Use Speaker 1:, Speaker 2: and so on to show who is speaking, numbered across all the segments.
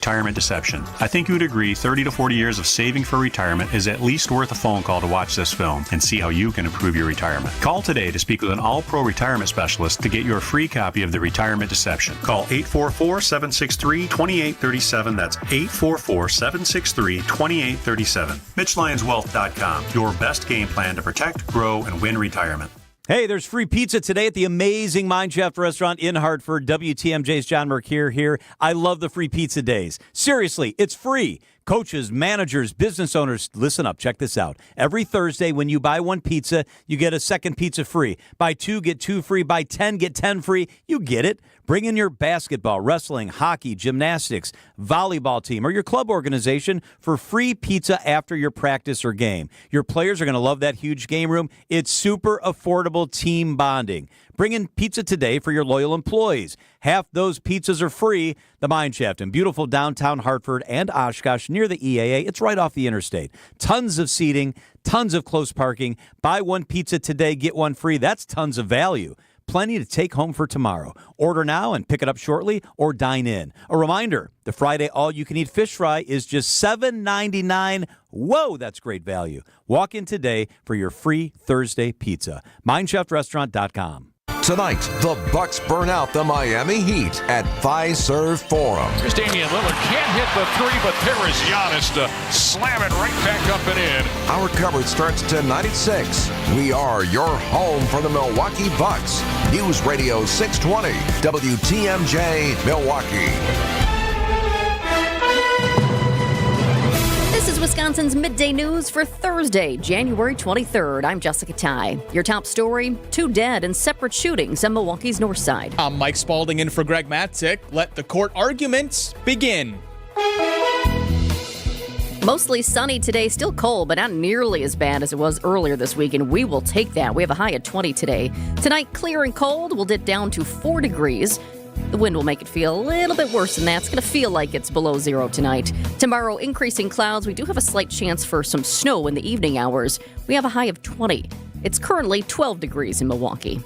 Speaker 1: Retirement deception. I think you would agree 30 to 40 years of saving for retirement is at least worth a phone call to watch this film and see how you can improve your retirement. Call today to speak with an all-pro retirement specialist to get your free copy of The Retirement Deception. Call 844-763-2837. That's 844-763-2837. MitchLyonsWealth.com. Your best game plan to protect, grow, and win retirement.
Speaker 2: Hey, there's free pizza today at the amazing Mine Shaft restaurant in Hartford. WTMJ's John Mercure here. I love the free pizza days. Seriously, it's free. Coaches, managers, business owners, listen up. Check this out. Every Thursday, when you buy one pizza, you get a second pizza free. Buy two, get two free. Buy 10, get 10 free. You get it. Bring in your basketball, wrestling, hockey, gymnastics, volleyball team, or your club organization for free pizza after your practice or game. Your players are going to love that huge game room. It's super affordable team bonding. Bring in pizza today for your loyal employees. Half those pizzas are free. The Mine Shaft in beautiful downtown Hartford and Oshkosh near the EAA. It's right off the interstate. Tons of seating, tons of close parking. Buy one pizza today, get one free. That's tons of value. Plenty to take home for tomorrow. Order now and pick it up shortly or dine in. A reminder, the Friday all-you-can-eat fish fry is just $7.99. Whoa, that's great value. Walk in today for your free Thursday pizza. MineshaftRestaurant.com.
Speaker 3: Tonight, the Bucks burn out the Miami Heat at Fiserv Forum.
Speaker 4: Here's Damian Lillard, can't hit the three, but there is Giannis to slam it right back up and in.
Speaker 3: Our coverage starts tonight at 6. We are your home for the Milwaukee Bucks. News Radio 620, WTMJ, Milwaukee.
Speaker 5: This is Wisconsin's Midday News for Thursday, January 23rd. I'm Jessica Tighe. Your top story, 2 dead in separate shootings on Milwaukee's north side.
Speaker 6: I'm Mike Spaulding in for Greg Matzik. Let the court arguments begin.
Speaker 5: Mostly sunny today, still cold, but not nearly as bad as it was earlier this week, and we will take that. We have a high at 20 today. Tonight, clear and cold. We'll dip down to 4 degrees. The wind will make it feel a little bit worse than that. It's going to feel like it's below zero tonight. Tomorrow, increasing clouds. We do have a slight chance for some snow in the evening hours. We have a high of 20. It's currently 12 degrees in Milwaukee.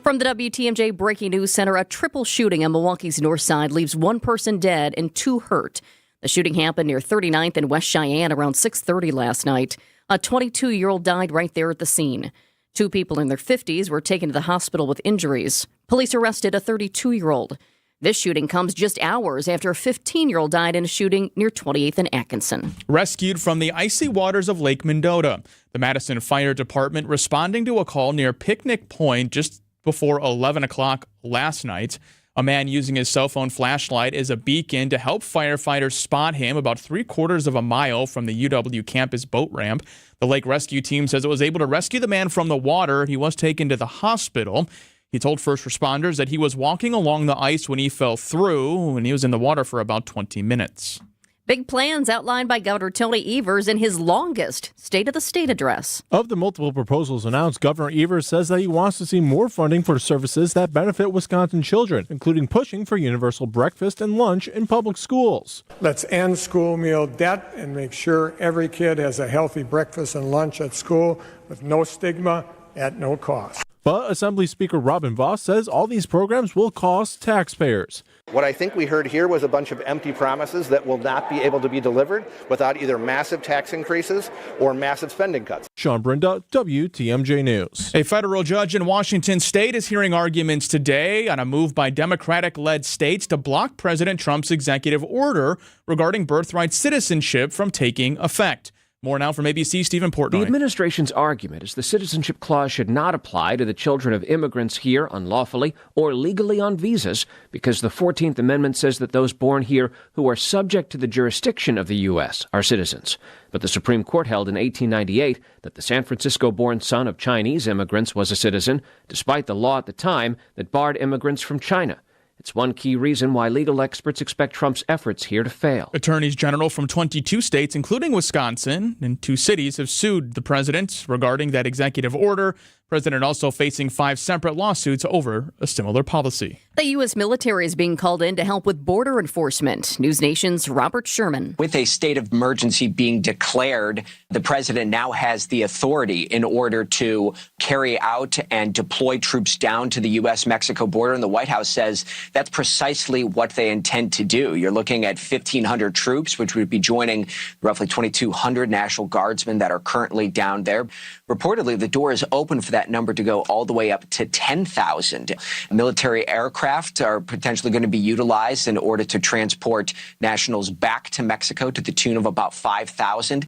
Speaker 5: From the WTMJ Breaking News Center, a triple shooting on Milwaukee's north side leaves 1 person dead and 2 hurt. The shooting happened near 39th and West Cheyenne around 6:30 last night. A 22-year-old died right there at the scene. 2 people in their 50s were taken to the hospital with injuries. Police arrested a 32-year-old. This shooting comes just hours after a 15-year-old died in a shooting near 28th and Atkinson.
Speaker 6: Rescued from the icy waters of Lake Mendota. The Madison Fire Department responding to a call near Picnic Point just before 11 o'clock last night. A man using his cell phone flashlight as a beacon to help firefighters spot him about 3/4 of a mile from the UW campus boat ramp. The lake rescue team says it was able to rescue the man from the water. He was taken to the hospital. He told first responders that he was walking along the ice when he fell through, and he was in the water for about 20 minutes.
Speaker 5: Big plans outlined by Governor Tony Evers in his longest State of the State address.
Speaker 7: Of the multiple proposals announced, Governor Evers says that he wants to see more funding for services that benefit Wisconsin children, including pushing for universal breakfast and lunch in public schools.
Speaker 8: Let's end school meal debt and make sure every kid has a healthy breakfast and lunch at school with no stigma at no cost.
Speaker 7: But Assembly Speaker Robin Vos says all these programs will cost taxpayers.
Speaker 9: What I think we heard here was a bunch of empty promises that will not be able to be delivered without either massive tax increases or massive spending cuts.
Speaker 7: Sean Brinda, WTMJ News.
Speaker 6: A federal judge in Washington state is hearing arguments today on a move by Democratic-led states to block President Trump's executive order regarding birthright citizenship from taking effect. More now from ABC, Stephen Portnoy.
Speaker 10: The administration's argument is the citizenship clause should not apply to the children of immigrants here unlawfully or legally on visas because the 14th Amendment says that those born here who are subject to the jurisdiction of the U.S. are citizens. But the Supreme Court held in 1898 that the San Francisco-born son of Chinese immigrants was a citizen, despite the law at the time that barred immigrants from China. It's one key reason why legal experts expect Trump's efforts here to fail.
Speaker 6: Attorneys general from 22 states, including Wisconsin, and 2 cities have sued the president regarding that executive order. President also facing 5 separate lawsuits over a similar policy.
Speaker 5: The U.S. military is being called in to help with border enforcement. News Nation's Robert Sherman.
Speaker 11: With a state of emergency being declared, the president now has the authority in order to carry out and deploy troops down to the U.S.-Mexico border. And the White House says that's precisely what they intend to do. You're looking at 1,500 troops, which would be joining roughly 2,200 National Guardsmen that are currently down there. Reportedly, the door is open for that number to go all the way up to 10,000. Military aircraft are potentially going to be utilized in order to transport nationals back to Mexico to the tune of about 5,000.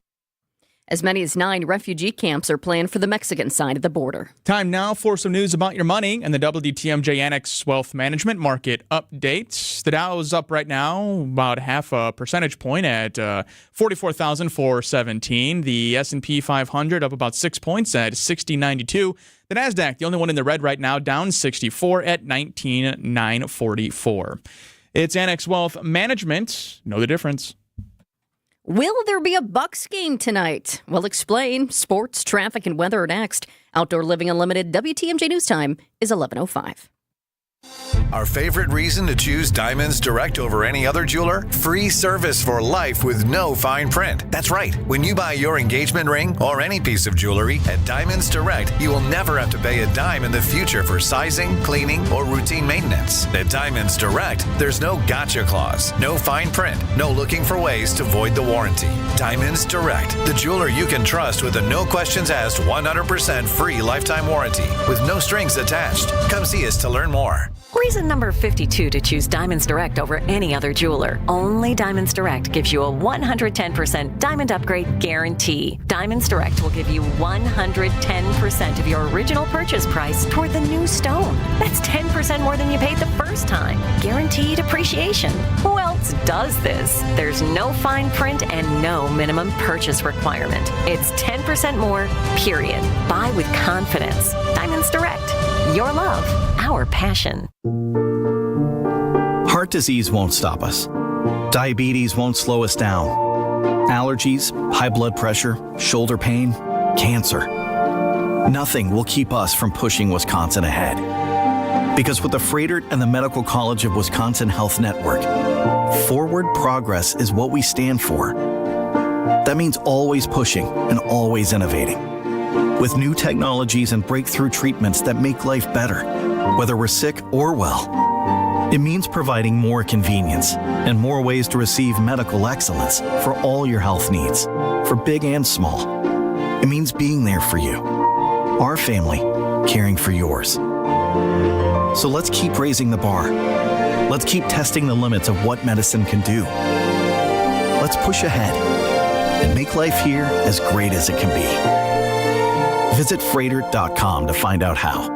Speaker 5: As many as 9 refugee camps are planned for the Mexican side of the border.
Speaker 6: Time now for some news about your money and the WTMJ Annex Wealth Management Market updates. The Dow is up right now about half a percentage point at 44,417. The S&P 500 up about 6 points at 6092. The NASDAQ, the only one in the red right now, down 64 at 19,944. It's Annex Wealth Management. Know the difference.
Speaker 5: Will there be a Bucks game tonight? We'll explain. Sports, traffic, and weather are next. Outdoor Living Unlimited WTMJ News Time is 11:05.
Speaker 12: Our favorite reason to choose Diamonds Direct over any other jeweler? Free service for life with no fine print. That's right. When you buy your engagement ring or any piece of jewelry at Diamonds Direct, you will never have to pay a dime in the future for sizing, cleaning, or routine maintenance. At Diamonds Direct, there's no gotcha clause, no fine print, no looking for ways to void the warranty. Diamonds Direct, the jeweler you can trust with a no questions asked 100% free lifetime warranty with no strings attached. Come see us to learn more.
Speaker 13: Reason number 52 to choose Diamonds Direct over any other jeweler. Only Diamonds Direct gives you a 110% diamond upgrade guarantee. Diamonds Direct will give you 110% of your original purchase price toward the new stone. That's 10% more than you paid the first time. Guaranteed appreciation. Who else does this? There's no fine print and no minimum purchase requirement. It's 10% more, period. Buy with confidence. Diamonds Direct. Your love, our passion.
Speaker 14: Heart disease won't stop us. Diabetes won't slow us down. Allergies, high blood pressure, shoulder pain, cancer. Nothing will keep us from pushing Wisconsin ahead. Because with the Freighter and the Medical College of Wisconsin Health Network, forward progress is what we stand for. That means always pushing and always innovating. With new technologies and breakthrough treatments that make life better, whether we're sick or well. It means providing more convenience and more ways to receive medical excellence for all your health needs, for big and small. It means being there for you, our family, caring for yours. So let's keep raising the bar. Let's keep testing the limits of what medicine can do. Let's push ahead and make life here as great as it can be. Visit Freighter.com to find out how.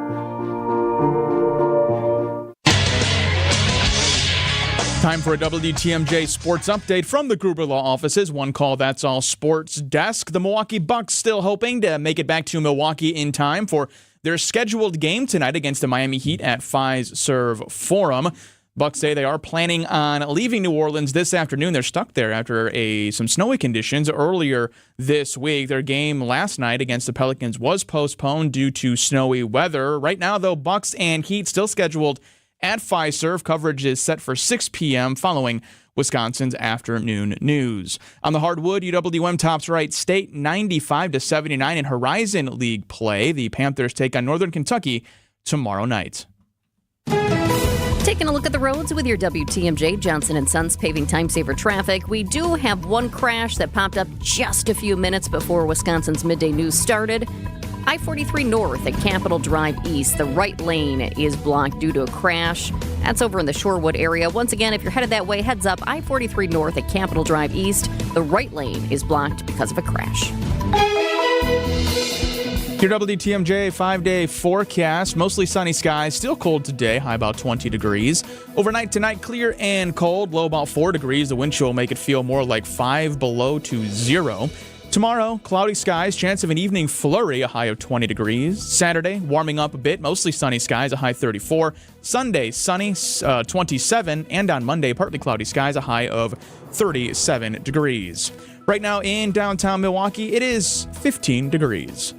Speaker 6: Time for a WTMJ sports update from the Gruber Law offices. One call, that's all sports desk. The Milwaukee Bucks still hoping to make it back to Milwaukee in time for their scheduled game tonight against the Miami Heat at Fiserv Forum. Bucks say they are planning on leaving New Orleans this afternoon. They're stuck there after some snowy conditions earlier this week. Their game last night against the Pelicans was postponed due to snowy weather. Right now, though, Bucks and Heat still scheduled at Fiserv. Coverage is set for 6 p.m. following Wisconsin's afternoon news. On the hardwood, UWM tops Wright State 95-79 in Horizon League play. The Panthers take on Northern Kentucky tomorrow night.
Speaker 5: Taking a look at the roads with your WTMJ Johnson & Sons paving time saver traffic. We do have one crash that popped up just a few minutes before Wisconsin's midday news started. I-43 north at Capitol Drive East. The right lane is blocked due to a crash. That's over in the Shorewood area. Once again, if you're headed that way, heads up. I-43 north at Capitol Drive East. The right lane is blocked because of a crash.
Speaker 6: Your WTMJ 5-day forecast. Mostly sunny skies. Still cold today. High about 20 degrees. Overnight tonight, clear and cold. Low about 4 degrees. The wind chill will make it feel more like 5 below to 0. Tomorrow, cloudy skies. Chance of an evening flurry. A high of 20 degrees. Saturday, warming up a bit. Mostly sunny skies. A high 34. Sunday, sunny 27. And on Monday, partly cloudy skies. A high of 37 degrees. Right now in downtown Milwaukee, it is 15 degrees.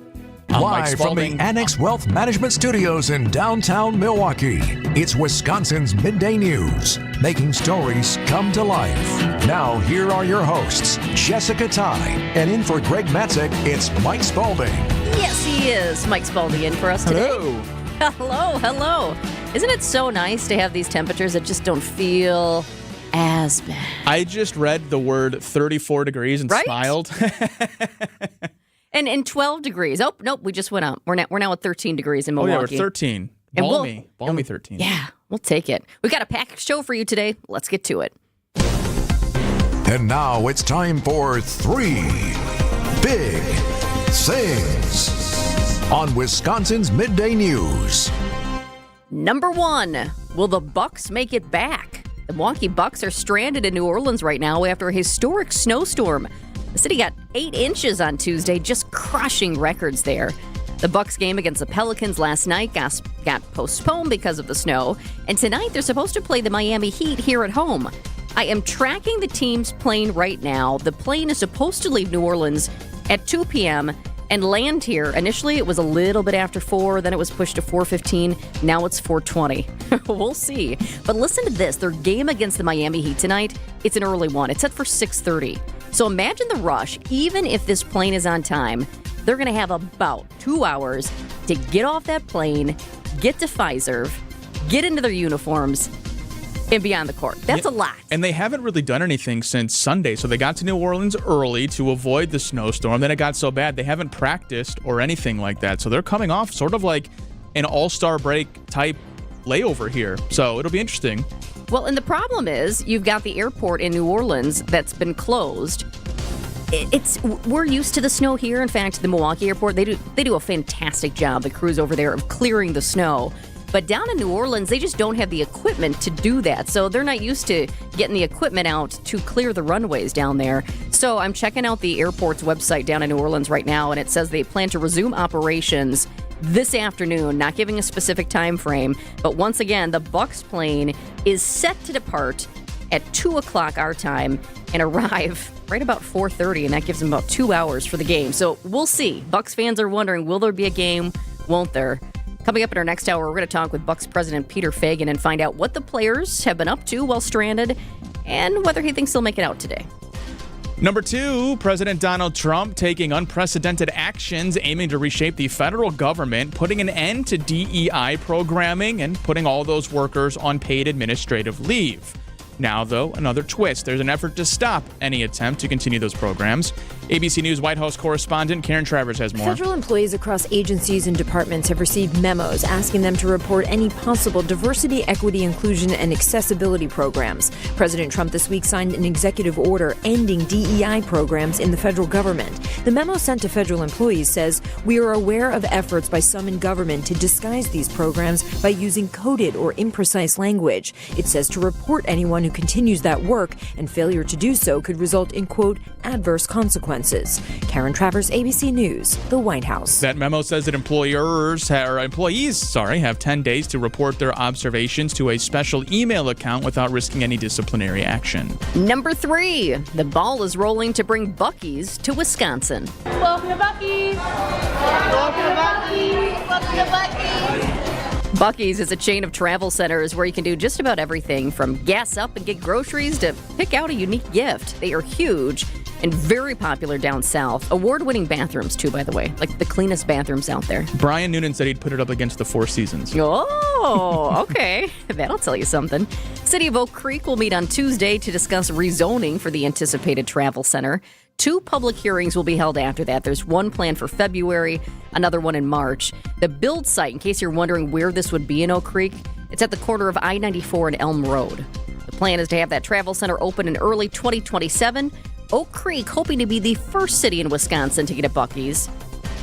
Speaker 3: Live from the Annex Wealth Management Studios in downtown Milwaukee, it's Wisconsin's Midday News, making stories come to life. Now, here are your hosts, Jessica Tighe, and in for Greg Matzik, it's Mike Spaulding.
Speaker 5: Yes, he is. Mike Spaulding in for us today.
Speaker 6: Hello.
Speaker 5: Hello. Isn't it so nice to have these temperatures that just don't feel as bad?
Speaker 6: I just read the word 34 degrees and smiled.
Speaker 5: And 12 degrees. Oh, nope, we just went up. We're now at 13 degrees in Milwaukee.
Speaker 6: Oh, yeah, we're 13. Balmy 13.
Speaker 5: Yeah, we'll take it. We've got a packed show for you today. Let's get to it.
Speaker 3: And now it's time for 3 Big Things on Wisconsin's Midday News.
Speaker 5: Number 1, will the Bucks make it back? The Milwaukee Bucks are stranded in New Orleans right now after a historic snowstorm. The city got 8 inches on Tuesday, just crushing records there. The Bucks game against the Pelicans last night got postponed because of the snow, and tonight they're supposed to play the Miami Heat here at home. I am tracking the team's plane right now. The plane is supposed to leave New Orleans at 2 p.m. and land here. Initially, it was a little bit after 4, then it was pushed to 4:15. Now it's 4:20. We'll see. But listen to this. Their game against the Miami Heat tonight, it's an early one. It's set for 6:30. So imagine the rush. Even if this plane is on time, they're going to have about 2 hours to get off that plane, get to Fiserv, get into their uniforms, and be on the court. That's a lot.
Speaker 6: And they haven't really done anything since Sunday. So they got to New Orleans early to avoid the snowstorm. Then it got so bad they haven't practiced or anything like that. So they're coming off sort of like an all-star break type layover here. So it'll be interesting.
Speaker 5: Well, and the problem is you've got the airport in New Orleans that's been closed. We're used to the snow here. In fact, the Milwaukee airport, they do a fantastic job, the crews over there, of clearing the snow. But down in New Orleans, they just don't have the equipment to do that. So they're not used to getting the equipment out to clear the runways down there. So I'm checking out the airport's website down in New Orleans right now, and it says they plan to resume operations this afternoon, not giving a specific time frame. But once again, the Bucks plane is set to depart at 2 o'clock our time and arrive right about 4:30, and that gives them about 2 hours for the game. So we'll see. Bucks fans are wondering, will there be a game? Won't there? Coming up in our next hour, we're going to talk with Bucks president Peter Feigin and find out what the players have been up to while stranded and whether he thinks they'll make it out today.
Speaker 6: Number 2, President Donald Trump taking unprecedented actions aiming to reshape the federal government, putting an end to DEI programming and putting all those workers on paid administrative leave. Now, though, another twist. There's an effort to stop any attempt to continue those programs. ABC News White House correspondent Karen Travers has more.
Speaker 15: Federal employees across agencies and departments have received memos asking them to report any possible diversity, equity, inclusion, and accessibility programs. President Trump this week signed an executive order ending DEI programs in the federal government. The memo sent to federal employees says, "We are aware of efforts by some in government to disguise these programs by using coded or imprecise language." It says to report anyone who continues that work, and failure to do so could result in, quote, adverse consequences. Karen Travers, ABC News, the White House.
Speaker 6: That memo says that employees have 10 days to report their observations to a special email account without risking any disciplinary action.
Speaker 5: Number 3, the ball is rolling to bring Buc-ee's to Wisconsin.
Speaker 16: Welcome to Buc-ee's. Welcome to Buc-ee's. Welcome to Buc-ee's.
Speaker 5: Buc-ee's is a chain of travel centers where you can do just about everything from gas up and get groceries to pick out a unique gift. They are huge and very popular down south. Award-winning bathrooms, too, by the way. Like the cleanest bathrooms out there.
Speaker 6: Brian Noonan said he'd put it up against the Four Seasons.
Speaker 5: Oh, okay. That'll tell you something. City of Oak Creek will meet on Tuesday to discuss rezoning for the anticipated travel center. 2 public hearings will be held after that. There's one planned for February, another one in March. The build site, in case you're wondering where this would be in Oak Creek, it's at the corner of I-94 and Elm Road. The plan is to have that travel center open in early 2027. Oak Creek hoping to be the first city in Wisconsin to get a Buc-ee's.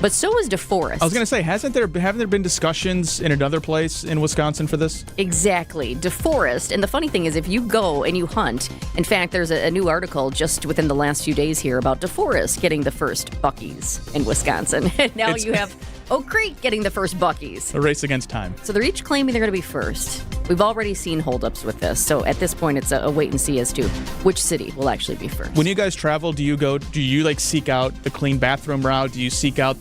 Speaker 5: But so is DeForest.
Speaker 6: I was going to say, haven't there been discussions in another place in Wisconsin for this?
Speaker 5: Exactly. DeForest. And the funny thing is, if you go and you hunt, in fact, there's a new article just within the last few days here about DeForest getting the first Buc-ee's in Wisconsin. And now you have Oak Creek getting the first Buc-ee's.
Speaker 6: A race against time.
Speaker 5: So they're each claiming they're going to be first. We've already seen holdups with this, so at this point it's a wait and see as to which city will actually be first.
Speaker 6: When you guys travel, do you like seek out the clean bathroom route? Do you seek out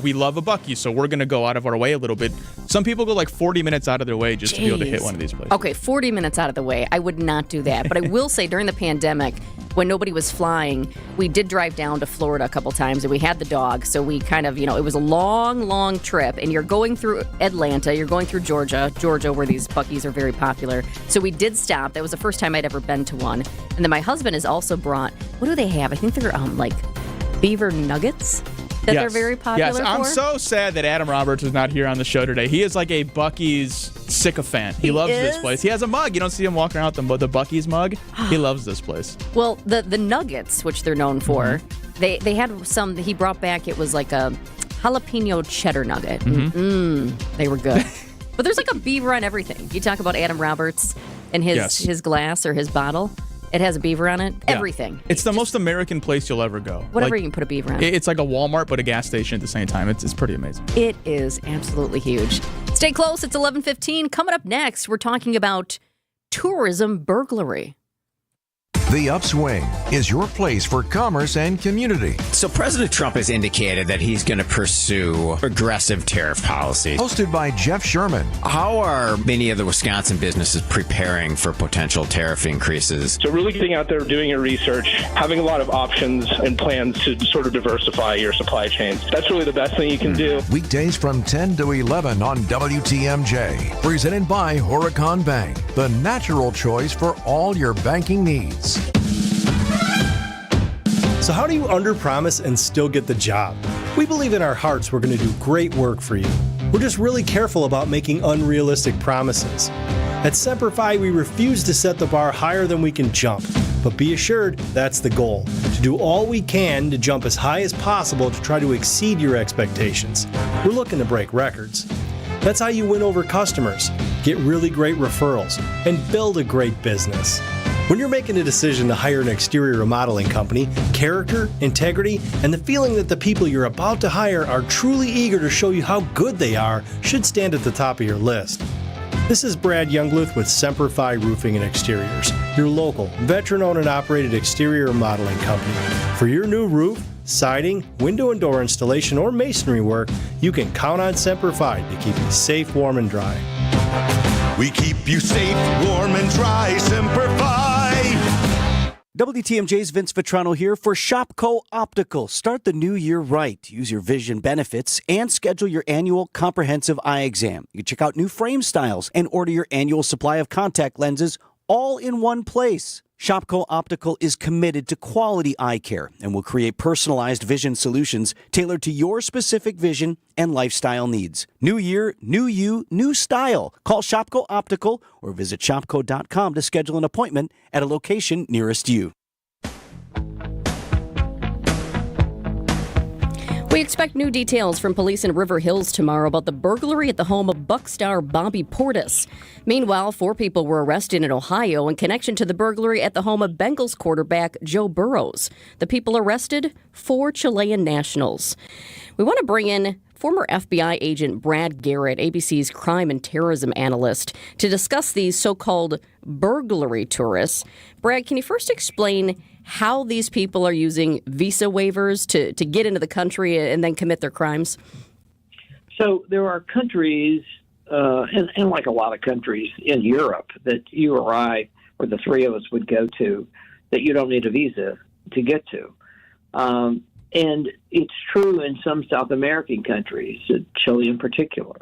Speaker 6: we love a Buc-ee's, so we're going to go out of our way a little bit. Some people go like 40 minutes out of their way just to be able to hit one of these places.
Speaker 5: Okay, 40 minutes out of the way. I would not do that. But I will say during the pandemic, when nobody was flying, we did drive down to Florida a couple times, and we had the dog. So we kind of, it was a long, long trip. And you're going through Atlanta, you're going through Georgia, where these Buc-ee's are very popular. So we did stop. That was the first time I'd ever been to one. And then my husband has also brought, what do they have? I think they're like beaver nuggets that they're very popular for.
Speaker 6: I'm so sad that Adam Roberts is not here on the show today. He is like a Buc-ee's sycophant. He loves this place. He has a mug. You don't see him walking around with the Buc-ee's mug. He loves this place.
Speaker 5: Well, the nuggets, which they're known for, they had some he brought back. It was like a jalapeno cheddar nugget. They were good. But there's like a beaver on everything. You talk about Adam Roberts and his glass or his bottle. It has a beaver on it. Yeah. Everything.
Speaker 6: It's the most American place you'll ever go.
Speaker 5: Whatever you can put a beaver on it.
Speaker 6: It's like a Walmart, but a gas station at the same time. It's pretty amazing.
Speaker 5: It is absolutely huge. Stay close. It's 11:15. Coming up next, we're talking about tourism burglary.
Speaker 3: The Upswing is your place for commerce and community.
Speaker 17: So President Trump has indicated that he's going to pursue aggressive tariff policies.
Speaker 3: Hosted by Jeff Sherman.
Speaker 17: How are many of the Wisconsin businesses preparing for potential tariff increases?
Speaker 18: So really getting out there, doing your research, having a lot of options and plans to sort of diversify your supply chains. That's really the best thing you can do.
Speaker 3: Weekdays from 10 to 11 on WTMJ. Presented by Horicon Bank, the natural choice for all your banking needs.
Speaker 19: So how do you underpromise and still get the job? We believe in our hearts we're going to do great work for you. We're just really careful about making unrealistic promises. At Semper Fi, we refuse to set the bar higher than we can jump. But be assured, that's the goal. To do all we can to jump as high as possible to try to exceed your expectations. We're looking to break records. That's how you win over customers, get really great referrals, and build a great business. When you're making a decision to hire an exterior remodeling company, character, integrity, and the feeling that the people you're about to hire are truly eager to show you how good they are should stand at the top of your list. This is Brad Youngluth with Semper Fi Roofing and Exteriors, your local, veteran-owned and operated exterior remodeling company. For your new roof, siding, window and door installation, or masonry work, you can count on Semper Fi to keep you safe, warm, and dry.
Speaker 20: We keep you safe, warm, and dry, Semper Fi.
Speaker 21: WTMJ's Vince Vitrano here for Shopco Optical. Start the new year right. Use your vision benefits and schedule your annual comprehensive eye exam. You can check out new frame styles and order your annual supply of contact lenses all in one place. Shopco Optical is committed to quality eye care and will create personalized vision solutions tailored to your specific vision and lifestyle needs. New year, new you, new style. Call Shopco Optical or visit shopco.com to schedule an appointment at a location nearest you.
Speaker 5: We expect new details from police in River Hills tomorrow about the burglary at the home of Buck star Bobby Portis. Meanwhile, 4 people were arrested in Ohio in connection to the burglary at the home of Bengals quarterback Joe Burrows. The people arrested, 4 Chilean nationals. We want to bring in former FBI agent Brad Garrett, ABC's crime and terrorism analyst, to discuss these so-called burglary tourists. Brad, can you first explain how these people are using visa waivers to get into the country and then commit their crimes?
Speaker 22: So there are countries, and like a lot of countries in Europe, that you or I, or the three of us would go to, that you don't need a visa to get to. And it's true in some South American countries, Chile in particular.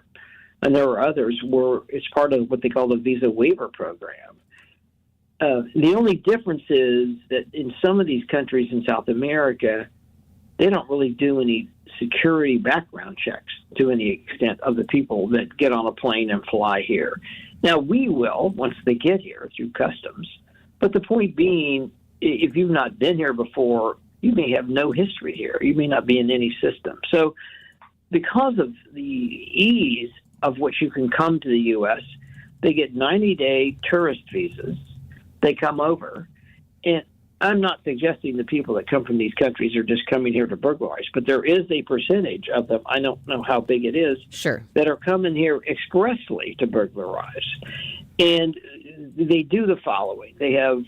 Speaker 22: And there are others where it's part of what they call the visa waiver program. The only difference is that in some of these countries in South America, they don't really do any security background checks to any extent of the people that get on a plane and fly here. Now, we will once they get here through customs. But the point being, if you've not been here before, you may have no history here. You may not be in any system. So because of the ease of which you can come to the U.S., they get 90-day tourist visas. They come over, and I'm not suggesting the people that come from these countries are just coming here to burglarize, but there is a percentage of them, I don't know how big it is,
Speaker 5: sure,
Speaker 22: that are coming here expressly to burglarize. And they do the following. They have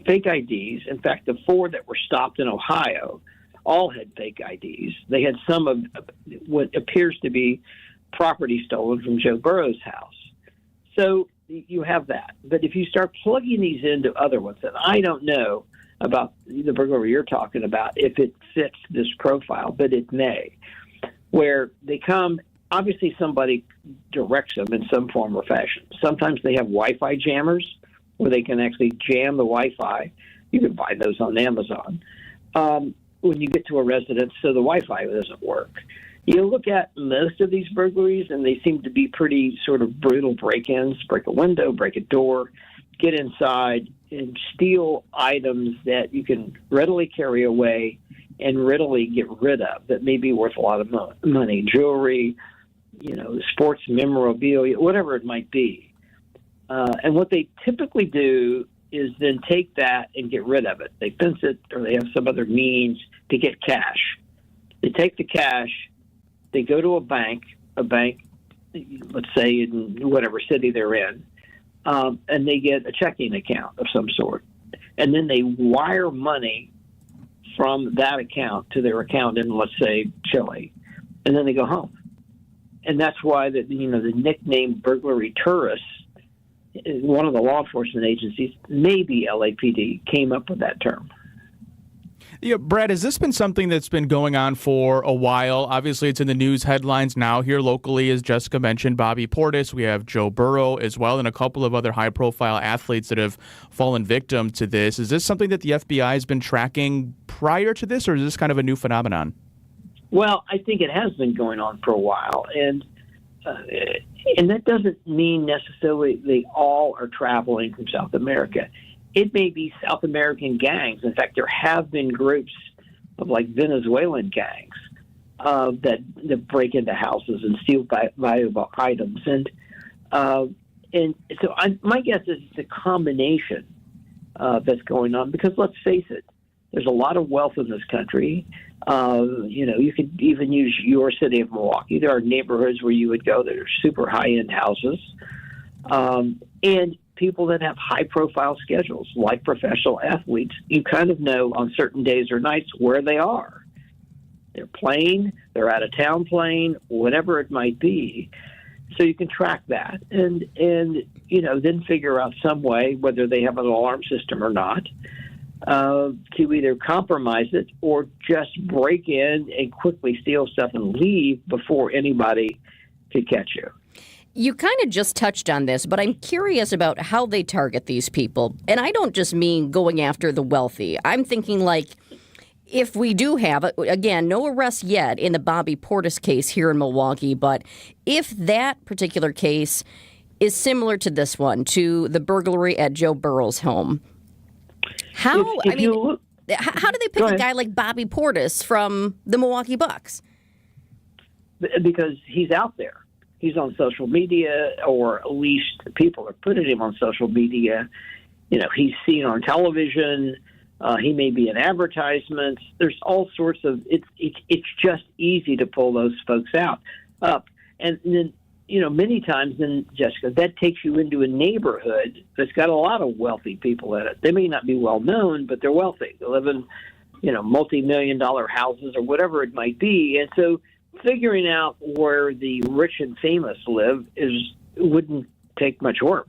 Speaker 22: fake IDs. In fact, the 4 that were stopped in Ohio all had fake IDs. They had some of what appears to be property stolen from Joe Burrow's house. So you have that. But if you start plugging these into other ones, and I don't know about the burglary you're talking about, if it fits this profile, but it may, where they come, obviously somebody directs them in some form or fashion. Sometimes they have Wi-Fi jammers where they can actually jam the Wi-Fi. You can buy those on Amazon. When you get to a residence, so the Wi-Fi doesn't work. You look at most of these burglaries, and they seem to be pretty sort of brutal break-ins, break a window, break a door, get inside, and steal items that you can readily carry away and readily get rid of that may be worth a lot of money, jewelry, sports memorabilia, whatever it might be. And what they typically do is then take that and get rid of it. They fence it, or they have some other means to get cash. They take the cash, they go to a bank, let's say in whatever city they're in, and they get a checking account of some sort. And then they wire money from that account to their account in, let's say, Chile. And then they go home. And that's why the nickname burglary tourists, one of the law enforcement agencies, maybe LAPD, came up with that term.
Speaker 6: Yeah, Brad, has this been something that's been going on for a while? Obviously, it's in the news headlines now here locally, as Jessica mentioned, Bobby Portis. We have Joe Burrow as well, and a couple of other high-profile athletes that have fallen victim to this. Is this something that the FBI has been tracking prior to this, or is this kind of a new phenomenon?
Speaker 22: Well, I think it has been going on for a while, and that doesn't mean necessarily they all are traveling from South America. It may be South American gangs. In fact, there have been groups of like Venezuelan gangs that break into houses and steal valuable items. And so my guess is it's a combination that's going on, because let's face it, there's a lot of wealth in this country. You could even use your city of Milwaukee. There are neighborhoods where you would go that are super high-end houses. And people that have high-profile schedules, like professional athletes, you kind of know on certain days or nights where they are. They're playing, they're out of town playing, whatever it might be. So you can track that and then figure out some way, whether they have an alarm system or not, to either compromise it or just break in and quickly steal stuff and leave before anybody could catch you.
Speaker 5: You kind of just touched on this, but I'm curious about how they target these people. And I don't just mean going after the wealthy. I'm thinking like, if we do have, again, no arrests yet in the Bobby Portis case here in Milwaukee, but if that particular case is similar to this one, to the burglary at Joe Burrow's home, how do they pick a guy like Bobby Portis from the Milwaukee Bucks?
Speaker 22: Because he's out there. He's on social media, or at least people are putting him on social media. He's seen on television. He may be in advertisements. There's all sorts of. It's just easy to pull those folks up, and then many times, then Jessica, that takes you into a neighborhood that's got a lot of wealthy people in it. They may not be well known, but they're wealthy. They live in multi-million-dollar houses or whatever it might be, and so figuring out where the rich and famous live wouldn't take much work.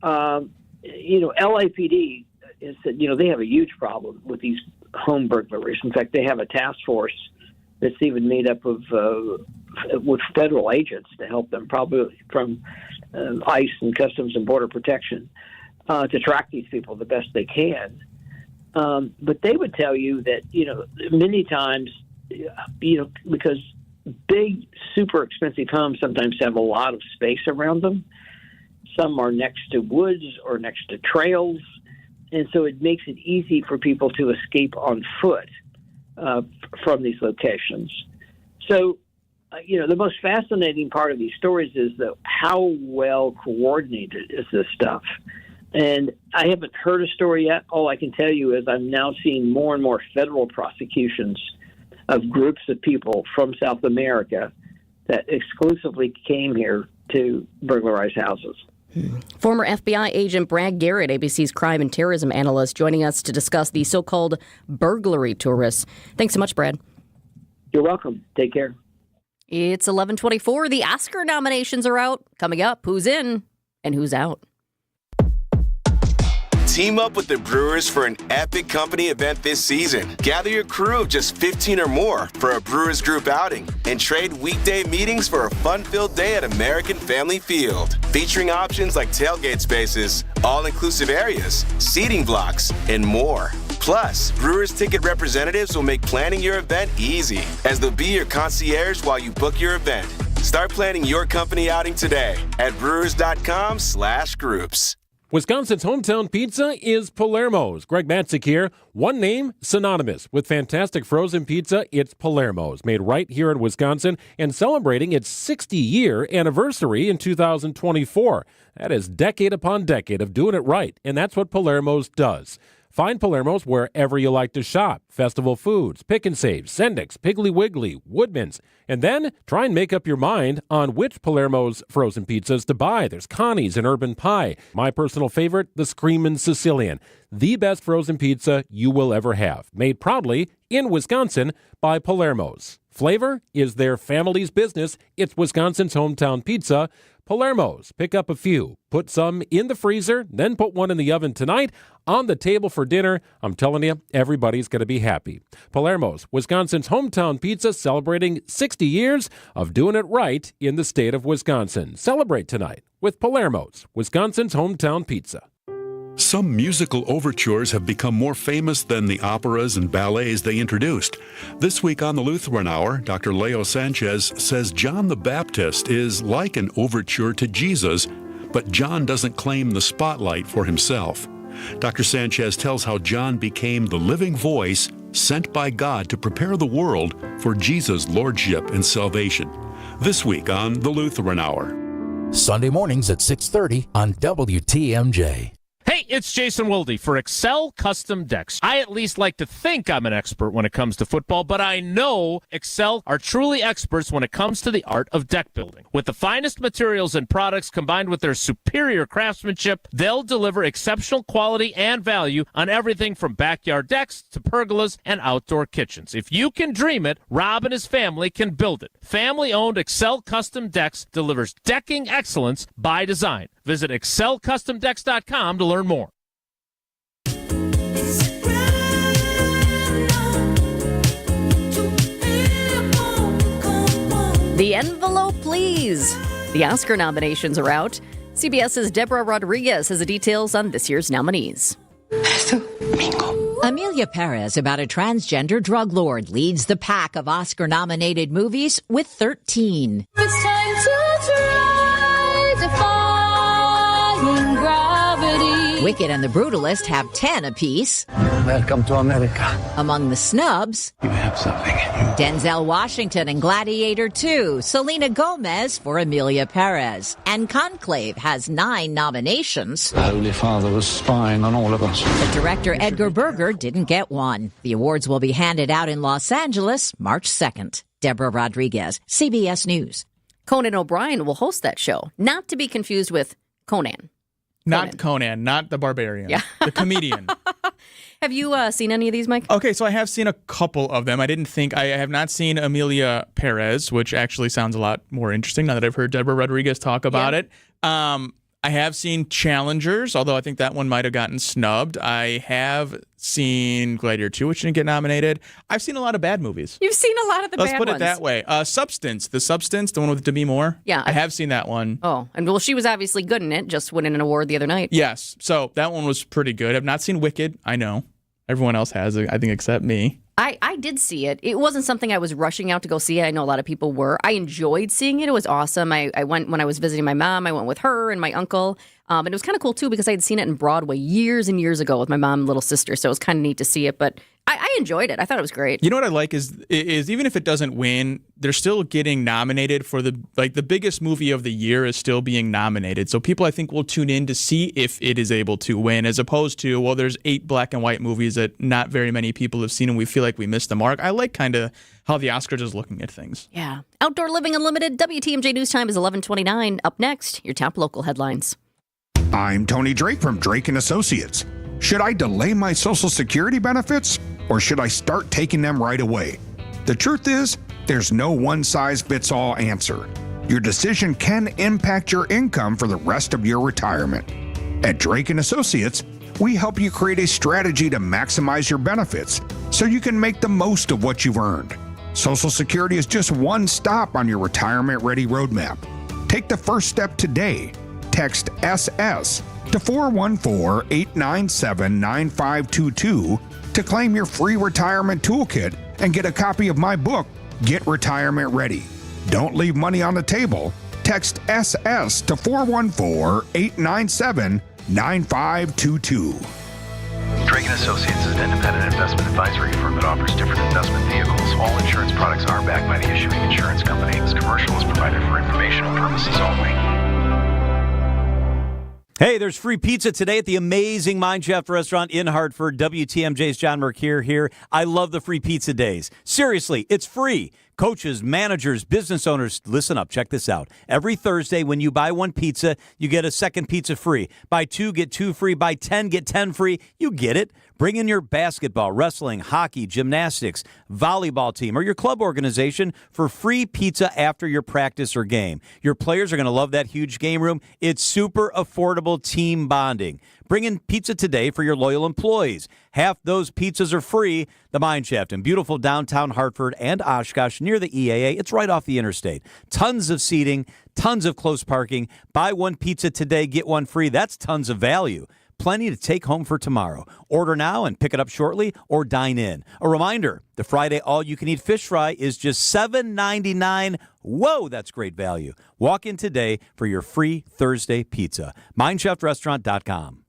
Speaker 22: LAPD is they have a huge problem with these home burglaries. In fact, they have a task force that's even made up of with federal agents to help them, probably from ICE and Customs and Border Protection, to track these people the best they can. But they would tell you that many times, because big, super expensive homes sometimes have a lot of space around them. Some are next to woods or next to trails. And so it makes it easy for people to escape on foot from these locations. So, the most fascinating part of these stories is how well coordinated is this stuff. And I haven't heard a story yet. All I can tell you is I'm now seeing more and more federal prosecutions of groups of people from South America that exclusively came here to burglarize houses.
Speaker 5: Former FBI agent Brad Garrett, ABC's crime and terrorism analyst, joining us to discuss the so-called burglary tourists. Thanks so much, Brad.
Speaker 22: You're welcome. Take care.
Speaker 5: It's 11:24. The Oscar nominations are out. Coming up, who's in and who's out?
Speaker 1: Team up with the Brewers for an epic company event this season. Gather your crew of just 15 or more for a Brewers group outing and trade weekday meetings for a fun-filled day at American Family Field. Featuring options like tailgate spaces, all-inclusive areas, seating blocks, and more. Plus, Brewers ticket representatives will make planning your event easy, as they'll be your concierge while you book your event. Start planning your company outing today at brewers.com/groups.
Speaker 2: Wisconsin's hometown pizza is Palermo's. Greg Matzik here. One name, synonymous with fantastic frozen pizza. It's Palermo's, made right here in Wisconsin and celebrating its 60-year anniversary in 2024. That is decade upon decade of doing it right, and that's what Palermo's does. Find Palermo's wherever you like to shop. Festival Foods, Pick and Save, Sendik's, Piggly Wiggly, Woodman's. And then try and make up your mind on which Palermo's frozen pizzas to buy. There's Connie's and Urban Pie. My personal favorite, the Screamin' Sicilian. The best frozen pizza you will ever have. Made proudly in Wisconsin by Palermo's. Flavor is their family's business. It's Wisconsin's hometown pizza. Palermo's. Pick up a few. Put some in the freezer, then put one in the oven tonight on the table for dinner. I'm telling you, everybody's going to be happy. Palermo's, Wisconsin's hometown pizza, celebrating 60 years of doing it right in the state of Wisconsin. Celebrate tonight with Palermo's, Wisconsin's hometown pizza.
Speaker 23: Some musical overtures have become more famous than the operas and ballets they introduced. This week on the Lutheran Hour, Dr. Leo Sanchez says John the Baptist is like an overture to Jesus, but John doesn't claim the spotlight for himself. Dr. Sanchez tells how John became the living voice sent by God to prepare the world for Jesus' lordship and salvation. This week on the Lutheran Hour.
Speaker 3: Sunday mornings at 6:30 on WTMJ.
Speaker 24: Hey, it's Jason Wilde for Excel Custom Decks. I at least like to think I'm an expert when it comes to football, but I know Excel are truly experts when it comes to the art of deck building. With the finest materials and products combined with their superior craftsmanship, they'll deliver exceptional quality and value on everything from backyard decks to pergolas and outdoor kitchens. If you can dream it, Rob and his family can build it. Family-owned Excel Custom Decks delivers decking excellence by design. Visit excelcustomdecks.com to learn more.
Speaker 5: The envelope, please. The Oscar nominations are out. CBS's Deborah Rodriguez has the details on this year's nominees.
Speaker 25: Amelia Perez, about a transgender drug lord, leads the pack of Oscar-nominated movies with 13.
Speaker 16: It's time to try defying gravity.
Speaker 25: Wicked and The Brutalist have 10 apiece.
Speaker 26: Welcome to America.
Speaker 25: Among the snubs,
Speaker 26: You have something.
Speaker 25: Denzel Washington in Gladiator 2, Selena Gomez for Amelia Perez, and Conclave has 9 nominations.
Speaker 26: The Holy Father was spying on all of us.
Speaker 25: But director Edgar Berger didn't get one. The awards will be handed out in Los Angeles March 2nd. Deborah Rodriguez, CBS News.
Speaker 5: Conan O'Brien will host that show, not to be confused with Conan.
Speaker 6: Not Conan, not the barbarian.
Speaker 5: Yeah.
Speaker 6: The comedian.
Speaker 5: Have you seen any of these, Mike?
Speaker 6: Okay, so I have seen a couple of them. I have not seen Amelia Perez, which actually sounds a lot more interesting now that I've heard Deborah Rodriguez talk about it. I have seen Challengers, although I think that one might have gotten snubbed. I have seen Gladiator 2, which didn't get nominated. I've seen a lot of bad movies.
Speaker 5: You've seen a lot of the
Speaker 6: Let's
Speaker 5: bad
Speaker 6: put
Speaker 5: ones.
Speaker 6: it that way. Substance, the one with Demi Moore.
Speaker 5: Yeah.
Speaker 6: I have seen that one.
Speaker 5: Oh, and well, she was obviously good in it, just winning an award the other night.
Speaker 6: Yes, so that one was pretty good. I've not seen Wicked, I know. Everyone else has, I think, except me.
Speaker 5: I did see it. It wasn't something I was rushing out to go see. I know a lot of people were. I enjoyed seeing it. It was awesome. I went when I was visiting my mom. I went with her and my uncle. And it was kind of cool, too, because I had seen it in Broadway years and years ago with my mom and little sister. So it was kind of neat to see it. But I enjoyed it. I thought it was great.
Speaker 6: You know what I like is even if it doesn't win, they're still getting nominated for the biggest movie of the year is still being nominated. So people, I think, will tune in to see if it is able to win, as opposed to, well, there's 8 black and white movies that not very many people have seen and we feel like we missed the mark. I like kind of how the Oscars is looking at things.
Speaker 5: Yeah. Outdoor Living Unlimited. WTMJ News Time is 11:29. Up next, your top local headlines.
Speaker 4: I'm Tony Drake from Drake & Associates. Should I delay my Social Security benefits, or should I start taking them right away? The truth is, there's no one-size-fits-all answer. Your decision can impact your income for the rest of your retirement. At Drake & Associates, we help you create a strategy to maximize your benefits so you can make the most of what you've earned. Social Security is just one stop on your retirement-ready roadmap. Take the first step today. Text SS to 414-897-9522 to claim your free retirement toolkit and get a copy of my book, Get Retirement Ready. Don't leave money on the table. Text SS to 414-897-9522.
Speaker 7: Drake & Associates is an independent investment advisory firm that offers different investment vehicles. All insurance products are backed by the issuing insurance company. This commercial is provided for informational purposes only.
Speaker 8: Hey, there's free pizza today at the amazing Mind Chef restaurant in Hartford. WTMJ's John Mercure here. I love the free pizza days. Seriously, it's free. Coaches, managers, business owners, listen up. Check this out. Every Thursday, when you buy 1 pizza, you get a second pizza free. Buy 2, get 2 free. Buy 10, get 10 free. You get it. Bring in your basketball, wrestling, hockey, gymnastics, volleyball team, or your club organization for free pizza after your practice or game. Your players are going to love that huge game room. It's super affordable team bonding. Bring in pizza today for your loyal employees. Half those pizzas are free. The Mine Shaft in beautiful downtown Hartford and Oshkosh near the EAA. It's right off the interstate. Tons of seating, tons of close parking. Buy 1 pizza today, get 1 free. That's tons of value. Plenty to take home for tomorrow. Order now and pick it up shortly or dine in. A reminder, the Friday all-you-can-eat fish fry is just $7.99. Whoa, that's great value. Walk in today for your free Thursday pizza. MindShaftRestaurant.com.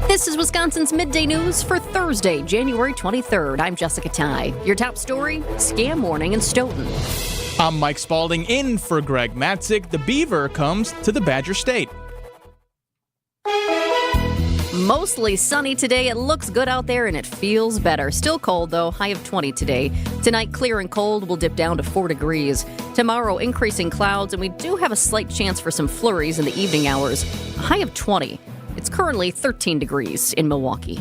Speaker 5: This is Wisconsin's Midday News for Thursday, January 23rd. I'm Jessica Tighe. Your top story, scam warning in Stoughton.
Speaker 6: I'm Mike Spaulding in for Greg Matzik. The Beaver comes to the Badger State.
Speaker 5: Mostly sunny today. It looks good out there and it feels better. Still cold, though. High of 20 today. Tonight, clear and cold. Will dip down to 4 degrees. Tomorrow, increasing clouds, and we do have a slight chance for some flurries in the evening hours. A high of 20. It's currently 13 degrees in Milwaukee.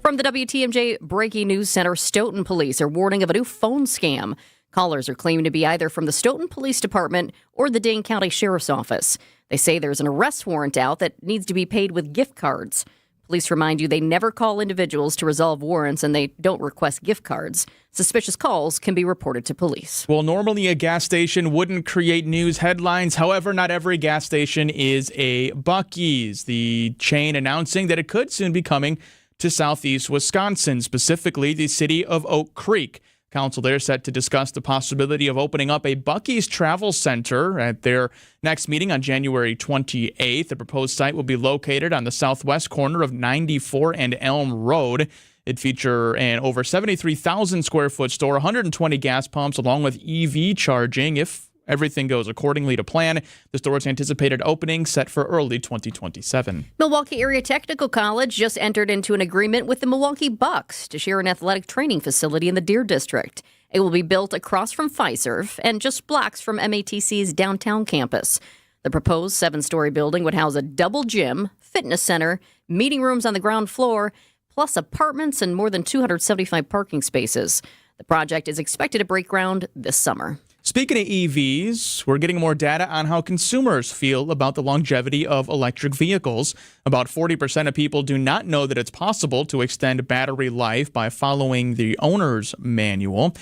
Speaker 5: From the WTMJ Breaking News Center, Stoughton police are warning of a new phone scam. Callers are claiming to be either from the Stoughton Police Department or the Dane County Sheriff's Office. They say there's an arrest warrant out that needs to be paid with gift cards. Police remind you they never call individuals to resolve warrants and they don't request gift cards. Suspicious calls can be reported to police.
Speaker 6: Well, normally a gas station wouldn't create news headlines. However, not every gas station is a Buc-ee's. The chain announcing that it could soon be coming to southeast Wisconsin, specifically the city of Oak Creek. Council there set to discuss the possibility of opening up a Buc-ee's Travel Center at their next meeting on January 28th. The proposed site will be located on the southwest corner of 94 and Elm Road. It'd feature an over 73,000 square foot store, 120 gas pumps, along with EV charging. If everything goes accordingly to plan, the store's anticipated opening set for early 2027.
Speaker 5: Milwaukee Area Technical College just entered into an agreement with the Milwaukee Bucks to share an athletic training facility in the Deer District. It will be built across from Fiserv and just blocks from MATC's downtown campus. The proposed 7-story building would house a double gym, fitness center, meeting rooms on the ground floor, plus apartments and more than 275 parking spaces. The project is expected to break ground this summer.
Speaker 6: Speaking of EVs, we're getting more data on how consumers feel about the longevity of electric vehicles. About 40% of people do not know that it's possible to extend battery life by following the owner's manual.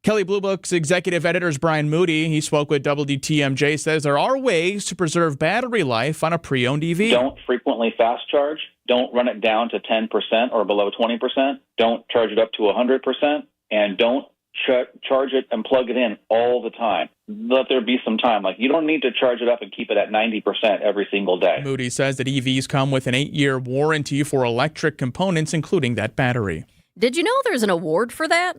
Speaker 6: Kelley Blue Book's executive editor is Brian Moody. He spoke with WTMJ, says there are ways to preserve battery life on a pre-owned EV.
Speaker 9: Don't frequently fast charge. Don't run it down to 10% or below 20%. Don't charge it up to 100%. And don't charge it and plug it in all the time. Let there be some time. Like, you don't need to charge it up and keep it at 90% every single day.
Speaker 6: Moody says that EVs come with an 8-year warranty for electric components, including that battery.
Speaker 5: Did you know there's an award for that?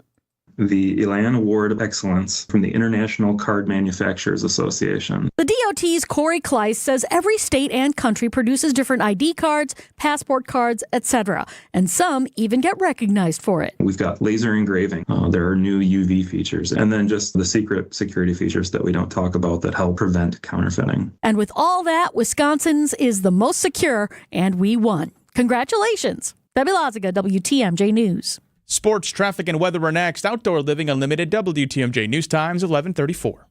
Speaker 10: The Elan Award of Excellence from the International Card Manufacturers Association.
Speaker 11: The DOT's Corey Kleiss says every state and country produces different ID cards, passport cards, etc., and some even get recognized for it.
Speaker 10: We've got laser engraving. There are new UV features, and then just the secret security features that we don't talk about that help prevent counterfeiting.
Speaker 11: And with all that, Wisconsin's is the most secure, and we won. Congratulations. Debbie Loziga, WTMJ News.
Speaker 6: Sports, traffic, and weather are next. Outdoor Living Unlimited, WTMJ News Times, 11:34.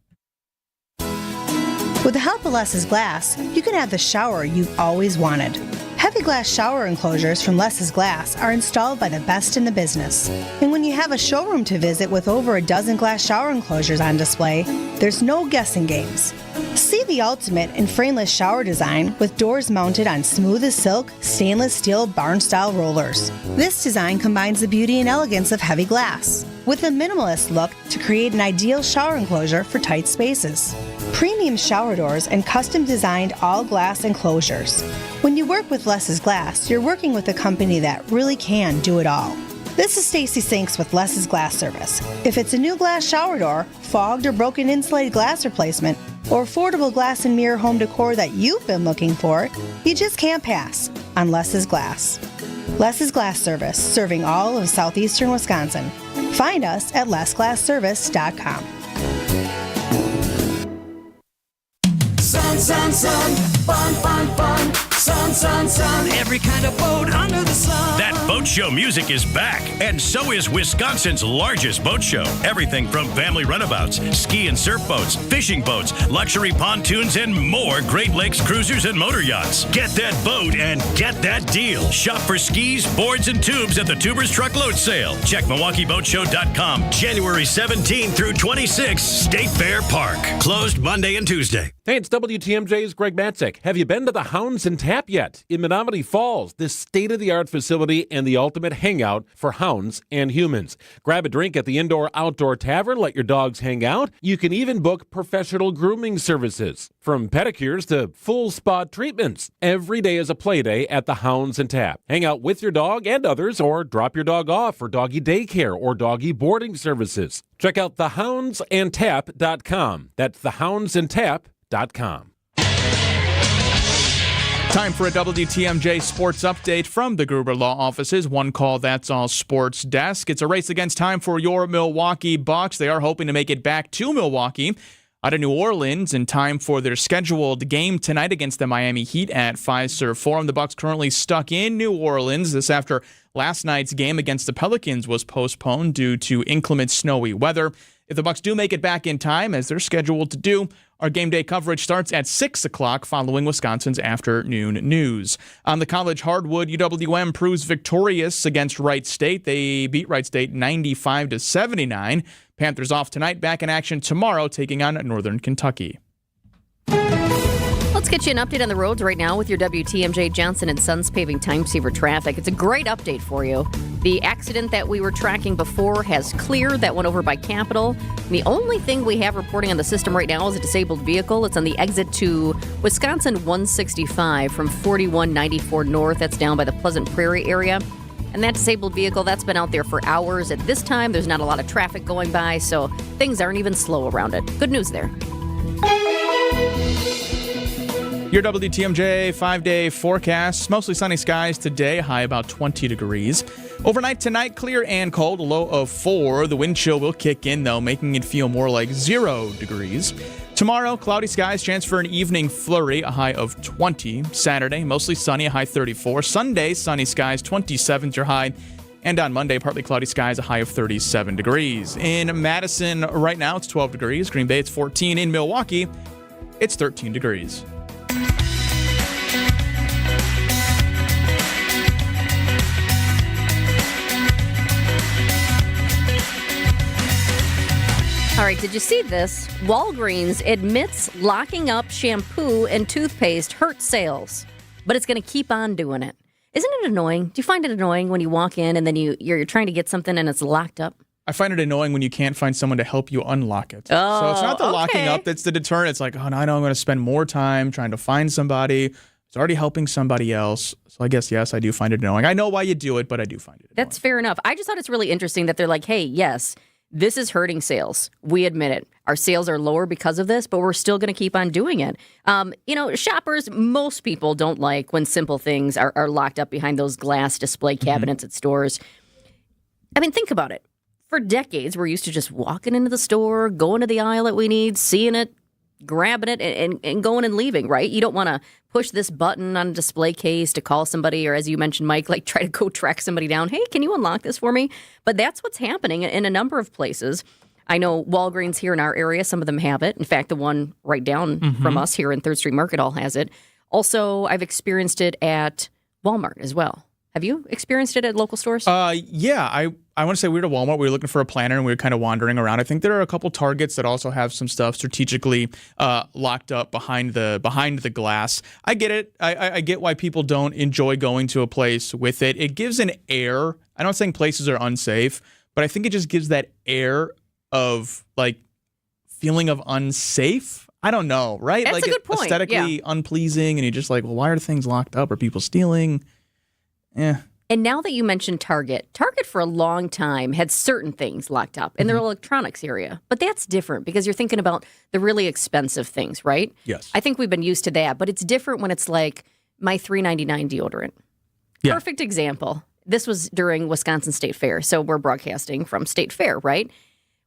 Speaker 12: With the help of Less's Glass, you can have the shower you've always wanted. Heavy glass shower enclosures from Less's Glass are installed by the best in the business. And when you have a showroom to visit with over a dozen glass shower enclosures on display, there's no guessing games. See the ultimate in frameless shower design with doors mounted on smooth as silk, stainless steel barn-style rollers. This design combines the beauty and elegance of heavy glass with a minimalist look to create an ideal shower enclosure for tight spaces. Premium shower doors and custom-designed all-glass enclosures. When you work with Less's Glass, you're working with a company that really can do it all. This is Stacy Sinks with Less's Glass Service. If it's a new glass shower door, fogged or broken insulated glass replacement, or affordable glass and mirror home decor that you've been looking for, you just can't pass on Less's Glass. Less's Glass Service, serving all of southeastern Wisconsin. Find us at lessglassservice.com.
Speaker 13: Sun, sun, sun, fun, fun, fun. Sun, sun, sun, every kind of boat under the sun.
Speaker 14: That boat show music is back, and so is Wisconsin's largest boat show. Everything from family runabouts, ski and surf boats, fishing boats, luxury pontoons, and more Great Lakes cruisers and motor yachts. Get that boat and get that deal. Shop for skis, boards, and tubes at the Tubers Truckload Sale. Check MilwaukeeBoatShow.com. January 17 through 26, State Fair Park. Closed Monday and Tuesday.
Speaker 2: Hey, it's WTMJ's Greg Matzik. Have you been to the Hounds and Tap yet? In Menominee Falls, this state-of-the-art facility and the ultimate hangout for hounds and humans. Grab a drink at the indoor-outdoor tavern, let your dogs hang out. You can even book professional grooming services, from pedicures to full spa treatments. Every day is a play day at the Hounds and Tap. Hang out with your dog and others, or drop your dog off for doggy daycare or doggy boarding services. Check out thehoundsandtap.com. That's thehoundsandtap.com.
Speaker 6: Time for a WTMJ sports update from the Gruber Law Office's One Call That's All Sports desk. It's a race against time for your Milwaukee Bucks. They are hoping to make it back to Milwaukee out of New Orleans in time for their scheduled game tonight against the Miami Heat at Fiserv Forum. The Bucks currently stuck in New Orleans. This after last night's game against the Pelicans was postponed due to inclement snowy weather. If the Bucks do make it back in time, as they're scheduled to do, our game day coverage starts at 6 o'clock following Wisconsin's afternoon news. On the college hardwood, UWM proves victorious against Wright State. They beat Wright State 95-79. Panthers off tonight, back in action tomorrow, taking on Northern Kentucky.
Speaker 5: Let's get you an update on the roads right now with your WTMJ Johnson & Sons paving time saver traffic. It's a great update for you. The accident that we were tracking before has cleared. That went over by Capitol. The only thing we have reporting on the system right now is a disabled vehicle. It's on the exit to Wisconsin 165 from 4194 north. That's down by the Pleasant Prairie area. And that disabled vehicle, that's been out there for hours. At this time, there's not a lot of traffic going by, so things aren't even slow around it. Good news there.
Speaker 6: Your WTMJ 5-day forecast. Mostly sunny skies today, high about 20 degrees. Overnight tonight, clear and cold, a low of 4. The wind chill will kick in, though, making it feel more like 0 degrees. Tomorrow, cloudy skies, chance for an evening flurry, a high of 20. Saturday, mostly sunny, a high 34. Sunday, sunny skies, 27 your high. And on Monday, partly cloudy skies, a high of 37 degrees. In Madison right now, it's 12 degrees. Green Bay, it's 14. In Milwaukee, it's 13 degrees.
Speaker 5: All right, did you see this? Walgreens admits locking up shampoo and toothpaste hurts sales, but it's going to keep on doing it. Isn't it annoying? Do you find it annoying when you walk in and then you're trying to get something and it's locked up?
Speaker 6: I find it annoying when you can't find someone to help you unlock it. So it's not the locking up that's the deterrent. It's like, oh, now I'm going to spend more time trying to find somebody who's already helping somebody else. So I guess, yes, I do find it annoying. I know why you do it, but I do find it annoying.
Speaker 5: That's fair enough. I just thought it's really interesting that they're like, hey, yes, this is hurting sales. We admit it. Our sales are lower because of this, but we're still going to keep on doing it. Shoppers, most people don't like when simple things are locked up behind those glass display cabinets at stores. I mean, think about it. For decades, we're used to just walking into the store, going to the aisle that we need, seeing it, grabbing it, and going and leaving, right? You don't want to push this button on a display case to call somebody, or as you mentioned, Mike, like try to go track somebody down. Hey, can you unlock this for me? But that's what's happening in a number of places. I know Walgreens here in our area, some of them have it. In fact, the one right down from us here in 3rd Street Market Hall has it. Also, I've experienced it at Walmart as well. Have you experienced it at local stores?
Speaker 6: Yeah, I want to say we were at Walmart. We were looking for a planner, and we were kind of wandering around. I think there are a couple Targets that also have some stuff strategically locked up behind the glass. I get it. I get why people don't enjoy going to a place with it. It gives an air. I'm not saying places are unsafe, but I think it just gives that air of like feeling of unsafe. I don't know, right?
Speaker 5: That's
Speaker 6: like
Speaker 5: a good point.
Speaker 6: Aesthetically unpleasing, and you're just like, well, why are things locked up? Are people stealing? Yeah.
Speaker 5: And now that you mentioned Target for a long time had certain things locked up in their electronics area. But that's different because you're thinking about the really expensive things, right?
Speaker 6: Yes.
Speaker 5: I think we've been used to that, but it's different when it's like my $3.99 deodorant.
Speaker 6: Yeah.
Speaker 5: Perfect example. This was during Wisconsin State Fair, so we're broadcasting from State Fair, right?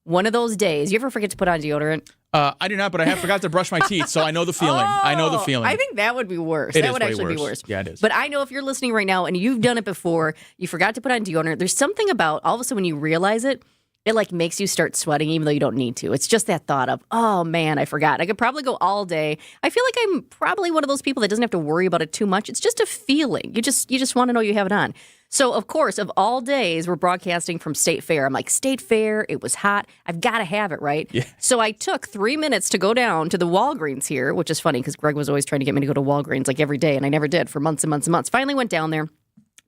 Speaker 5: One of those days, you ever forget to put on deodorant?
Speaker 6: I do not, but I have forgot to brush my teeth, so I know the feeling. I know the feeling.
Speaker 5: I think that would be worse.
Speaker 6: That
Speaker 5: would actually be worse.
Speaker 6: Yeah, it is.
Speaker 5: But I know if you're listening right now and you've done it before, you forgot to put on deodorant, there's something about all of a sudden when you realize it, it like makes you start sweating even though you don't need to. It's just that thought of, oh man, I forgot. I could probably go all day. I feel like I'm probably one of those people that doesn't have to worry about it too much. It's just a feeling. You just want to know you have it on. So, of course, of all days, we're broadcasting from State Fair. I'm like, State Fair, it was hot. I've got to have it, right?
Speaker 6: Yeah.
Speaker 5: So I took 3 minutes to go down to the Walgreens here, which is funny because Greg was always trying to get me to go to Walgreens like every day, and I never did for months and months and months. Finally went down there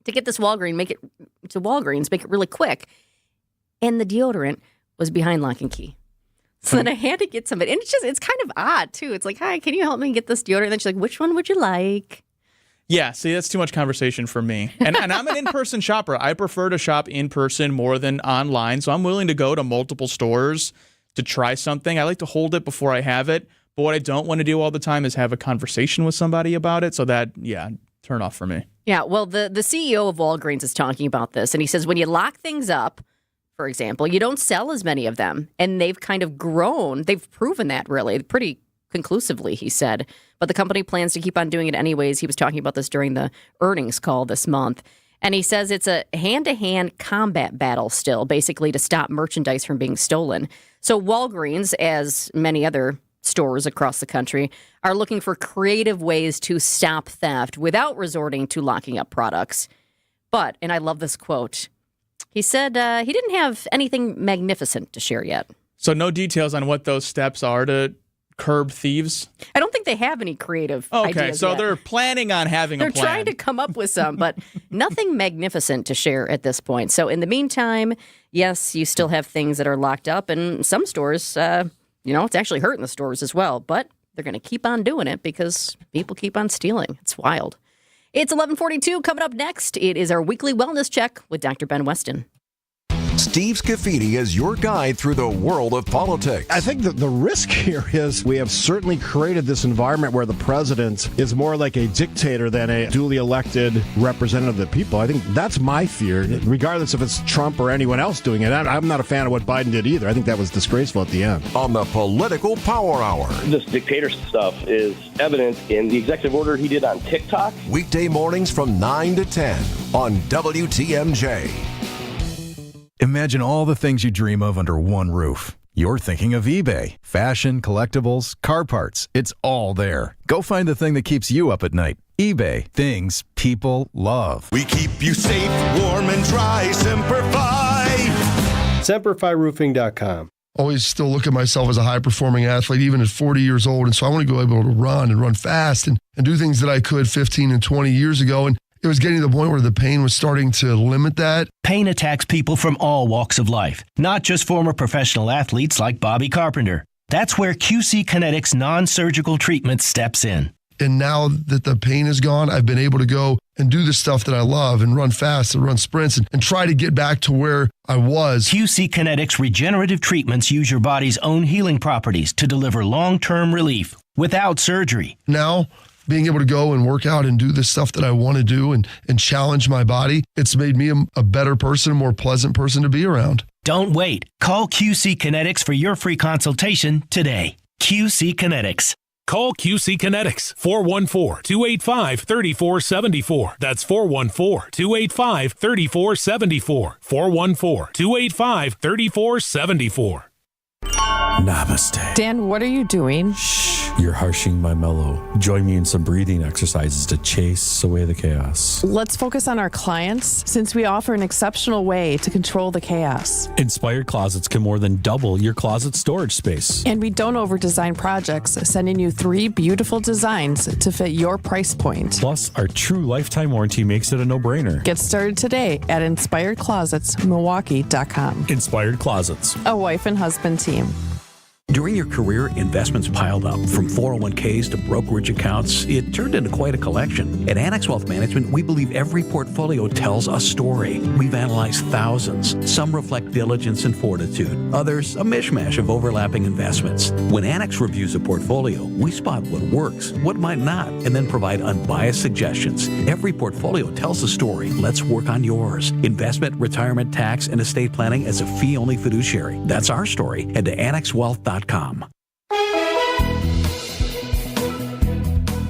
Speaker 5: to get this Walgreens, make it really quick. And the deodorant was behind lock and key. So then I had to get some of it. And it's kind of odd, too. It's like, hi, can you help me get this deodorant? And then she's like, which one would you like?
Speaker 6: Yeah, see, that's too much conversation for me. And I'm an in-person shopper. I prefer to shop in person more than online. So I'm willing to go to multiple stores to try something. I like to hold it before I have it. But what I don't want to do all the time is have a conversation with somebody about it. So that, yeah, turn off for me.
Speaker 5: Yeah, well, the CEO of Walgreens is talking about this. And he says when you lock things up, for example, you don't sell as many of them. And they've kind of grown. They've proven that really pretty conclusively, he said. But the company plans to keep on doing it anyways. He was talking about this during the earnings call this month. And he says it's a hand-to-hand combat battle still, basically to stop merchandise from being stolen. So Walgreens, as many other stores across the country, are looking for creative ways to stop theft without resorting to locking up products. But, and I love this quote, he said he didn't have anything magnificent to share yet.
Speaker 6: So no details on what those steps are to curb thieves?
Speaker 5: I don't think they have any creative ideas
Speaker 6: Okay, so
Speaker 5: yet.
Speaker 6: they're planning on having a plan.
Speaker 5: They're trying to come up with some, but nothing magnificent to share at this point. So in the meantime, yes, you still have things that are locked up, and some stores, it's actually hurting the stores as well, but they're going to keep on doing it because people keep on stealing. It's wild. It's 11:42. Coming up next, it is our weekly wellness check with Dr. Ben Weston.
Speaker 3: Steve Scafidi is your guide through the world of politics.
Speaker 15: I think that the risk here is we have certainly created this environment where the president is more like a dictator than a duly elected representative of the people. I think that's my fear, regardless if it's Trump or anyone else doing it. I'm not a fan of what Biden did either. I think that was disgraceful at the end.
Speaker 3: On the Political Power Hour.
Speaker 17: This dictator stuff is evident in the executive order he did on TikTok.
Speaker 3: Weekday mornings from 9 to 10 on WTMJ.
Speaker 18: Imagine all the things you dream of under one roof. You're thinking of eBay. Fashion, collectibles, car parts. It's all there. Go find the thing that keeps you up at night. eBay. Things people love.
Speaker 19: We keep you safe, warm, and dry. Semper Fi.
Speaker 20: SemperFiRoofing.com.
Speaker 21: Always still look at myself as a high-performing athlete, even at 40 years old. And so I want to go able to run and run fast and do things that I could 15 and 20 years ago. And it was getting to the point where the pain was starting to limit that.
Speaker 1: Pain attacks people from all walks of life, not just former professional athletes like Bobby Carpenter. That's where QC Kinetics non-surgical treatment steps in.
Speaker 21: And now that the pain is gone, I've been able to go and do the stuff that I love and run fast and run sprints and try to get back to where I was.
Speaker 1: QC Kinetics regenerative treatments use your body's own healing properties to deliver long-term relief without surgery.
Speaker 21: Now, being able to go and work out and do the stuff that I want to do and challenge my body, it's made me a better person, a more pleasant person to be around.
Speaker 1: Don't wait. Call QC Kinetics for your free consultation today. QC Kinetics.
Speaker 16: Call QC Kinetics, 414-285-3474. That's 414-285-3474. 414-285-3474.
Speaker 20: Namaste.
Speaker 22: Dan, what are you doing?
Speaker 20: Shh, you're harshing my mellow. Join me in some breathing exercises to chase away the chaos.
Speaker 22: Let's focus on our clients, since we offer an exceptional way to control the chaos.
Speaker 20: Inspired Closets can more than double your closet storage space.
Speaker 22: And we don't over-design projects, sending you 3 beautiful designs to fit your price point.
Speaker 20: Plus, our true lifetime warranty makes it a no-brainer.
Speaker 22: Get started today at InspiredClosetsMilwaukee.com.
Speaker 20: Inspired Closets.
Speaker 22: A wife and husband team.
Speaker 23: During your career, investments piled up. From 401ks to brokerage accounts, it turned into quite a collection. At Annex Wealth Management, we believe every portfolio tells a story. We've analyzed thousands. Some reflect diligence and fortitude. Others, a mishmash of overlapping investments. When Annex reviews a portfolio, we spot what works, what might not, and then provide unbiased suggestions. Every portfolio tells a story. Let's work on yours. Investment, retirement, tax, and estate planning as a fee-only fiduciary. That's our story. Head to AnnexWealth.com.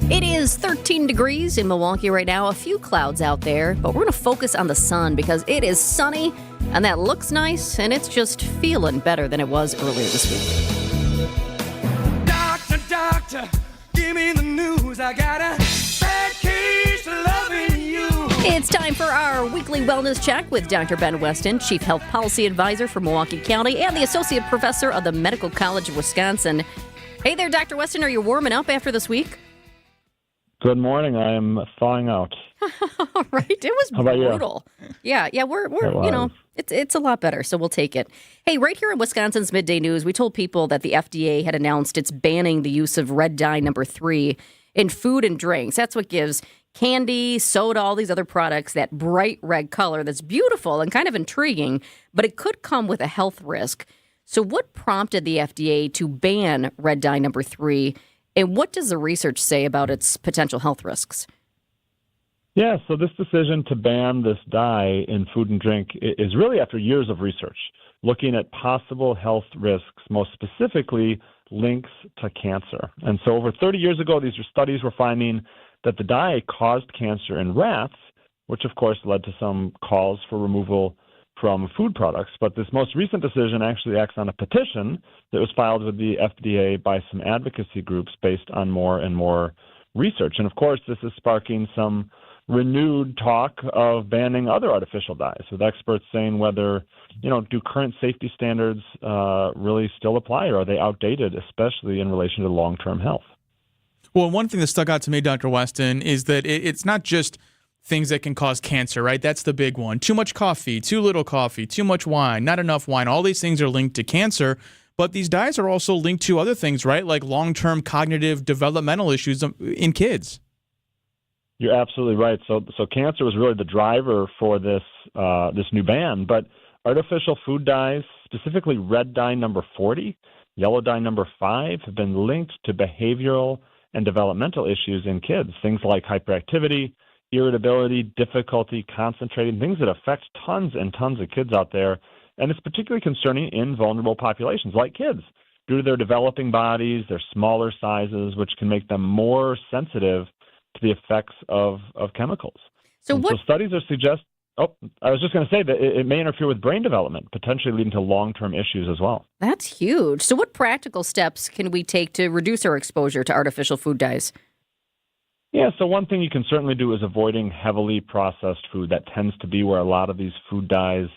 Speaker 5: It is 13 degrees in Milwaukee right now. A few clouds out there, but we're going to focus on the sun because it is sunny and that looks nice and it's just feeling better than it was earlier this week.
Speaker 13: Doctor, doctor, give me the news. I got a bad case of loving you.
Speaker 5: It's time for our weekly wellness check with Dr. Ben Weston, Chief Health Policy Advisor for Milwaukee County and the Associate Professor of the Medical College of Wisconsin. Hey there, Dr. Weston. Are you warming up after this week?
Speaker 24: Good morning. I am thawing out.
Speaker 5: All right. It was
Speaker 24: How about
Speaker 5: brutal. Yeah, we're it's a lot better, so we'll take it. Hey, right here in Wisconsin's Midday News, we told people that the FDA had announced it's banning the use of red dye number 3 in food and drinks. That's what gives candy, soda, all these other products that bright red color that's beautiful and kind of intriguing, but it could come with a health risk. So what prompted the FDA to ban red dye number 3, and what does the research say about its potential health risks?
Speaker 24: Yeah, so this decision to ban this dye in food and drink is really after years of research, looking at possible health risks, most specifically links to cancer. And so over 30 years ago, these studies were finding that the dye caused cancer in rats, which of course led to some calls for removal from food products. But this most recent decision actually acts on a petition that was filed with the FDA by some advocacy groups based on more and more research. And of course, this is sparking some renewed talk of banning other artificial dyes, with experts saying whether, do current safety standards really still apply, or are they outdated, especially in relation to long-term health?
Speaker 6: Well, one thing that stuck out to me, Dr. Weston, is that it's not just things that can cause cancer, right? That's the big one. Too much coffee, too little coffee, too much wine, not enough wine. All these things are linked to cancer, but these dyes are also linked to other things, right? Like long-term cognitive developmental issues in kids.
Speaker 24: You're absolutely right. So cancer was really the driver for this new ban, but artificial food dyes, specifically red dye number 40, yellow dye number 5, have been linked to behavioral and developmental issues in kids, things like hyperactivity, irritability, difficulty concentrating, things that affect tons and tons of kids out there. And it's particularly concerning in vulnerable populations like kids due to their developing bodies, their smaller sizes, which can make them more sensitive to the effects of chemicals. So studies are I was just going to say that it may interfere with brain development, potentially leading to long-term issues as well.
Speaker 5: That's huge. So what practical steps can we take to reduce our exposure to artificial food dyes?
Speaker 24: Yeah, so one thing you can certainly do is avoiding heavily processed food. That tends to be where a lot of these food dyes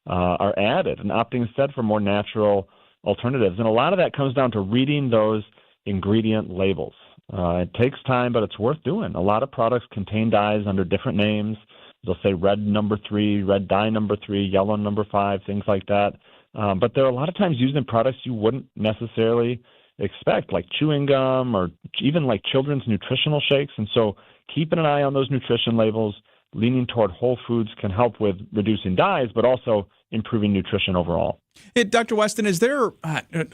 Speaker 24: are added, and opting instead for more natural alternatives. And a lot of that comes down to reading those ingredient labels. It takes time, but it's worth doing. A lot of products contain dyes under different names. They'll say red number 3, red dye number 3, yellow number 5, things like that. But they're a lot of times used in products you wouldn't necessarily expect, like chewing gum or even like children's nutritional shakes. And so keeping an eye on those nutrition labels, leaning toward whole foods can help with reducing dyes, but also improving nutrition overall.
Speaker 6: Dr. Weston, is there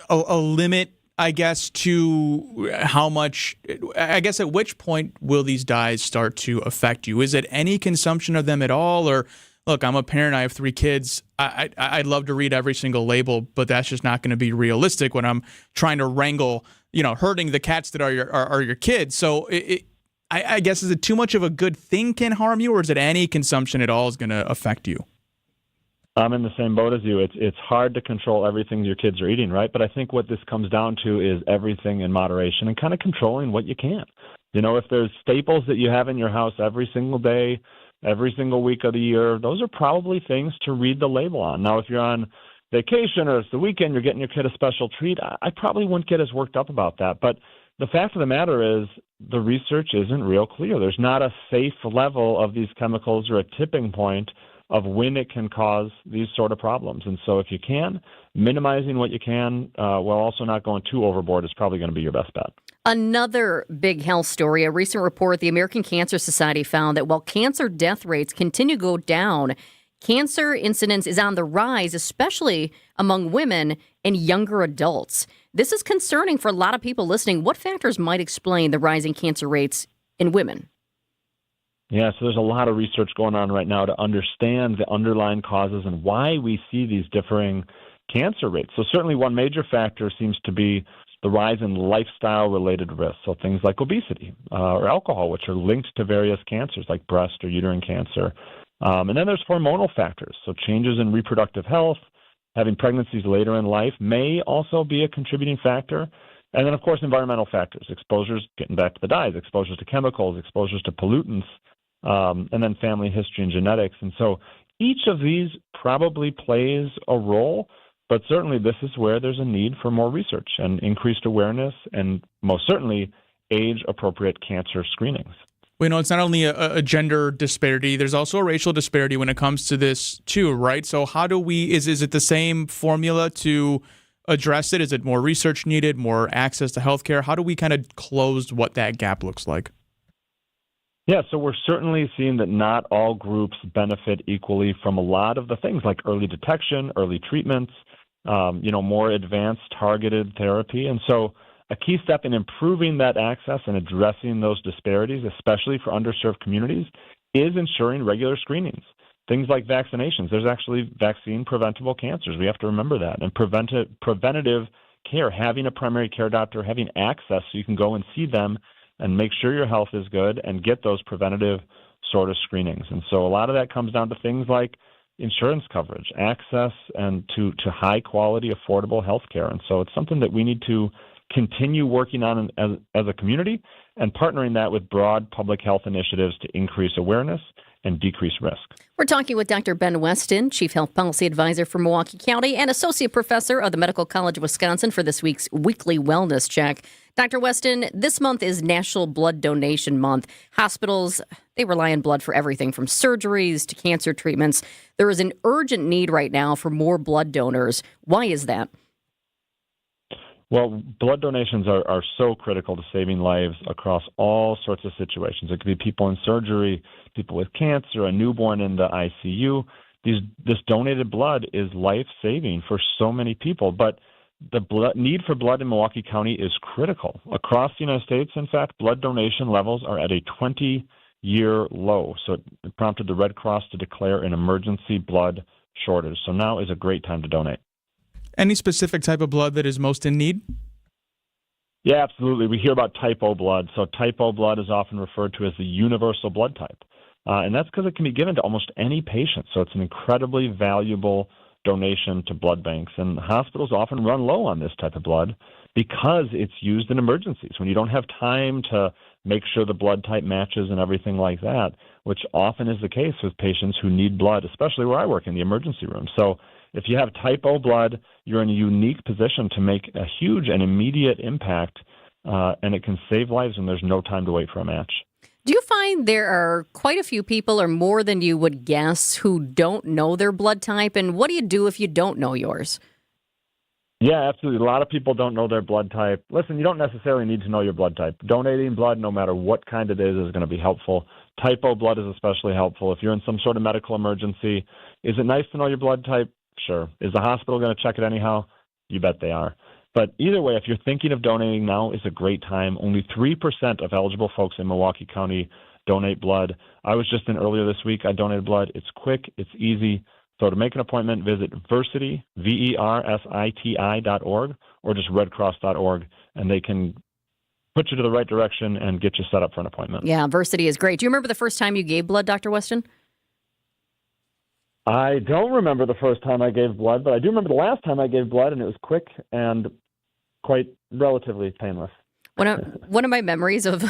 Speaker 6: a limit, I guess, to how much, I guess, at which point will these dyes start to affect you? Is it any consumption of them at all? Or, look, I'm a parent, I have 3 kids. I'd love to read every single label, but that's just not going to be realistic when I'm trying to wrangle, herding the cats that are your kids. So I guess, is it too much of a good thing can harm you, or is it any consumption at all is going to affect you?
Speaker 24: I'm in the same boat as you. It's hard to control everything your kids are eating, right? But I think what this comes down to is everything in moderation and kind of controlling what you can. If there's staples that you have in your house every single day, every single week of the year, those are probably things to read the label on. Now, if you're on vacation or it's the weekend, you're getting your kid a special treat, I probably wouldn't get as worked up about that. But the fact of the matter is the research isn't real clear. There's not a safe level of these chemicals or a tipping point of when it can cause these sort of problems. And so if you can, minimizing what you can while also not going too overboard is probably going to be your best bet.
Speaker 5: Another big health story, a recent report, the American Cancer Society found that while cancer death rates continue to go down, cancer incidence is on the rise, especially among women and younger adults. This is concerning for a lot of people listening. What factors might explain the rising cancer rates in women?
Speaker 24: Yeah, so there's a lot of research going on right now to understand the underlying causes and why we see these differing cancer rates. So certainly one major factor seems to be the rise in lifestyle-related risks, so things like obesity or alcohol, which are linked to various cancers like breast or uterine cancer. And then there's hormonal factors, so changes in reproductive health, having pregnancies later in life may also be a contributing factor. And then, of course, environmental factors, exposures, getting back to the dyes, exposures to chemicals, exposures to pollutants, and then family history and genetics. And so each of these probably plays a role, but certainly this is where there's a need for more research and increased awareness and most certainly age-appropriate cancer screenings.
Speaker 6: We know it's not only a gender disparity, there's also a racial disparity when it comes to this too, right? So how do we, is it the same formula to address it? Is it more research needed, more access to healthcare? How do we kind of close what that gap looks like?
Speaker 24: Yeah, so we're certainly seeing that not all groups benefit equally from a lot of the things like early detection, early treatments, more advanced targeted therapy. And so a key step in improving that access and addressing those disparities, especially for underserved communities, is ensuring regular screenings. Things like vaccinations. There's actually vaccine-preventable cancers. We have to remember that. And preventative care, having a primary care doctor, having access so you can go and see them and make sure your health is good and get those preventative sort of screenings. And so a lot of that comes down to things like insurance coverage, access and to high-quality, affordable health care. And so it's something that we need to continue working on as a community and partnering that with broad public health initiatives to increase awareness and decrease risk.
Speaker 5: We're talking with Dr. Ben Weston, Chief Health Policy Advisor for Milwaukee County and Associate Professor of the Medical College of Wisconsin for this week's Weekly Wellness Check. Dr. Weston, this month is National Blood Donation Month. Hospitals, they rely on blood for everything from surgeries to cancer treatments. There is an urgent need right now for more blood donors. Why is that?
Speaker 24: Well, blood donations are so critical to saving lives across all sorts of situations. It could be people in surgery, people with cancer, a newborn in the ICU. This donated blood is life-saving for so many people. But the need for blood in Milwaukee County is critical. Across the United States, in fact, blood donation levels are at a 20-year low. So it prompted the Red Cross to declare an emergency blood shortage. So now is a great time to donate.
Speaker 6: Any specific type of blood that is most in need?
Speaker 24: Yeah, absolutely. We hear about type O blood. So type O blood is often referred to as the universal blood type. And that's because it can be given to almost any patient. So it's an incredibly valuable donation to blood banks. And hospitals often run low on this type of blood because it's used in emergencies when you don't have time to make sure the blood type matches and everything like that, which often is the case with patients who need blood, especially where I work in the emergency room. So if you have type O blood, you're in a unique position to make a huge and immediate impact and it can save lives, and there's no time to wait for a match.
Speaker 5: Do you find there are quite a few people, or more than you would guess, who don't know their blood type? And what do you do if you don't know yours?
Speaker 24: Yeah, absolutely. A lot of people don't know their blood type. Listen, you don't necessarily need to know your blood type. Donating blood, no matter what kind it is going to be helpful. Type O blood is especially helpful. If you're in some sort of medical emergency, is it nice to know your blood type? Sure. Is the hospital going to check it anyhow? You bet they are. But either way, if you're thinking of donating, now is a great time. Only 3% of eligible folks in Milwaukee County donate blood. I was just in earlier this week. I donated blood. It's quick. It's easy. So to make an appointment, visit Versiti, VERSITI.org, or just redcross.org, and they can put you to the right direction and get you set up for an appointment.
Speaker 5: Yeah, Versiti is great. Do you remember the first time you gave blood, Dr. Weston?
Speaker 24: I don't remember the first time I gave blood, but I do remember the last time I gave blood, and it was quick and quite relatively painless.
Speaker 5: One of my memories of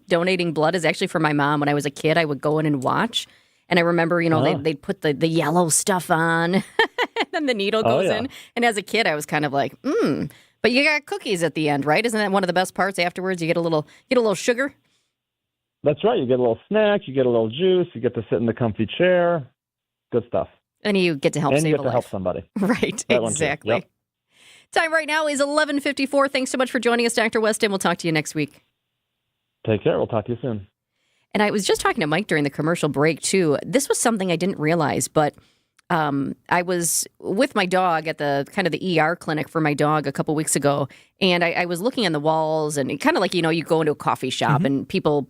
Speaker 5: donating blood is actually for my mom. When I was a kid, I would go in and watch. And I remember, they'd put the yellow stuff on, and then the needle goes in. And as a kid, I was kind of like, But you got cookies at the end, right? Isn't that one of the best parts afterwards? You get a little sugar?
Speaker 24: That's right. You get a little snack, you get a little juice, you get to sit in the comfy chair. Good stuff.
Speaker 5: And you get to help save a life.
Speaker 24: And you get to help somebody.
Speaker 5: Right, exactly.
Speaker 24: Yep.
Speaker 5: Time right now is 11:54. Thanks so much for joining us, Dr. Weston. We'll talk to you next week.
Speaker 24: Take care. We'll talk to you soon.
Speaker 5: And I was just talking to Mike during the commercial break, too. This was something I didn't realize, but I was with my dog at the kind of the ER clinic for my dog a couple weeks ago, and I was looking on the walls, and kind of like, you go into a coffee shop and people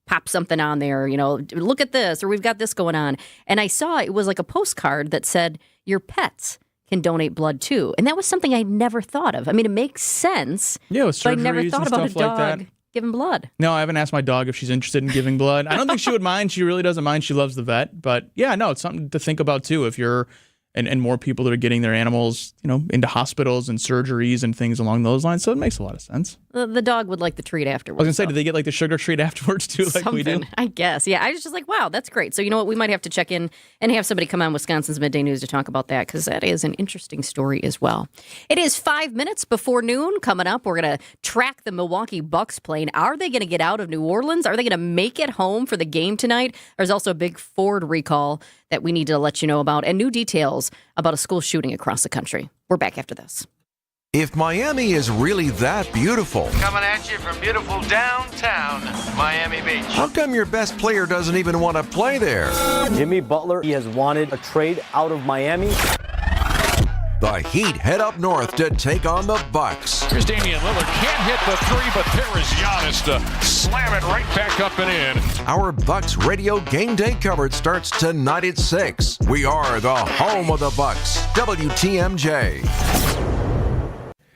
Speaker 5: pop something on there, look at this, or we've got this going on. And I saw it was like a postcard that said, your pets can donate blood too. And that was something I never thought of. I mean, it makes sense,
Speaker 6: with
Speaker 5: but I never
Speaker 6: surgeries
Speaker 5: thought
Speaker 6: and
Speaker 5: about a
Speaker 6: stuff like
Speaker 5: dog
Speaker 6: that.
Speaker 5: giving blood.
Speaker 6: No, I haven't asked my dog if she's interested in giving blood. I don't think she would mind. She really doesn't mind. She loves the vet. But yeah, no, it's something to think about too. If you're and more people that are getting their animals, into hospitals and surgeries and things along those lines. So it makes a lot of sense.
Speaker 5: The dog would like the treat afterwards.
Speaker 6: I was going to say, do they get like the sugar treat afterwards too, like we do?
Speaker 5: I guess. Yeah, I was just like, wow, that's great. So you know what? We might have to check in and have somebody come on Wisconsin's Midday News to talk about that, because that is an interesting story as well. It is 5 minutes before noon. Coming up, we're going to track the Milwaukee Bucks plane. Are they going to get out of New Orleans? Are they going to make it home for the game tonight? There's also a big Ford recall that we need to let you know about, and new details about a school shooting across the country. We're back after this.
Speaker 3: If Miami is really that beautiful,
Speaker 4: coming at you from beautiful downtown Miami Beach,
Speaker 3: how come your best player doesn't even want to play there?
Speaker 7: Jimmy Butler, he has wanted a trade out of Miami.
Speaker 3: The Heat head up north to take on the Bucks.
Speaker 8: Here's Damian Lillard, can't hit the three, but there is Giannis to slam it right back up and in.
Speaker 3: Our Bucks radio game day coverage starts tonight at 6. We are the home of the Bucks. WTMJ.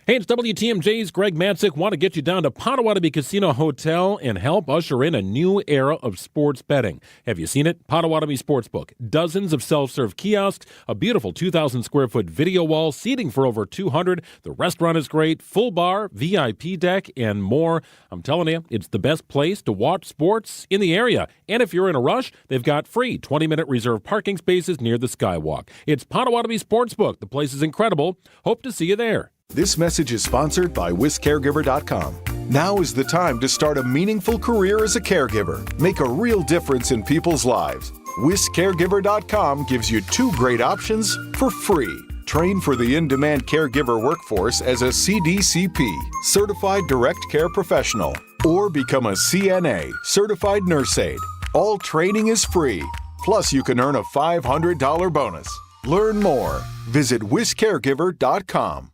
Speaker 2: Hey, it's WTMJ's Greg Matzik. Want to get you down to Potawatomi Casino Hotel and help usher in a new era of sports betting. Have you seen it? Potawatomi Sportsbook. Dozens of self-serve kiosks, a beautiful 2,000-square-foot video wall, seating for over 200. The restaurant is great, full bar, VIP deck, and more. I'm telling you, it's the best place to watch sports in the area. And if you're in a rush, they've got free 20-minute reserved parking spaces near the Skywalk. It's Potawatomi Sportsbook. The place is incredible. Hope to see you there.
Speaker 9: This message is sponsored by WisCaregiver.com. Now is the time to start a meaningful career as a caregiver. Make a real difference in people's lives. WisCaregiver.com gives you 2 great options for free. Train for the in-demand caregiver workforce as a CDCP, Certified Direct Care Professional, or become a CNA, Certified Nurse Aide. All training is free. Plus, you can earn a $500 bonus. Learn more. Visit WisCaregiver.com.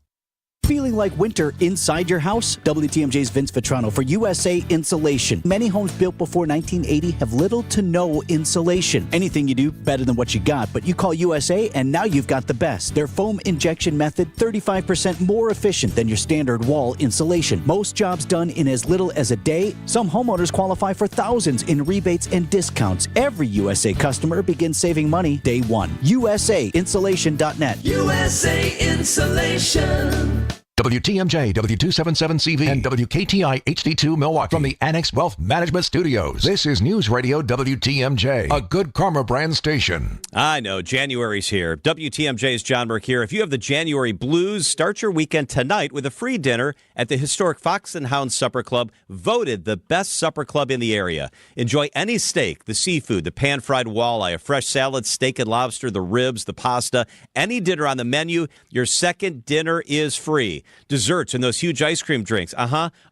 Speaker 25: Feeling like winter inside your house? WTMJ's Vince Vitrano for USA Insulation. Many homes built before 1980 have little to no insulation. Anything you do, better than what you got, but you call USA and now you've got the best. Their foam injection method, 35% more efficient than your standard wall insulation. Most jobs done in as little as a day. Some homeowners qualify for thousands in rebates and discounts. Every USA customer begins saving money day one. USAinsulation.net.
Speaker 13: USA Insulation.
Speaker 3: WTMJ, W277CV, and WKTI HD2 Milwaukee from the Annex Wealth Management Studios. This is News Radio WTMJ, a Good Karma brand station.
Speaker 26: I know, January's here. WTMJ's John Burke here. If you have the January blues, start your weekend tonight with a free dinner at the historic Fox and Hound Supper Club, voted the best supper club in the area. Enjoy any steak, the seafood, the pan-fried walleye, a fresh salad, steak and lobster, the ribs, the pasta, any dinner on the menu. Your second dinner is free. Desserts and those huge ice cream drinks.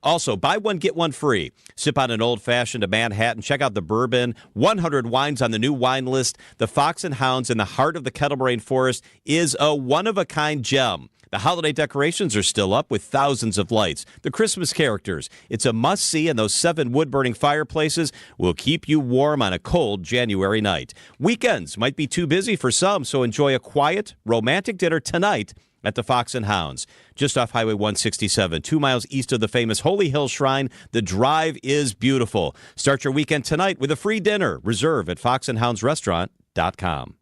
Speaker 26: Also, buy one, get one free. Sip on an old-fashioned, a Manhattan. Check out the bourbon. 100 wines on the new wine list. The Fox and Hounds in the heart of the Kettle Moraine Forest is a one-of-a-kind gem. The holiday decorations are still up with thousands of lights. The Christmas characters. It's a must-see, and those 7 wood-burning fireplaces will keep you warm on a cold January night. Weekends might be too busy for some, so enjoy a quiet, romantic dinner tonight at the Fox and Hounds. Just off Highway 167, 2 miles east of the famous Holy Hill Shrine. The drive is beautiful. Start your weekend tonight with a free dinner. Reserve at foxandhoundsrestaurant.com.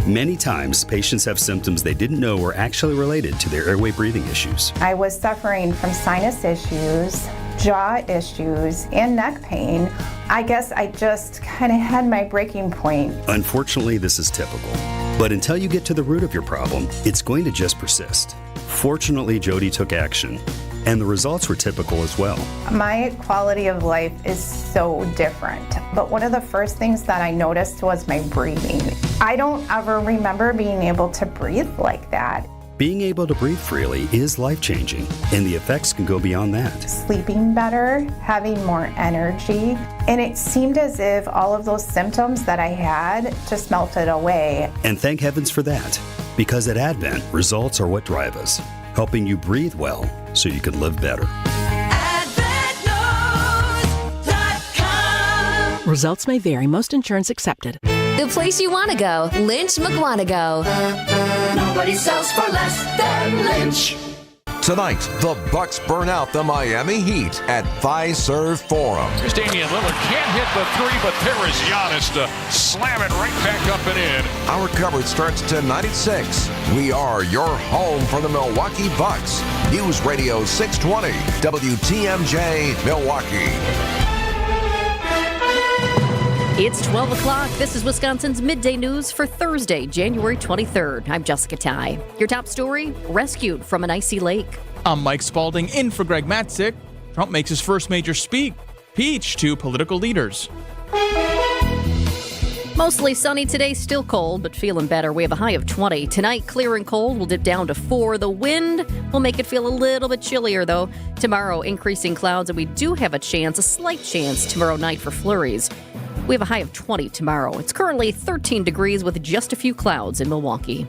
Speaker 10: Many times, patients have symptoms they didn't know were actually related to their airway breathing issues.
Speaker 11: I was suffering from sinus issues, jaw issues, and neck pain. I guess I just kind of had my breaking point.
Speaker 10: Unfortunately, this is typical. But until you get to the root of your problem, it's going to just persist. Fortunately, Jody took action, and the results were typical as well.
Speaker 11: My quality of life is so different. But one of the first things that I noticed was my breathing. I don't ever remember being able to breathe like that.
Speaker 10: Being able to breathe freely is life-changing, and the effects can go beyond that.
Speaker 11: Sleeping better, having more energy, and it seemed as if all of those symptoms that I had just melted away.
Speaker 10: And thank heavens for that, because at Advent, results are what drive us, helping you breathe well so you can live better.
Speaker 12: Results may vary. Most insurance accepted.
Speaker 14: The place you want to go. Lynch McWanago.
Speaker 13: Nobody sells for less than Lynch.
Speaker 3: Tonight, the Bucks burn out the Miami Heat at Fiserv Forum.
Speaker 8: Here's Damian Lillard, can't hit the 3, but there is Giannis to slam it right back up and in.
Speaker 3: Our coverage starts tonight at 6. We are your home for the Milwaukee Bucks. News Radio 620, WTMJ, Milwaukee.
Speaker 5: It's 12 o'clock. This is Wisconsin's Midday News for Thursday, January 23rd. I'm Jessica Tighe. Your top story, rescued from an icy lake.
Speaker 6: I'm Mike Spaulding, in for Greg Matzik. Trump makes his first major speech to political leaders.
Speaker 5: Mostly sunny today, still cold, but feeling better. We have a high of 20. Tonight, clear and cold. We'll dip down to 4. The wind will make it feel a little bit chillier, though. Tomorrow, increasing clouds, and we do have a slight chance tomorrow night for flurries. We have a high of 20 tomorrow. It's currently 13 degrees with just a few clouds in Milwaukee.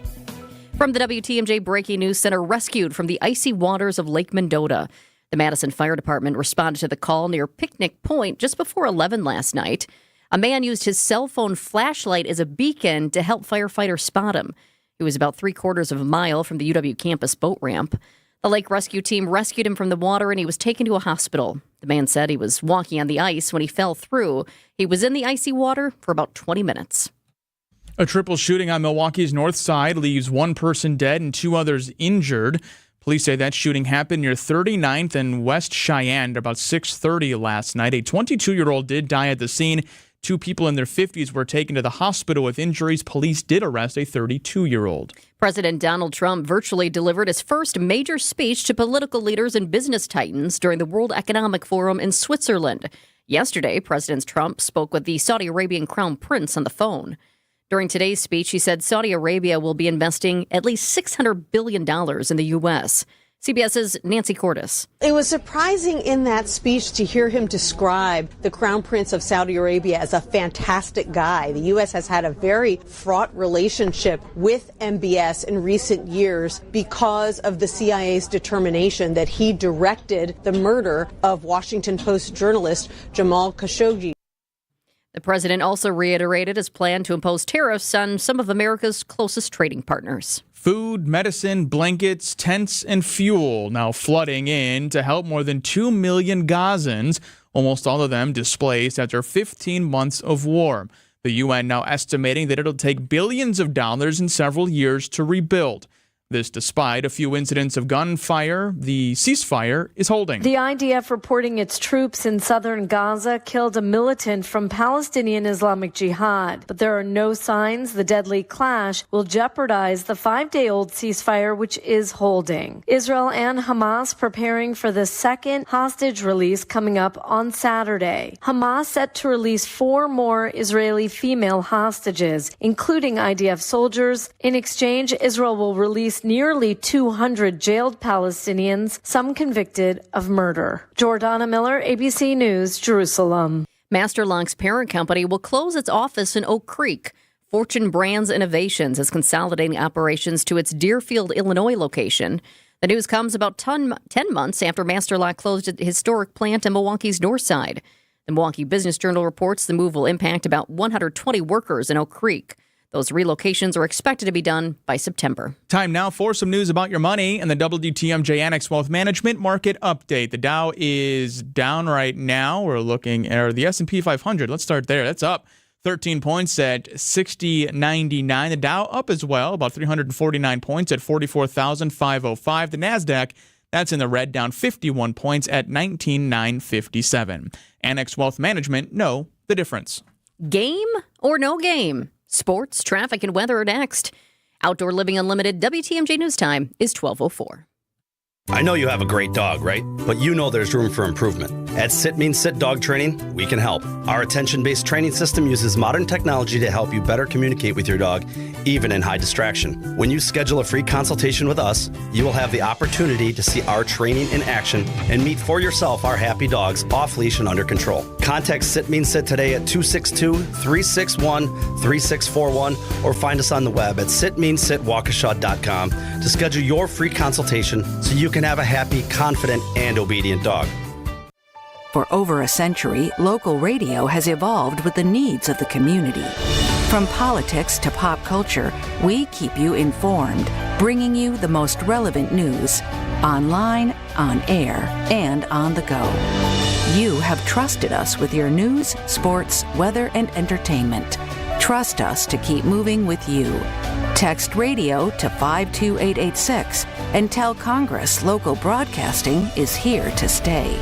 Speaker 5: From the WTMJ Breaking News Center, rescued from the icy waters of Lake Mendota. The Madison Fire Department responded to the call near Picnic Point just before 11 last night. A man used his cell phone flashlight as a beacon to help firefighters spot him. He was about 3/4 of a mile from the UW campus boat ramp. The lake rescue team rescued him from the water, and he was taken to a hospital. The man said he was walking on the ice when he fell through. He was in the icy water for about 20 minutes.
Speaker 6: A triple shooting on Milwaukee's north side leaves 1 person dead and 2 others injured. Police say that shooting happened near 39th and West Cheyenne about 6:30 last night. A 22-year-old did die at the scene. 2 people in their 50s were taken to the hospital with injuries. Police did arrest a 32-year-old.
Speaker 5: President Donald Trump virtually delivered his first major speech to political leaders and business titans during the World Economic Forum in Switzerland. Yesterday, President Trump spoke with the Saudi Arabian Crown Prince on the phone. During today's speech, he said Saudi Arabia will be investing at least $600 billion in the U.S. CBS's Nancy Cordes.
Speaker 15: It was surprising in that speech to hear him describe the Crown Prince of Saudi Arabia as a fantastic guy. The U.S. has had a very fraught relationship with MBS in recent years because of the CIA's determination that he directed the murder of Washington Post journalist Jamal Khashoggi.
Speaker 5: The president also reiterated his plan to impose tariffs on some of America's closest trading partners.
Speaker 6: Food, medicine, blankets, tents, and fuel now flooding in to help more than 2 million Gazans, almost all of them displaced after 15 months of war. The UN now estimating that it'll take billions of dollars in several years to rebuild. This despite a few incidents of gunfire, the ceasefire is holding.
Speaker 1: The IDF reporting its troops in southern Gaza killed a militant from Palestinian Islamic Jihad. But there are no signs the deadly clash will jeopardize the 5-day-old ceasefire, which is holding. Israel and Hamas preparing for the second hostage release coming up on Saturday. Hamas set to release 4 more Israeli female hostages, including IDF soldiers. In exchange, Israel will release nearly 200 jailed Palestinians, some convicted of murder. Jordana Miller, ABC News, Jerusalem.
Speaker 5: Masterlock's parent company will close its office in Oak Creek. Fortune Brands Innovations is consolidating operations to its Deerfield, Illinois location. The news comes about 10 months after Masterlock closed its historic plant in Milwaukee's north side. The Milwaukee Business Journal reports the move will impact about 120 workers in Oak Creek. Those relocations are expected to be done by September.
Speaker 6: Time now for some news about your money and the WTMJ Annex Wealth Management Market Update. The Dow is down right now. We're looking at the S&P 500. Let's start there. That's up 13 points at 60.99. The Dow up as well, about 349 points at 44,505. The NASDAQ, that's in the red, down 51 points at 19,957. Annex Wealth Management know the difference.
Speaker 5: Game or no game? Sports, traffic, and weather are next. Outdoor Living Unlimited WTMJ News Time is 12:04.
Speaker 10: I know you have a great dog, right? But you know there's room for improvement. At Sit Means Sit Dog Training, we can help. Our attention-based training system uses modern technology to help you better communicate with your dog, even in high distraction. When you schedule a free consultation with us, you will have the opportunity to see our training in action and meet for yourself our happy dogs off leash and under control. Contact Sit Means Sit today at 262-361-3641 or find us on the web at sitmeansitwaukesha.com to schedule your free consultation so you can have a happy, confident, and obedient dog.
Speaker 16: For over a century, local radio has evolved with the needs of the community. From politics to pop culture, we keep you informed, bringing you the most relevant news, online, on air, and on the go. You have trusted us with your news, sports, weather, and entertainment. Trust us to keep moving with you. Text radio to 52886 and tell Congress local broadcasting is here to stay.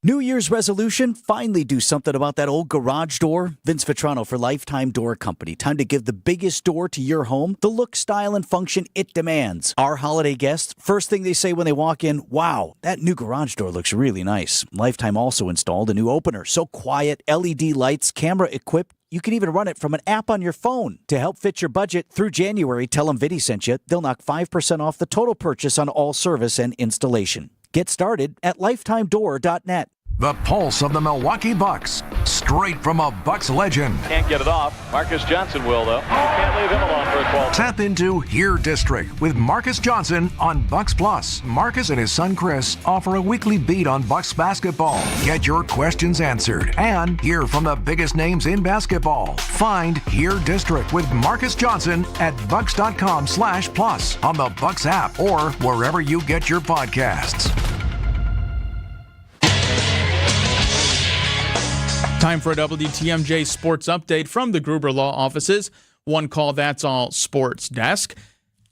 Speaker 25: New Year's resolution, finally do something about that old garage door. Vince Vitrano for Lifetime Door Company. Time to give the biggest door to your home the look, style, and function it demands. Our holiday guests, first thing they say when they walk in, wow, that new garage door looks really nice. Lifetime also installed a new opener. So quiet, LED lights, camera equipped. You can even run it from an app on your phone. To help fit your budget through January, tell them Vinny sent you. They'll knock 5% off the total purchase on all service and installation. Get started at lifetimedoor.net.
Speaker 3: The pulse of the Milwaukee Bucks, straight from a Bucks legend.
Speaker 17: Can't get it off. Marcus Johnson will, though. Can't leave him alone for a 12.
Speaker 3: Tap into Here District with Marcus Johnson on Bucks Plus. Marcus and his son Chris offer a weekly beat on Bucks basketball. Get your questions answered and hear from the biggest names in basketball. Find Here District with Marcus Johnson at bucks.com/plus on the Bucks app or wherever you get your podcasts.
Speaker 6: Time for a WTMJ sports update from the Gruber Law offices. One call, that's all sports desk.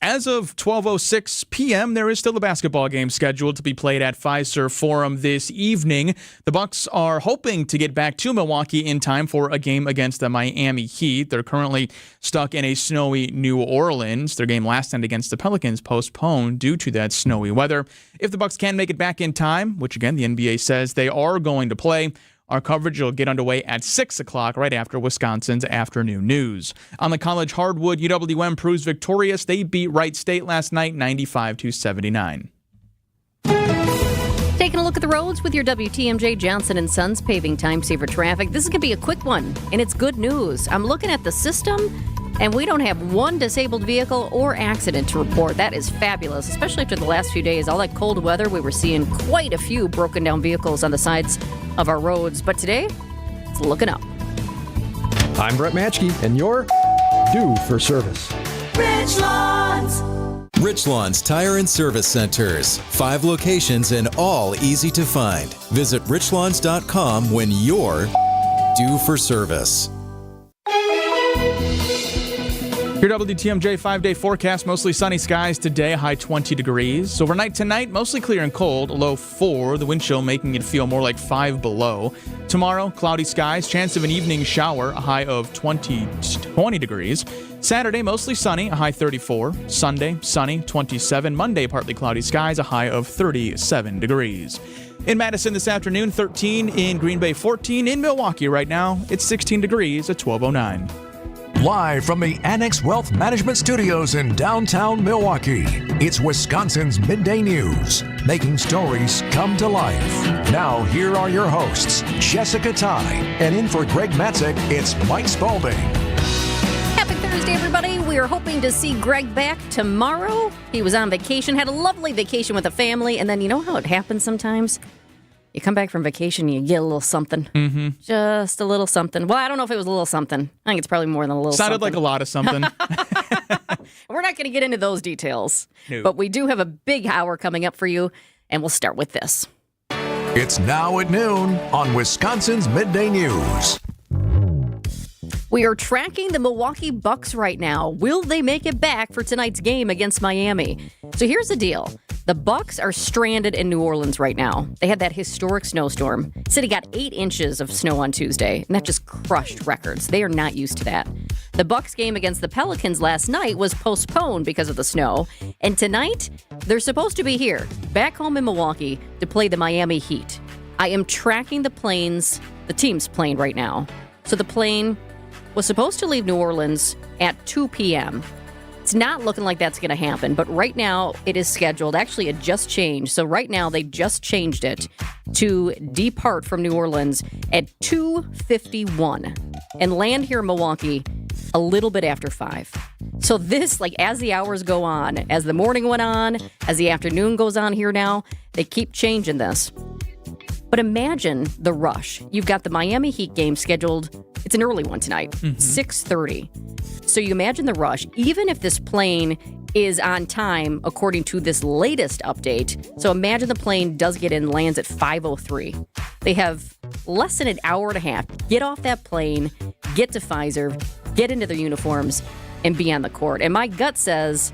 Speaker 6: As of 12:06 p.m., there is still a basketball game scheduled to be played at Fiserv Forum this evening. The Bucks are hoping to get back to Milwaukee in time for a game against the Miami Heat. They're currently stuck in a snowy New Orleans. Their game last night against the Pelicans postponed due to that snowy weather. If the Bucks can make it back in time, which again the NBA says they are going to play, our coverage will get underway at 6 o'clock right after Wisconsin's afternoon news. On the college hardwood, UWM proves victorious. They beat Wright State last night 95-79.
Speaker 5: Taking a look at the roads with your WTMJ Johnson & Sons paving time saver traffic. This is going to be a quick one, and it's good news. I'm looking at the system, and we don't have one disabled vehicle or accident to report. That is fabulous, especially after the last few days. All that cold weather, we were seeing quite a few broken down vehicles on the sides of our roads. But today, it's looking up.
Speaker 18: I'm Brett Matschke, and you're due for service.
Speaker 19: Richlawns Tire and Service Centers. 5 locations and all easy to find. Visit richlawns.com when you're due for service.
Speaker 6: Your WTMJ 5-day forecast, mostly sunny skies today, high 20 degrees. Overnight tonight, mostly clear and cold, low 4, the wind chill making it feel more like 5 below. Tomorrow, cloudy skies, chance of an evening shower, a high of 20 degrees. Saturday, mostly sunny, a high 34. Sunday, sunny, 27. Monday, partly cloudy skies, a high of 37 degrees. In Madison this afternoon, 13. In Green Bay, 14. In Milwaukee right now, it's 16 degrees at 12:09.
Speaker 3: Live from the Annex Wealth Management Studios in downtown Milwaukee, it's Wisconsin's Midday News, making stories come to life. Now, here are your hosts, Jessica Tighe, and in for Greg Matzik, it's Mike Spaulding.
Speaker 5: Happy Thursday, everybody. We are hoping to see Greg back tomorrow. He was on vacation, had a lovely vacation with the family, and then you know how it happens sometimes? You come back from vacation, you get a little something. Mm-hmm. Just a little something. Well, I don't know if it was a little something. I think it's probably more than a little
Speaker 6: Sounded
Speaker 5: something.
Speaker 6: like a lot of something.
Speaker 5: We're not going to get into those details.
Speaker 6: No.
Speaker 5: But we do have a big hour coming up for you, and we'll start with this.
Speaker 3: It's now at noon on Wisconsin's Midday News.
Speaker 5: We are tracking the Milwaukee Bucks right now. Will they make it back for tonight's game against Miami? So here's the deal. The Bucks are stranded in New Orleans right now. They had that historic snowstorm. City got 8 inches of snow on Tuesday, and that just crushed records. They are not used to that. The Bucks game against the Pelicans last night was postponed because of the snow, and tonight they're supposed to be here, back home in Milwaukee, to play the Miami Heat. I am tracking the team's plane right now. So the plane was supposed to leave New Orleans at 2 p.m. It's not looking like that's going to happen, but right now it is scheduled. Actually, it just changed. So right now they just changed it to depart from New Orleans at 2:51 and land here in Milwaukee a little bit after 5. So this, as the hours go on, as the morning went on, as the afternoon goes on here now, they keep changing this. But imagine the rush. You've got the Miami Heat game scheduled. It's an early one tonight, 6:30. So you imagine the rush. Even if this plane is on time, according to this latest update. So imagine the plane does get in, lands at 5:03. They have less than an hour and a half. Get off that plane, get to Pfizer, get into their uniforms, and be on the court. And my gut says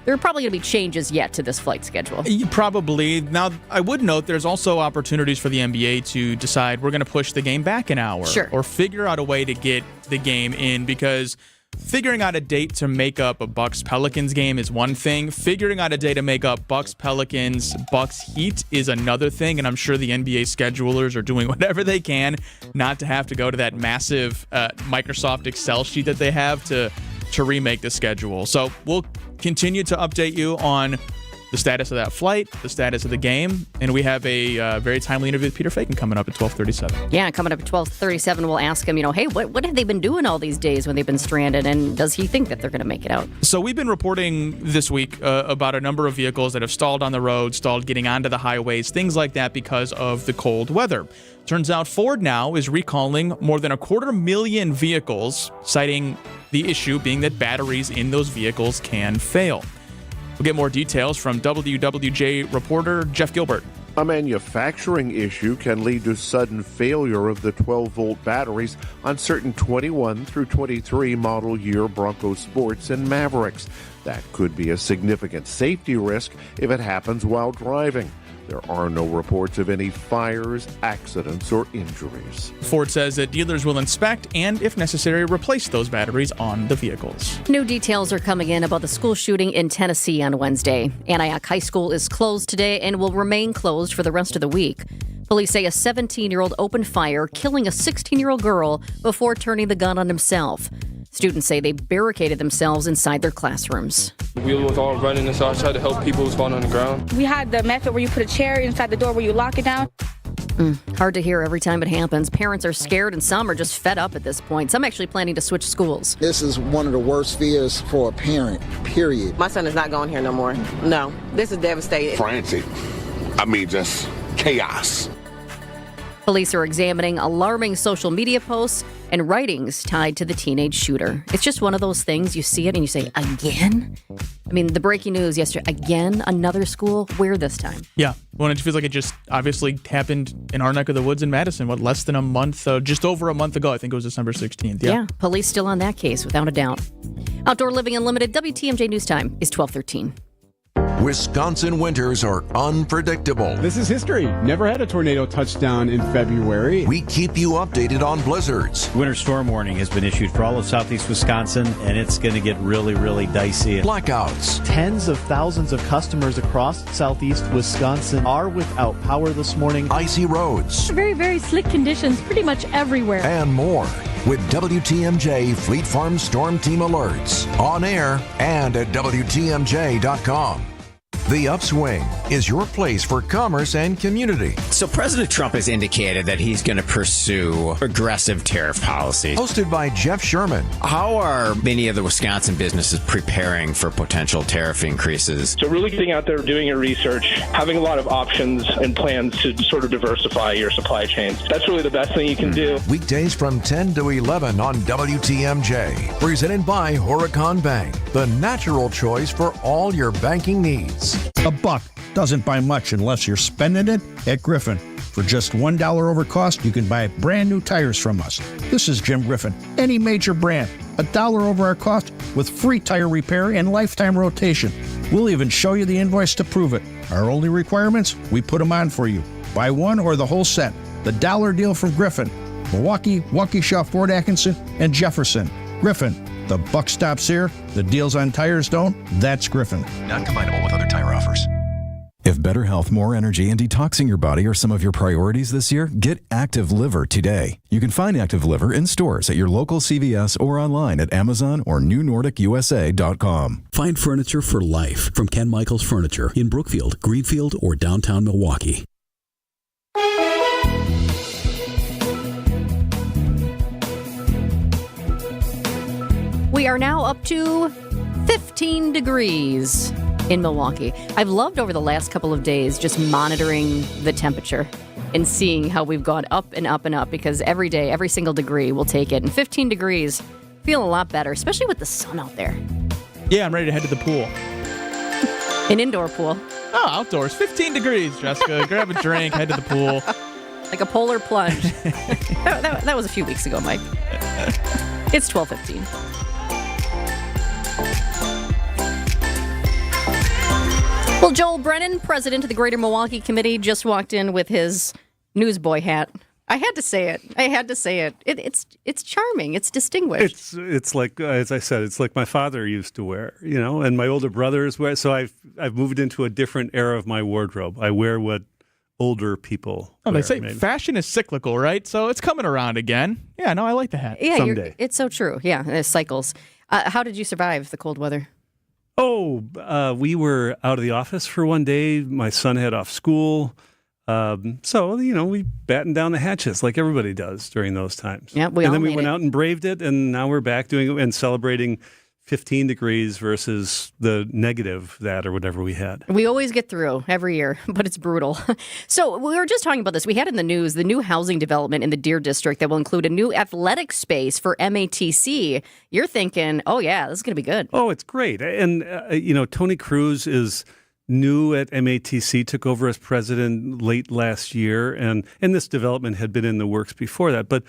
Speaker 5: there are probably going to be changes yet to this flight schedule.
Speaker 6: Probably. Now, I would note there's also opportunities for the NBA to decide we're going to push the game back an hour.
Speaker 5: Sure.
Speaker 6: Or figure out a way to get the game in, because figuring out a date to make up a Bucks-Pelicans game is one thing. Figuring out a day to make up Bucks-Pelicans, Bucks-Heat is another thing, and I'm sure the NBA schedulers are doing whatever they can not to have to go to that massive Microsoft Excel sheet that they have to remake the schedule. So we'll continue to update you on the status of that flight, the status of the game, and we have a very timely interview with Peter Fagan coming up at 12:37.
Speaker 5: Yeah, coming up at 12:37, we'll ask him, hey, what have they been doing all these days when they've been stranded, and does he think that they're going to make it out?
Speaker 6: So we've been reporting this week about a number of vehicles that have stalled on the road, stalled getting onto the highways, things like that because of the cold weather. Turns out Ford now is recalling more than 250,000 vehicles, citing the issue being that batteries in those vehicles can fail. We'll get more details from WWJ reporter Jeff Gilbert.
Speaker 4: A manufacturing issue can lead to sudden failure of the 12-volt batteries on certain 21 through 23 model year Bronco Sports and Mavericks. That could be a significant safety risk if it happens while driving. There are no reports of any fires, accidents, or injuries. Ford says that dealers will inspect and, if necessary, replace those batteries on the vehicles.
Speaker 5: New details are coming in about the school shooting in Tennessee on Wednesday. Antioch High School is closed today and will remain closed for the rest of the week. Police say a 17-year-old opened fire, killing a 16-year-old girl before turning the gun on himself. Students say they barricaded themselves inside their classrooms.
Speaker 20: We was all running, and so I tried to help people who was falling on the ground.
Speaker 21: We had the method where you put a chair inside the door where you lock it down.
Speaker 5: Hard to hear every time it happens. Parents are scared and some are just fed up at this point. Some actually planning to switch schools.
Speaker 22: This is one of the worst fears for a parent, period.
Speaker 23: My son is not going here no more. No, this is devastating.
Speaker 24: Frantic. Just chaos.
Speaker 5: Police are examining alarming social media posts and writings tied to the teenage shooter. It's just one of those things, you see it and you say, again? I mean, the breaking news yesterday, again, another school? Where this time?
Speaker 6: Yeah. Well, it feels like it just obviously happened in our neck of the woods in Madison, less than a month, just over a month ago. I think it was December 16th.
Speaker 5: Yeah, police still on that case, without a doubt. Outdoor Living Unlimited, WTMJ News Time is 12:13.
Speaker 3: Wisconsin winters are unpredictable.
Speaker 2: This is history. Never had a tornado touchdown in February.
Speaker 3: We keep you updated on blizzards.
Speaker 7: Winter storm warning has been issued for all of southeast Wisconsin, and it's going to get really, really dicey.
Speaker 3: Blackouts.
Speaker 9: Tens of thousands of customers across southeast Wisconsin are without power this morning.
Speaker 3: Icy roads.
Speaker 11: Very, very slick conditions pretty much everywhere.
Speaker 3: And more with WTMJ Fleet Farm Storm Team alerts on air and at WTMJ.com. The Upswing is your place for commerce and community.
Speaker 24: So President Trump has indicated that he's going to pursue aggressive tariff policies.
Speaker 3: Hosted by Jeff Sherman.
Speaker 24: How are many of the Wisconsin businesses preparing for potential tariff increases?
Speaker 26: So really getting out there, doing your research, having a lot of options and plans to sort of diversify your supply chains. That's really the best thing you can do.
Speaker 3: Weekdays from 10 to 11 on WTMJ. Presented by Horicon Bank, the natural choice for all your banking needs.
Speaker 27: A buck doesn't buy much unless you're spending it at Griffin. For just $1 over cost, you can buy brand new tires from us. This is Jim Griffin. Any major brand, $1 over our cost with free tire repair and lifetime rotation. We'll even show you the invoice to prove it. Our only requirements, we put them on for you. Buy one or the whole set. The dollar deal from Griffin. Milwaukee, Waukesha, Fort Atkinson, and Jefferson. Griffin. The buck stops here. The deals on tires don't. That's Griffin.
Speaker 3: Not combinable with other tire offers.
Speaker 28: If better health, more energy, and detoxing your body are some of your priorities this year, get Active Liver today. You can find Active Liver in stores at your local CVS or online at Amazon or NewNordicUSA.com.
Speaker 29: Find furniture for life from Ken Michaels Furniture in Brookfield, Greenfield, or downtown Milwaukee.
Speaker 5: We are now up to 15 degrees in Milwaukee. I've loved over the last couple of days just monitoring the temperature and seeing how we've gone up and up and up, because every day, every single degree will take it. And 15 degrees feel a lot better, especially with the sun out there.
Speaker 6: Yeah, I'm ready to head to the pool.
Speaker 5: An indoor pool.
Speaker 6: Oh, outdoors. 15 degrees, Jessica. Grab a drink, head to the pool.
Speaker 5: Like a polar plunge. that was a few weeks ago, Mike. It's 12:15. Well, Joel Brennan, president of the Greater Milwaukee Committee, just walked in with his newsboy hat. I had to say it. It's charming. It's distinguished.
Speaker 30: It's like, as I said, it's like my father used to wear, and my older brothers wear. So I've moved into a different era of my wardrobe. I wear what older people wear.
Speaker 6: They say fashion is cyclical, right? So it's coming around again. Yeah, no, I like the hat.
Speaker 5: Yeah,
Speaker 30: someday.
Speaker 5: It's so true. Yeah, it cycles. How did you survive the cold weather?
Speaker 30: We were out of the office for one day. My son had off school. So, we battened down the hatches like everybody does during those times.
Speaker 5: Yeah,
Speaker 30: we went out and braved it, and now we're back doing it and celebrating 15 degrees versus the negative that or whatever we had.
Speaker 5: We always get through every year, but it's brutal. So we were just talking about this. We had in the news the new housing development in the Deer District that will include a new athletic space for MATC. You're thinking, oh, yeah, this is going to be good.
Speaker 30: Oh, it's great. And, Tony Cruz is new at MATC, took over as president late last year, and this development had been in the works before that. But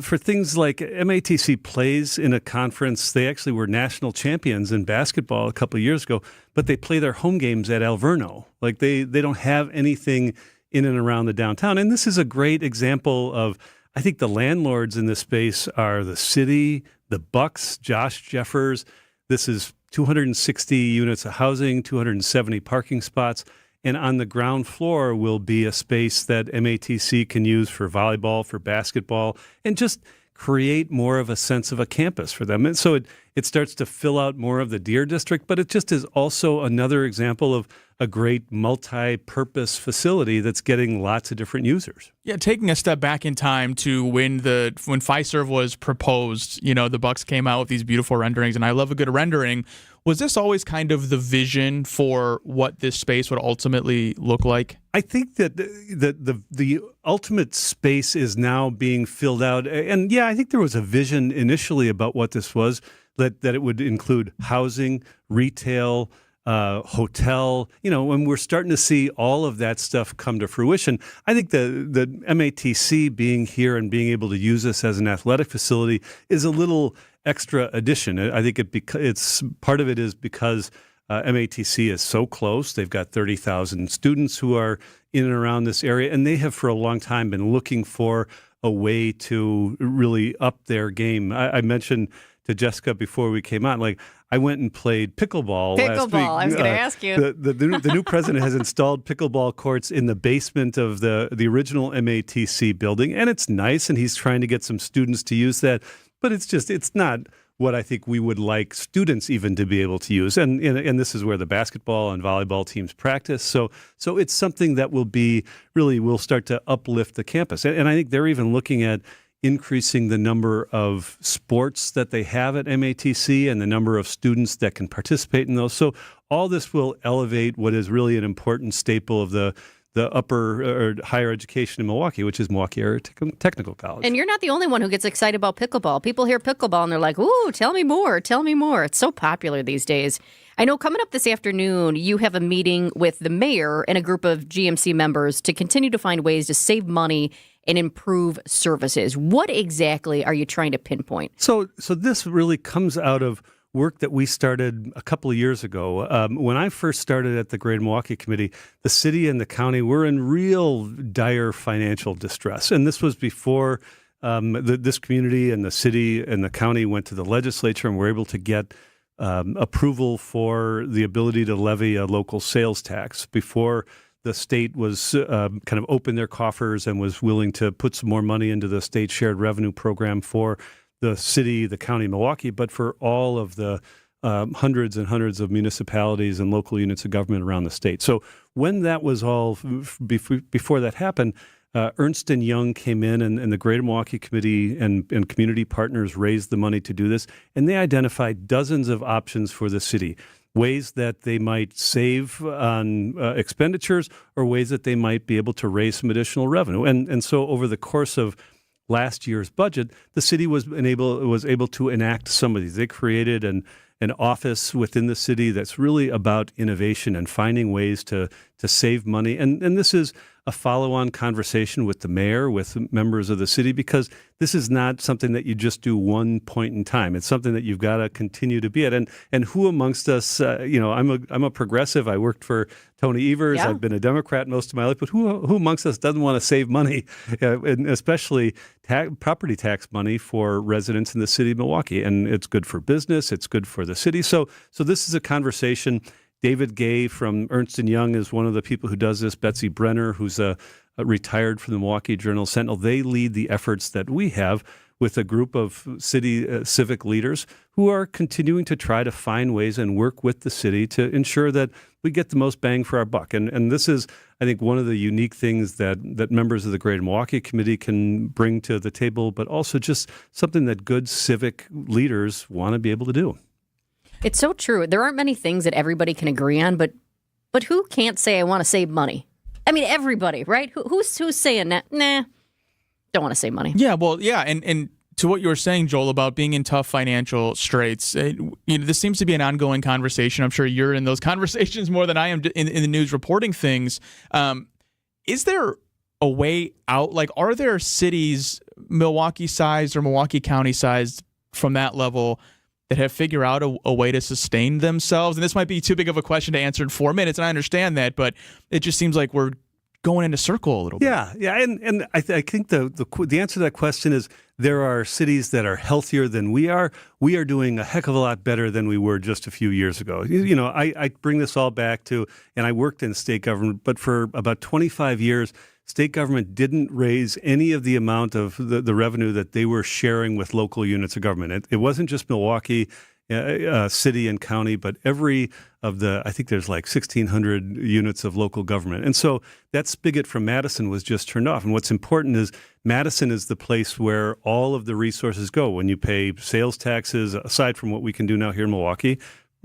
Speaker 30: for things like MATC plays in a conference, they actually were national champions in basketball a couple of years ago, but they play their home games at Alverno. Like they don't have anything in and around the downtown. And this is a great example of, I think the landlords in this space are the city, the Bucks, Josh Jeffers. This is 260 units of housing, 270 parking spots. And on the ground floor will be a space that MATC can use for volleyball, for basketball, and just create more of a sense of a campus for them. And so it starts to fill out more of the Deer District, but it just is also another example of a great multi-purpose facility that's getting lots of different users.
Speaker 6: Yeah, taking a step back in time to when Fiserv was proposed, the Bucks came out with these beautiful renderings, and I love a good rendering. Was this always kind of the vision for what this space would ultimately look like?
Speaker 30: I think that the ultimate space is now being filled out. And yeah, I think there was a vision initially about what this was, that it would include housing, retail, hotel, when we're starting to see all of that stuff come to fruition. I think the MATC being here and being able to use this as an athletic facility is a little extra addition. I think it's part of it is because MATC is so close. They've got 30,000 students who are in and around this area, and they have for a long time been looking for a way to really up their game. I mentioned to Jessica before we came on, like I went and played pickleball last week.
Speaker 5: I was going to ask you.
Speaker 30: The new president has installed pickleball courts in the basement of the original MATC building, and it's nice, and he's trying to get some students to use that. But it's not what I think we would like students even to be able to use. And this is where the basketball and volleyball teams practice. So it's something that will start to uplift the campus. And I think they're even looking at increasing the number of sports that they have at MATC and the number of students that can participate in those. So all this will elevate what is really an important staple of the upper or higher education in Milwaukee, which is Milwaukee Area Technical College.
Speaker 5: And you're not the only one who gets excited about pickleball. People hear pickleball and they're like, ooh, tell me more. It's so popular these days. I know coming up this afternoon, you have a meeting with the mayor and a group of GMC members to continue to find ways to save money and improve services. What exactly are you trying to pinpoint?
Speaker 30: So this really comes out of work that we started a couple of years ago. When I first started at the Greater Milwaukee Committee, the city and the county were in real dire financial distress. And this was before this community and the city and the county went to the legislature and were able to get approval for the ability to levy a local sales tax, before the state was kind of opened their coffers and was willing to put some more money into the state shared revenue program for the city, the county of Milwaukee, but for all of the hundreds and hundreds of municipalities and local units of government around the state. So when that was all, before that happened, Ernst & Young came in and the Greater Milwaukee Committee and community partners raised the money to do this, and they identified dozens of options for the city, ways that they might save on expenditures or ways that they might be able to raise some additional revenue. And so over the course of last year's budget, the city was able to enact some of these. They created an office within the city that's really about innovation and finding ways to save money. And this is a follow-on conversation with the mayor, with members of the city, because this is not something that you just do one point in time. It's something that you've got to continue to be at. And who amongst us, I'm a progressive. I worked for Tony Evers. Yeah. I've been a Democrat most of my life. But who amongst us doesn't want to save money, and especially property tax money for residents in the city of Milwaukee? And it's good for business. It's good for the city. So this is a conversation. David Gay from Ernst & Young is one of the people who does this. Betsy Brenner, who's retired from the Milwaukee Journal-Sentinel. They lead the efforts that we have with a group of city civic leaders who are continuing to try to find ways and work with the city to ensure that we get the most bang for our buck. And this is, I think, one of the unique things that members of the Greater Milwaukee Committee can bring to the table, but also just something that good civic leaders want to be able to do.
Speaker 5: It's so true. There aren't many things that everybody can agree on, but who can't say I want to save money? I mean, everybody, right? Who's saying that? Nah, don't want to save money.
Speaker 6: Yeah, well, yeah, and to what you were saying, Joel, about being in tough financial straits, this seems to be an ongoing conversation. I'm sure you're in those conversations more than I am in the news reporting things. Is there a way out? Like, are there cities Milwaukee-sized or Milwaukee County-sized from that level that have figured out a way to sustain themselves? And this might be too big of a question to answer in 4 minutes, and I understand that, but it just seems like we're going in a circle a little bit.
Speaker 30: Yeah, and I think the answer to that question is there are cities that are healthier than we are. We are doing a heck of a lot better than we were just a few years ago. I bring this all back to, and I worked in state government, but for about 25 years, state government didn't raise any of the amount of the revenue that they were sharing with local units of government. It wasn't just Milwaukee city and county, but every of I think there's like 1,600 units of local government. And so that spigot from Madison was just turned off. And what's important is Madison is the place where all of the resources go. When you pay sales taxes, aside from what we can do now here in Milwaukee,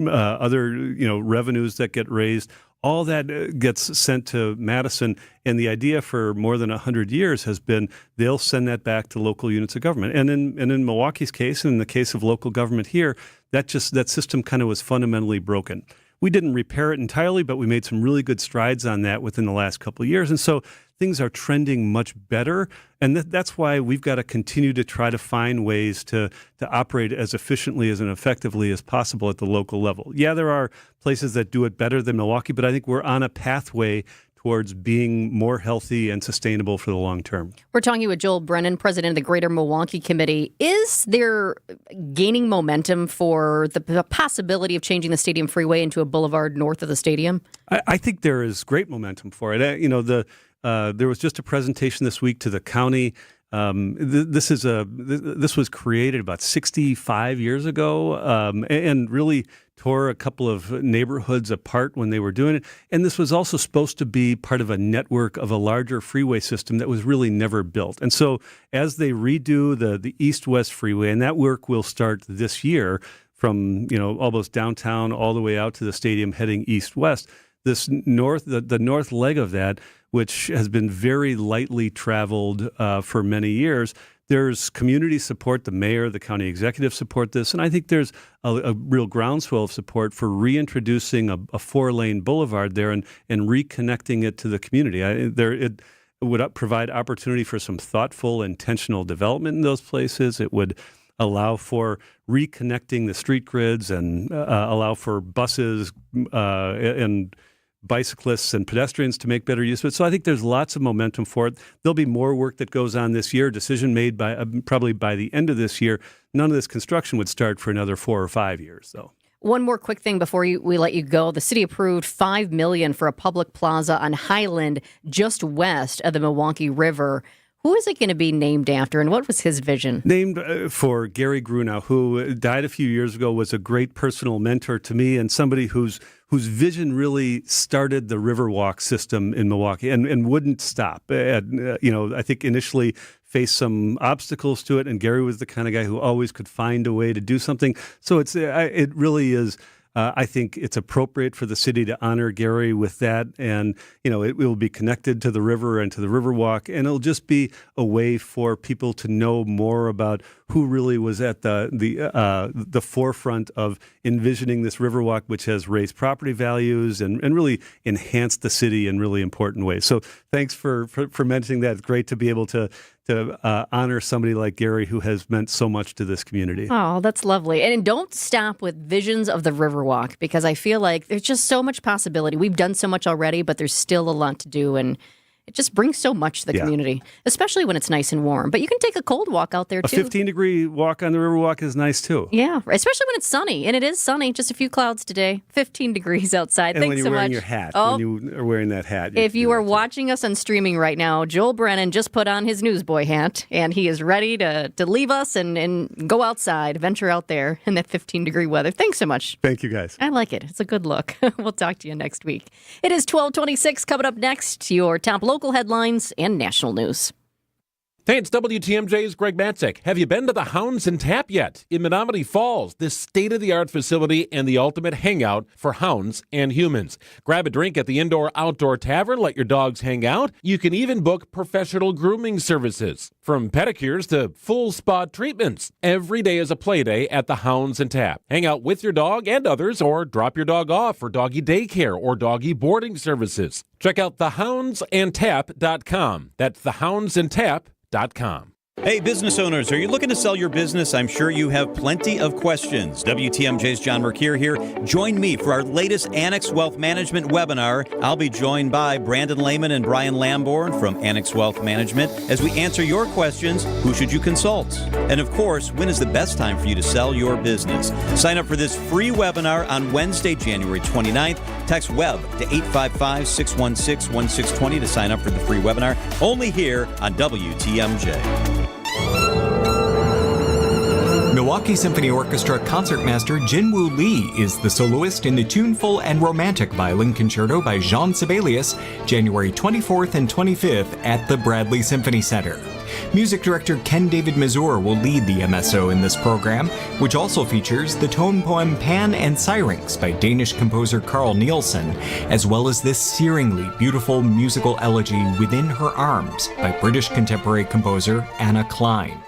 Speaker 30: other revenues that get raised, all that gets sent to Madison. And the idea for more than 100 years has been they'll send that back to local units of government. And in Milwaukee's case, and in the case of local government here, that system kind of was fundamentally broken. We didn't repair it entirely, but we made some really good strides on that within the last couple of years. And so things are trending much better. And that's why we've got to continue to try to find ways to operate as efficiently and effectively as possible at the local level. Yeah, there are places that do it better than Milwaukee, but I think we're on a pathway towards being more healthy and sustainable for the long term.
Speaker 5: We're talking with Joel Brennan, president of the Greater Milwaukee Committee. Is there gaining momentum for the possibility of changing the Stadium Freeway into a boulevard north of the stadium?
Speaker 30: I think there is great momentum for it. There was just a presentation this week to the county. This was created about 65 years ago, and really tore a couple of neighborhoods apart when they were doing it. And this was also supposed to be part of a network of a larger freeway system that was really never built. And so as they redo the east-west freeway, and that work will start this year from almost downtown all the way out to the stadium heading east-west, this the north leg of that, which has been very lightly traveled for many years. There's community support. The mayor, the county executive support this. And I think there's a real groundswell of support for reintroducing a 4-lane boulevard there and reconnecting it to the community. It would provide opportunity for some thoughtful, intentional development in those places. It would allow for reconnecting the street grids and allow for buses and bicyclists and pedestrians to make better use of it. So I think there's lots of momentum for it. There'll be more work that goes on this year. Decision made by probably by the end of this year. None of this construction would start for another 4 or 5 years, though.
Speaker 5: One more quick thing before we let you go. The city approved $5 million for a public plaza on Highland just west of the Milwaukee River. Who is it going to be named after, and what was his vision?
Speaker 30: Named for Gary Grunau, who died a few years ago, was a great personal mentor to me and somebody whose vision really started the Riverwalk system in Milwaukee and wouldn't stop. I think initially faced some obstacles to it, and Gary was the kind of guy who always could find a way to do something. So it really is. I think it's appropriate for the city to honor Gary with that, and it will be connected to the river and to the Riverwalk, and it'll just be a way for people to know more about who really was at the forefront of envisioning this Riverwalk, which has raised property values and really enhanced the city in really important ways. So thanks for mentioning that. It's great to be able to honor somebody like Gary who has meant so much to this community.
Speaker 5: Oh, that's lovely. And don't stop with visions of the Riverwalk, because I feel like there's just so much possibility. We've done so much already, but there's still a lot to do, and it just brings so much to the community, especially when it's nice and warm. But you can take a cold walk out there, too.
Speaker 30: A 15-degree walk on the Riverwalk is nice, too.
Speaker 5: Yeah, especially when it's sunny. And it is sunny, just a few clouds today. 15 degrees outside.
Speaker 30: And
Speaker 5: Thanks
Speaker 30: when you're
Speaker 5: so
Speaker 30: wearing
Speaker 5: much.
Speaker 30: Your hat,
Speaker 5: when
Speaker 30: you are wearing that hat.
Speaker 5: If you are watching us on streaming right now, Joel Brennan just put on his newsboy hat, and he is ready to leave us and go outside, venture out there in that 15-degree weather. Thanks so much.
Speaker 30: Thank you, guys.
Speaker 5: I like it. It's a good look. We'll talk to you next week. It is 12:26. Coming up next, your top local headlines and national news.
Speaker 1: Hey, it's WTMJ's Greg Matzek. Have you been to the Hounds and Tap yet? In Menominee Falls, this state-of-the-art facility and the ultimate hangout for hounds and humans. Grab a drink at the indoor-outdoor tavern, let your dogs hang out. You can even book professional grooming services, from pedicures to full spa treatments. Every day is a play day at the Hounds and Tap. Hang out with your dog and others, or drop your dog off for doggy daycare or doggy boarding services. Check out thehoundsandtap.com. That's thehoundsandtap.com.
Speaker 8: Hey, business owners, are you looking to sell your business? I'm sure you have plenty of questions. WTMJ's John Mercure here. Join me for our latest Annex Wealth Management webinar. I'll be joined by Brandon Lehman and Brian Lamborn from Annex Wealth Management as we answer your questions. Who should you consult? And of course, when is the best time for you to sell your business? Sign up for this free webinar on Wednesday, January 29th. Text WEB to 855-616-1620 to sign up for the free webinar. Only here on WTMJ.
Speaker 10: Milwaukee Symphony Orchestra concertmaster Jinwoo Lee is the soloist in the tuneful and romantic violin concerto by Jean Sibelius, January 24th and 25th at the Bradley Symphony Center. Music director Ken David Mazur will lead the MSO in this program, which also features the tone poem Pan and Syrinx by Danish composer Carl Nielsen, as well as this searingly beautiful musical elegy Within Her Arms by British contemporary composer Anna Klein.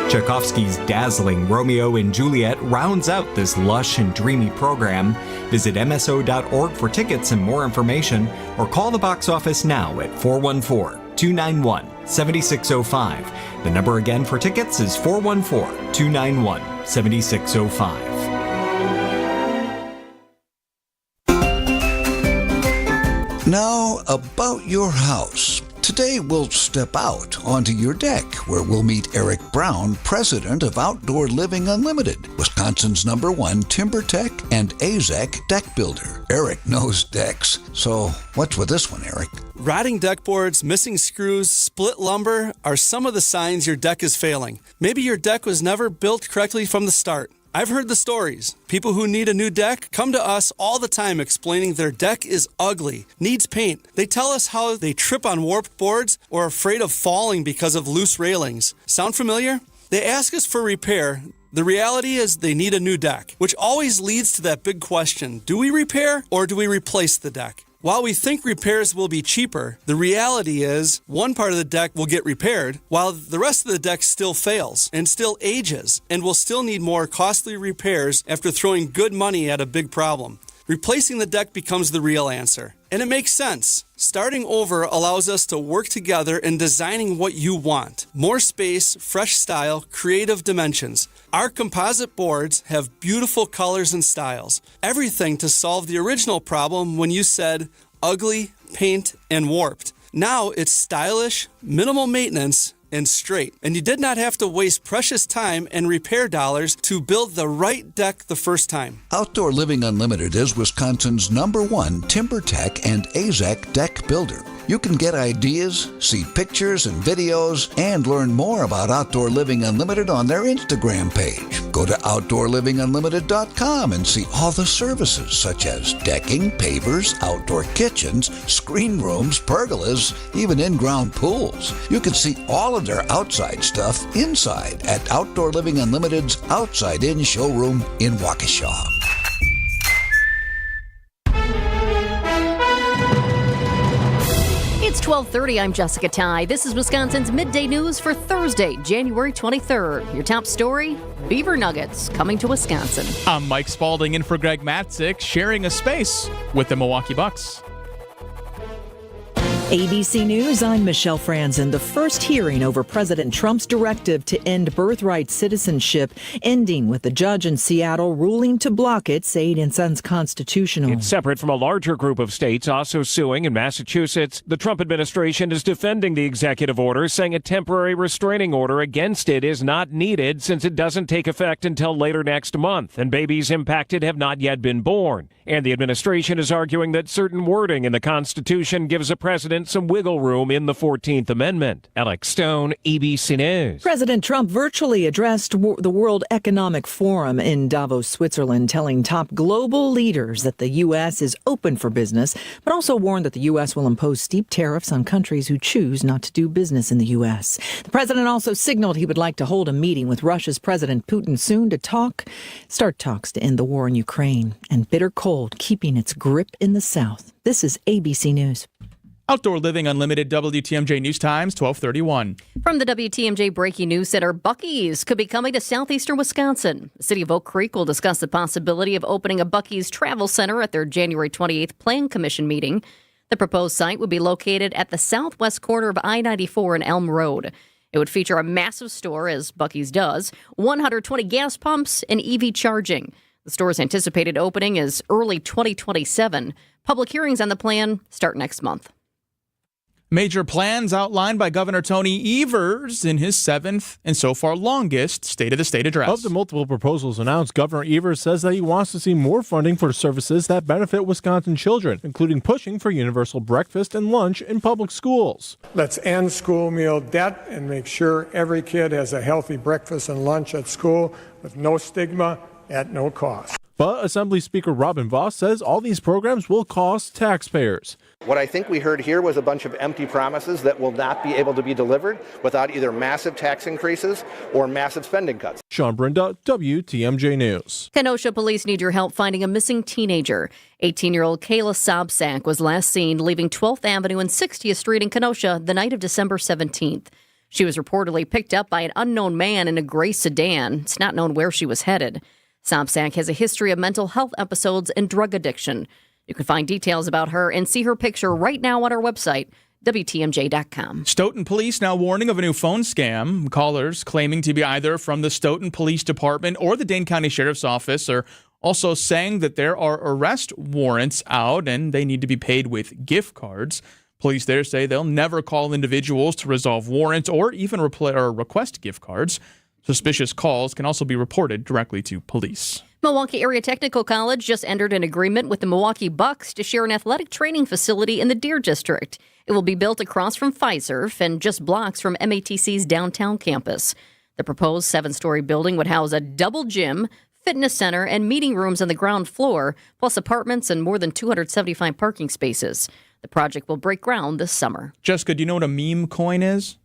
Speaker 10: Tchaikovsky's dazzling Romeo and Juliet rounds out this lush and dreamy program. Visit MSO.org for tickets and more information, or call the box office now at 414-291-7605. The number again for tickets is 414-291-7605.
Speaker 4: Now, about your house. Today, we'll step out onto your deck, where we'll meet Eric Brown, president of Outdoor Living Unlimited, Wisconsin's #1 timber tech and AZEK deck builder. Eric knows decks, so what's with this one, Eric?
Speaker 12: Rotting deck boards, missing screws, split lumber are some of the signs your deck is failing. Maybe your deck was never built correctly from the start. I've heard the stories. People who need a new deck come to us all the time explaining their deck is ugly, needs paint. They tell us how they trip on warped boards or are afraid of falling because of loose railings. Sound familiar? They ask us for repair. The reality is they need a new deck, which always leads to that big question: do we repair or do we replace the deck? While we think repairs will be cheaper, the reality is one part of the deck will get repaired while the rest of the deck still fails and still ages and will still need more costly repairs after throwing good money at a big problem. Replacing the deck becomes the real answer. And it makes sense. Starting over allows us to work together in designing what you want. More space, fresh style, creative dimensions. Our composite boards have beautiful colors and styles. Everything to solve the original problem when you said ugly, paint, and warped. Now it's stylish, minimal maintenance, and straight. And you did not have to waste precious time and repair dollars to build the right deck the first time.
Speaker 4: Outdoor Living Unlimited is Wisconsin's #1 timber tech and AZEK deck builder. You can get ideas, see pictures and videos, and learn more about Outdoor Living Unlimited on their Instagram page. Go to OutdoorLivingUnlimited.com and see all the services such as decking, pavers, outdoor kitchens, screen rooms, pergolas, even in-ground pools. You can see all of their outside stuff inside at Outdoor Living Unlimited's Outside In showroom in Waukesha.
Speaker 5: It's 12:30. I'm Jessica Tighe. This is Wisconsin's Midday News for Thursday, January 23rd. Your top story, Beaver Nuggets coming to Wisconsin.
Speaker 6: I'm Mike Spaulding in for Greg Matzik, sharing a space with the Milwaukee Bucks.
Speaker 13: ABC News, I'm Michelle Franzen. The first hearing over President Trump's directive to end birthright citizenship, ending with the judge in Seattle ruling to block it, saying it's unconstitutional.
Speaker 14: It's separate from a larger group of states also suing. In Massachusetts, the Trump administration is defending the executive order, saying a temporary restraining order against it is not needed since it doesn't take effect until later next month, and babies impacted have not yet been born. And the administration is arguing that certain wording in the Constitution gives a president some wiggle room in the 14th Amendment. Alex Stone, ABC News.
Speaker 13: President Trump virtually addressed the World Economic Forum in Davos, Switzerland, telling top global leaders that the U.S. is open for business, but also warned that the U.S. will impose steep tariffs on countries who choose not to do business in the U.S. The president also signaled he would like to hold a meeting with Russia's President Putin soon to start talks to end the war in Ukraine. And bitter cold keeping its grip in the South. This is ABC News.
Speaker 6: Outdoor Living Unlimited WTMJ News Times, 1231.
Speaker 5: From the WTMJ Breaking News Center, Buc-ee's could be coming to southeastern Wisconsin. The city of Oak Creek will discuss the possibility of opening a Buc-ee's travel center at their January 28th Plan Commission meeting. The proposed site would be located at the southwest corner of I-94 and Elm Road. It would feature a massive store, as Buc-ee's does, 120 gas pumps, and EV charging. The store's anticipated opening is early 2027. Public hearings on the plan start next month.
Speaker 6: Major plans outlined by Governor Tony Evers in his 7th and so far longest State of the State address.
Speaker 15: Of the multiple proposals announced, Governor Evers says that he wants to see more funding for services that benefit Wisconsin children, including pushing for universal breakfast and lunch in public schools.
Speaker 16: Let's end school meal debt and make sure every kid has a healthy breakfast and lunch at school with no stigma, at no cost.
Speaker 15: But Assembly Speaker Robin Vos says all these programs will cost taxpayers.
Speaker 2: What I think we heard here was a bunch of empty promises that will not be able to be delivered without either massive tax increases or massive spending cuts.
Speaker 15: Sean Brinda, WTMJ News.
Speaker 5: Kenosha police need your help finding a missing teenager. 18-year-old Kayla Sobczak was last seen leaving 12th Avenue and 60th Street in Kenosha the night of December 17th. She was reportedly picked up by an unknown man in a gray sedan. It's not known where she was headed. Sobczak has a history of mental health episodes and drug addiction. You can find details about her and see her picture right now on our website, WTMJ.com.
Speaker 6: Stoughton police now warning of a new phone scam. Callers claiming to be either from the Stoughton Police Department or the Dane County Sheriff's Office are also saying that there are arrest warrants out and they need to be paid with gift cards. Police there say they'll never call individuals to resolve warrants or even request gift cards. Suspicious calls can also be reported directly to police.
Speaker 5: Milwaukee Area Technical College just entered an agreement with the Milwaukee Bucks to share an athletic training facility in the Deer District. It will be built across from Fiserv and just blocks from MATC's downtown campus. The proposed 7-story building would house a double gym, fitness center, and meeting rooms on the ground floor, plus apartments and more than 275 parking spaces. The project will break ground this summer.
Speaker 6: Jessica, do you know what a meme coin is?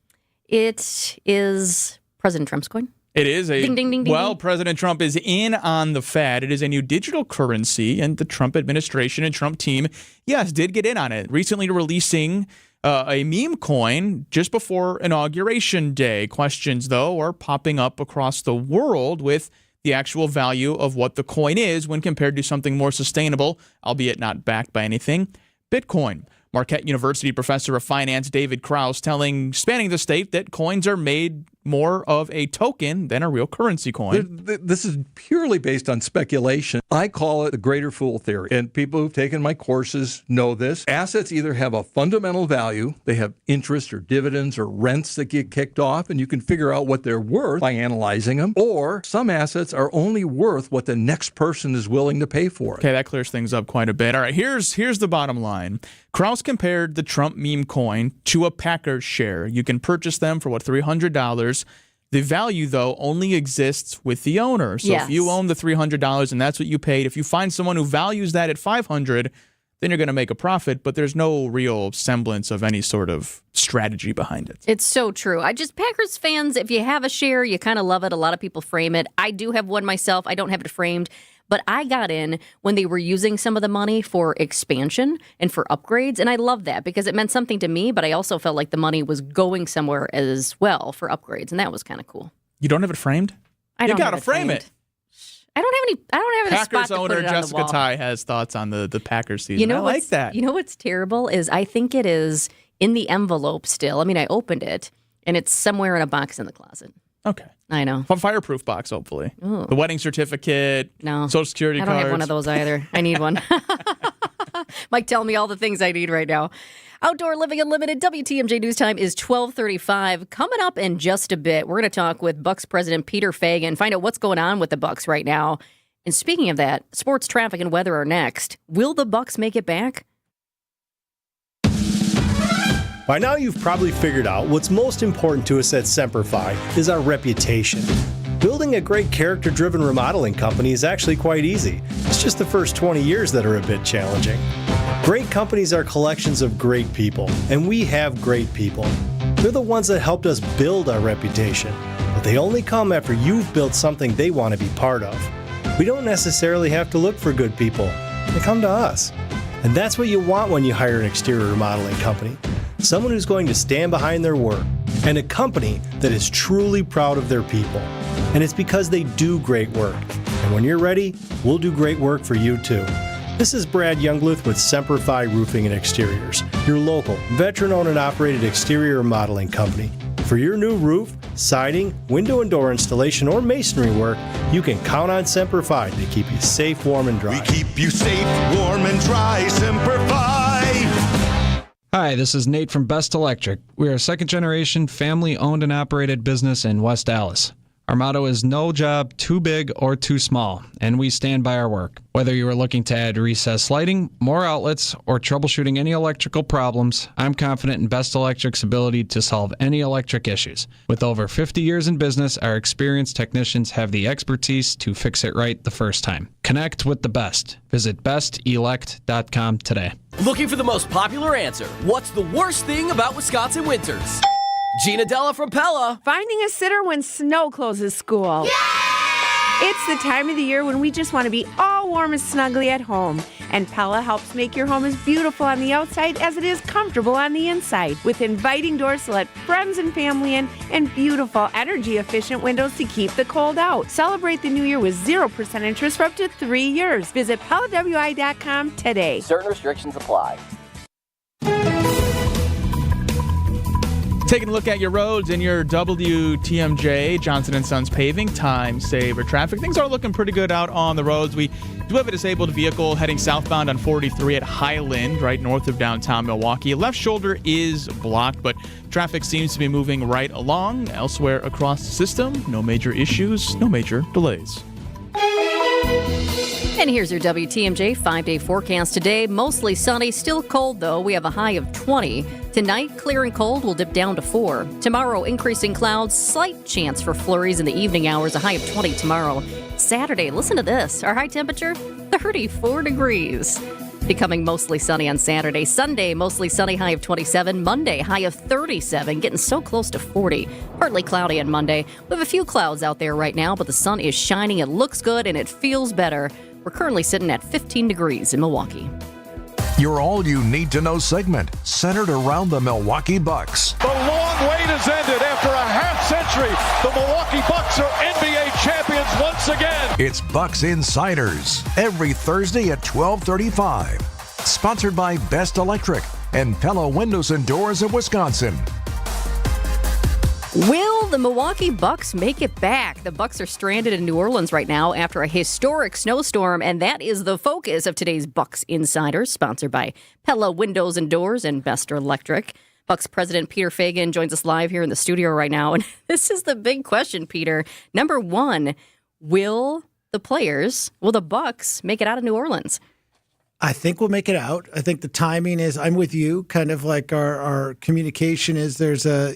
Speaker 5: It is President Trump's coin.
Speaker 6: It is a
Speaker 5: ding, ding, ding,
Speaker 6: well,
Speaker 5: ding.
Speaker 6: President Trump is in on the fad. It is a new digital currency, and the Trump administration and Trump team, yes, did get in on it. Recently releasing a meme coin just before Inauguration Day. Questions, though, are popping up across the world with the actual value of what the coin is when compared to something more sustainable, albeit not backed by anything, Bitcoin. Marquette University professor of finance David Krause spanning the state that coins are made more of a token than a real currency coin.
Speaker 7: This is purely based on speculation. I call it the greater fool theory, and people who've taken my courses know this. Assets either have a fundamental value, they have interest or dividends or rents that get kicked off, and you can figure out what they're worth by analyzing them, or some assets are only worth what the next person is willing to pay for it.
Speaker 6: Okay, that clears things up quite a bit. All right, here's the bottom line. Krause compared the Trump meme coin to a Packers share. You can purchase them for, $300. The value, though, only exists with the owner. So if you own the $300 and that's what you paid, if you find someone who values that at $500, then you're going to make a profit, but there's no real semblance of any sort of strategy behind it.
Speaker 5: It's so true. Packers fans, if you have a share, you kind of love it. A lot of people frame it. I do have one myself. I don't have it framed. But I got in when they were using some of the money for expansion and for upgrades, and I love that because it meant something to me, but I also felt like the money was going somewhere as well for upgrades, and that was kind of cool.
Speaker 6: You don't have it framed?
Speaker 5: I don't.
Speaker 6: You got to frame
Speaker 5: framed.
Speaker 6: it.
Speaker 5: I don't have any
Speaker 6: Packers
Speaker 5: spot to
Speaker 6: owner
Speaker 5: put it on the
Speaker 6: Jessica
Speaker 5: wall.
Speaker 6: Tighe has thoughts on the Packers season.
Speaker 5: You know
Speaker 6: I like that.
Speaker 5: You know what's terrible is I think it is in the envelope still. I mean, I opened it, and it's somewhere in a box in the closet.
Speaker 6: Okay.
Speaker 5: I know.
Speaker 6: A fireproof box, hopefully.
Speaker 5: Ooh.
Speaker 6: The wedding certificate,
Speaker 5: no.
Speaker 6: Social Security cards.
Speaker 5: I don't have one of those either. I need one. Mike, tell me all the things I need right now. Outdoor Living Unlimited, WTMJ News Time is 12:35. Coming up in just a bit, we're going to talk with Bucks President Peter Feigin, find out what's going on with the Bucks right now. And speaking of that, sports, traffic, and weather are next. Will the Bucks make it back?
Speaker 17: By now, you've probably figured out what's most important to us at Semperfi is our reputation. Building a great character-driven remodeling company is actually quite easy. It's just the first 20 years that are a bit challenging. Great companies are collections of great people, and we have great people. They're the ones that helped us build our reputation, but they only come after you've built something they want to be part of. We don't necessarily have to look for good people. They come to us. And that's what you want when you hire an exterior remodeling company. Someone who's going to stand behind their work, and a company that is truly proud of their people. And it's because they do great work. And when you're ready, we'll do great work for you too. This is Brad Youngluth with Semperfi Roofing and Exteriors, your local, veteran-owned and operated exterior remodeling company. For your new roof, siding, window and door installation, or masonry work, you can count on Semperfi to keep you safe, warm, and dry.
Speaker 18: We keep you safe, warm, and dry, Semperfi!
Speaker 19: Hi, this is Nate from Best Electric. We are a second-generation, family-owned and operated business in West Dallas. Our motto is no job too big or too small, and we stand by our work. Whether you are looking to add recessed lighting, more outlets, or troubleshooting any electrical problems, I'm confident in Best Electric's ability to solve any electric issues. With over 50 years in business, our experienced technicians have the expertise to fix it right the first time. Connect with the best. Visit bestelect.com today.
Speaker 9: Looking for the most popular answer. What's the worst thing about Wisconsin winters? Gina Della from Pella.
Speaker 11: Finding a sitter when snow closes school. Yay! It's the time of the year when we just want to be all warm and snuggly at home. And Pella helps make your home as beautiful on the outside as it is comfortable on the inside. With inviting doors to let friends and family in and beautiful energy-efficient windows to keep the cold out. Celebrate the new year with 0% interest for up to 3 years. Visit PellaWI.com today.
Speaker 9: Certain restrictions apply.
Speaker 6: Taking a look at your roads in your WTMJ, Johnson & Sons Paving, time saver traffic. Things are looking pretty good out on the roads. We do have a disabled vehicle heading southbound on 43 at Highland, right north of downtown Milwaukee. Left shoulder is blocked, but traffic seems to be moving right along. Elsewhere across the system, no major issues, no major delays.
Speaker 5: And here's your WTMJ 5-day forecast today. Mostly sunny, still cold though. We have a high of 20. Tonight, clear and cold will dip down to 4. Tomorrow, increasing clouds, slight chance for flurries in the evening hours, a high of 20 tomorrow. Saturday, listen to this. Our high temperature, 34 degrees. Becoming mostly sunny on Saturday. Sunday, mostly sunny, high of 27. Monday, high of 37, getting so close to 40. Partly cloudy on Monday. We have a few clouds out there right now, but the sun is shining. It looks good and it feels better. We're currently sitting at 15 degrees in Milwaukee.
Speaker 3: Your All You Need to Know segment, centered around the Milwaukee Bucks.
Speaker 20: The long wait has ended. After a half century, the Milwaukee Bucks are NBA champions once again.
Speaker 3: It's Bucks Insiders, every Thursday at 12:35. Sponsored by Best Electric and Pella Windows and Doors of Wisconsin.
Speaker 5: Will the Milwaukee Bucks make it back? The Bucks are stranded in New Orleans right now after a historic snowstorm, and that is the focus of today's Bucks Insiders, sponsored by Pella Windows and Doors and Best Electric. Bucks President Peter Feigin joins us live here in the studio right now, and this is the big question, Peter. Number one, will the Bucks make it out of New Orleans?
Speaker 21: I think we'll make it out. I think the timing is, I'm with you, kind of like our communication is there's a,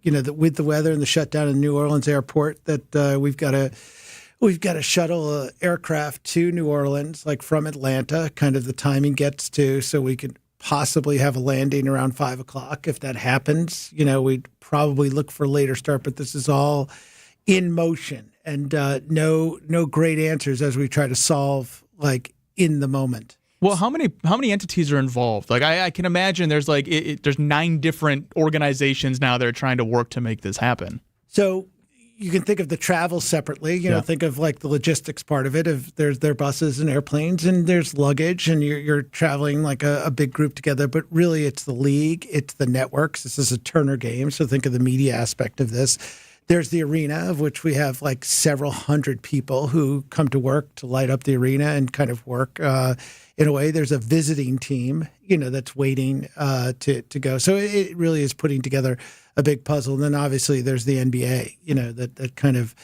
Speaker 21: with the weather and the shutdown in New Orleans airport, that we've got to shuttle an aircraft to New Orleans, like from Atlanta. Kind of the timing gets to, so we could possibly have a landing around 5 o'clock. If that happens, we'd probably look for a later start. But this is all in motion, and no great answers as we try to solve like in the moment.
Speaker 6: Well, how many entities are involved? Like I can imagine there's there's 9 different organizations now that are trying to work to make this happen.
Speaker 21: So you can think of the travel separately. Think of like the logistics part of it. If there's their buses and airplanes, and there's luggage, and you're traveling like a big group together. But really, it's the league, it's the networks. This is a Turner game, so think of the media aspect of this. There's the arena, of which we have like several hundred people who come to work to light up the arena and kind of work in a way. There's a visiting team, that's waiting to go. So it really is putting together a big puzzle. And then obviously there's the NBA, that kind of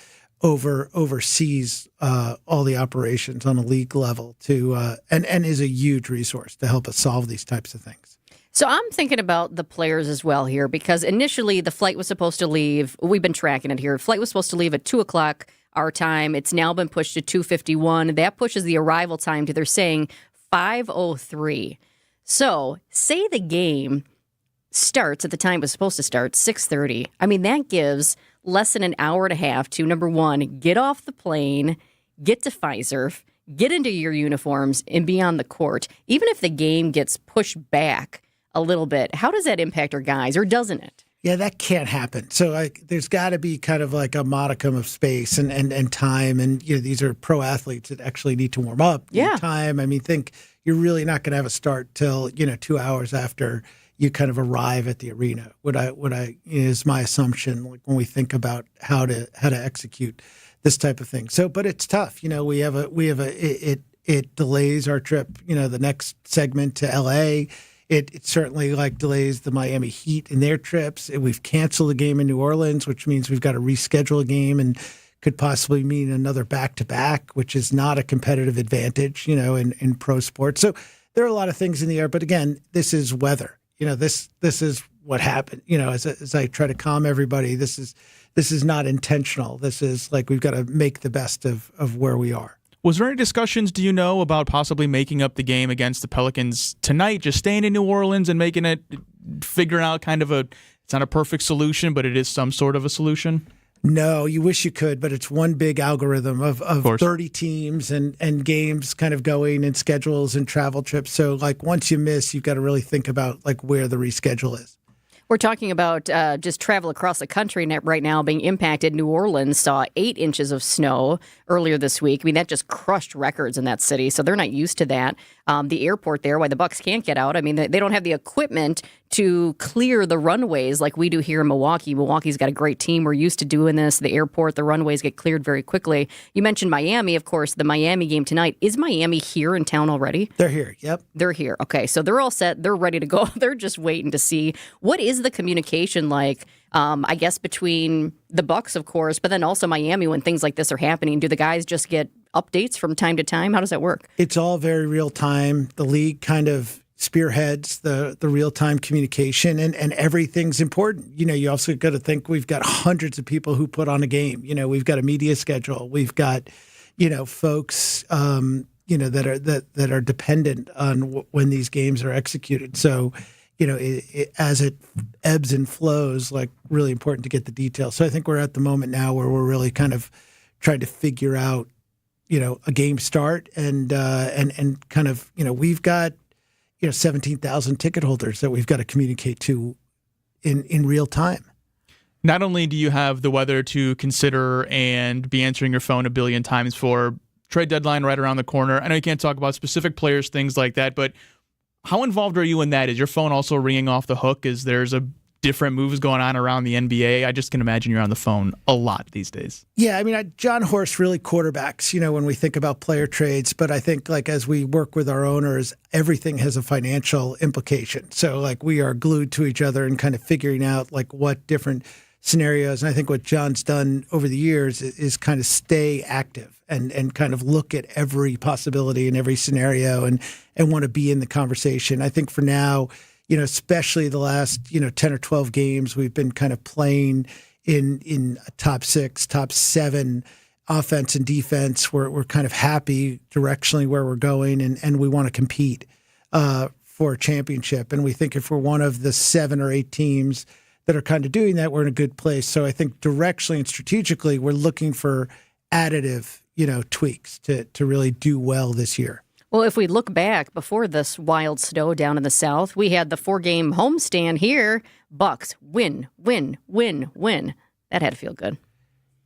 Speaker 21: oversees all the operations on a league level and is a huge resource to help us solve these types of things.
Speaker 5: So I'm thinking about the players as well here, because initially the flight was supposed to leave. We've been tracking it here. Flight was supposed to leave at 2 o'clock our time. It's now been pushed to 2:51. That pushes the arrival time to, they're saying, 5:03. So say the game starts at the time it was supposed to start, 6:30. I mean, that gives less than an hour and a half to, number one, get off the plane, get to Fiserv, get into your uniforms, and be on the court. Even if the game gets pushed back a little bit, how does that impact our guys, or doesn't it?
Speaker 21: Yeah, that can't happen. So there's got to be kind of like a modicum of space and time. And these are pro athletes that actually need to warm up.
Speaker 5: Yeah.
Speaker 21: Time. I mean, think you're really not going to have a start till 2 hours after you kind of arrive at the arena. What I is my assumption, like when we think about how to execute this type of thing. So, but it's tough. It delays our trip. The next segment to LA. It certainly like delays the Miami Heat in their trips. We've canceled a game in New Orleans, which means we've got to reschedule a game and could possibly mean another back-to-back, which is not a competitive advantage, in pro sports. So there are a lot of things in the air. But again, this is weather. This is what happened. As I try to calm everybody, this is not intentional. This is like we've got to make the best of where we are.
Speaker 6: Was there any discussions, do you know, about possibly making up the game against the Pelicans tonight, just staying in New Orleans and figuring out kind of it's not a perfect solution, but it is some sort of a solution?
Speaker 21: No, you wish you could, but it's one big algorithm of 30 teams and games kind of going and schedules and travel trips. So like once you miss, you've got to really think about like where the reschedule is.
Speaker 5: We're talking about just travel across the country right now being impacted. New Orleans saw 8 inches of snow earlier this week. I mean, that just crushed records in that city, so they're not used to that. The airport there, why the Bucks can't get out, I mean, they don't have the equipment to clear the runways like we do here in Milwaukee. Milwaukee's got a great team. We're used to doing this. The airport, the runways get cleared very quickly. You mentioned Miami, of course, the Miami game tonight. Is Miami here in town already?
Speaker 21: They're here, yep.
Speaker 5: They're here. Okay, so they're all set. They're ready to go. They're just waiting to see. What is the communication like, I guess, between the Bucks, of course, but then also Miami when things like this are happening? Do the guys just get updates from time to time? How does that work?
Speaker 21: It's all very real time. The league kind of spearheads the real-time communication, and everything's important. You also got to think we've got hundreds of people who put on a game. We've got a media schedule. We've got, folks, that are dependent on when these games are executed. So, as it ebbs and flows, like really important to get the details. So I think we're at the moment now where we're really kind of trying to figure out, a game start and kind of, we've got, 17,000 ticket holders that we've got to communicate to in real time.
Speaker 6: Not only do you have the weather to consider and be answering your phone a billion times for, trade deadline right around the corner. I know you can't talk about specific players, things like that, but how involved are you in that? Is your phone also ringing off the hook? Is there's a different moves going on around the NBA? I just can imagine you're on the phone a lot these days.
Speaker 21: Yeah, I mean, John Horst really quarterbacks, when we think about player trades. But I think like as we work with our owners, everything has a financial implication. So like we are glued to each other and kind of figuring out like what different scenarios. And I think what John's done over the years is kind of stay active and kind of look at every possibility and every scenario and want to be in the conversation. I think for now, especially the last, 10 or 12 games, we've been kind of playing in a top 6, top 7 offense and defense. We're kind of happy directionally where we're going, and we want to compete for a championship. And we think if we're one of the 7 or 8 teams that are kind of doing that, we're in a good place. So I think directionally and strategically, we're looking for additive, tweaks to really do well this year.
Speaker 5: Well, if we look back before this wild snow down in the South, we had the 4-game homestand here. Bucks win, win, win, win. That had to feel good.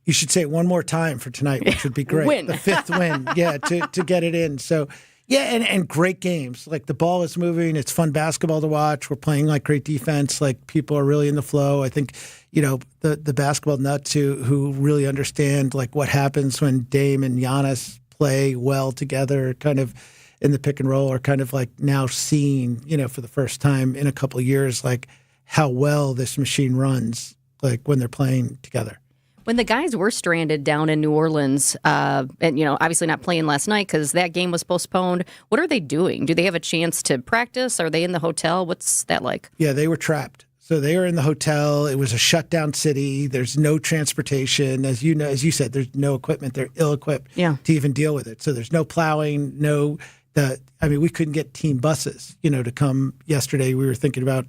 Speaker 21: You should say it one more time for tonight, which would be great.
Speaker 5: Win.
Speaker 21: The 5th win, yeah, to get it in. So, yeah, and great games. Like the ball is moving. It's fun basketball to watch. We're playing like great defense. Like people are really in the flow. I think, the basketball nuts who really understand like what happens when Dame and Giannis play well together, kind of in the pick and roll, are kind of like now seeing, for the first time in a couple of years, like how well this machine runs, like when they're playing together.
Speaker 5: When the guys were stranded down in New Orleans, and obviously not playing last night because that game was postponed, what are they doing? Do they have a chance to practice? Are they in the hotel? What's that like?
Speaker 21: Yeah, they were trapped. So they were in the hotel. It was a shutdown city. There's no transportation. As you know, as you said, there's no equipment. They're ill-equipped to even deal with it. So there's no plowing, we couldn't get team buses, to come yesterday. We were thinking about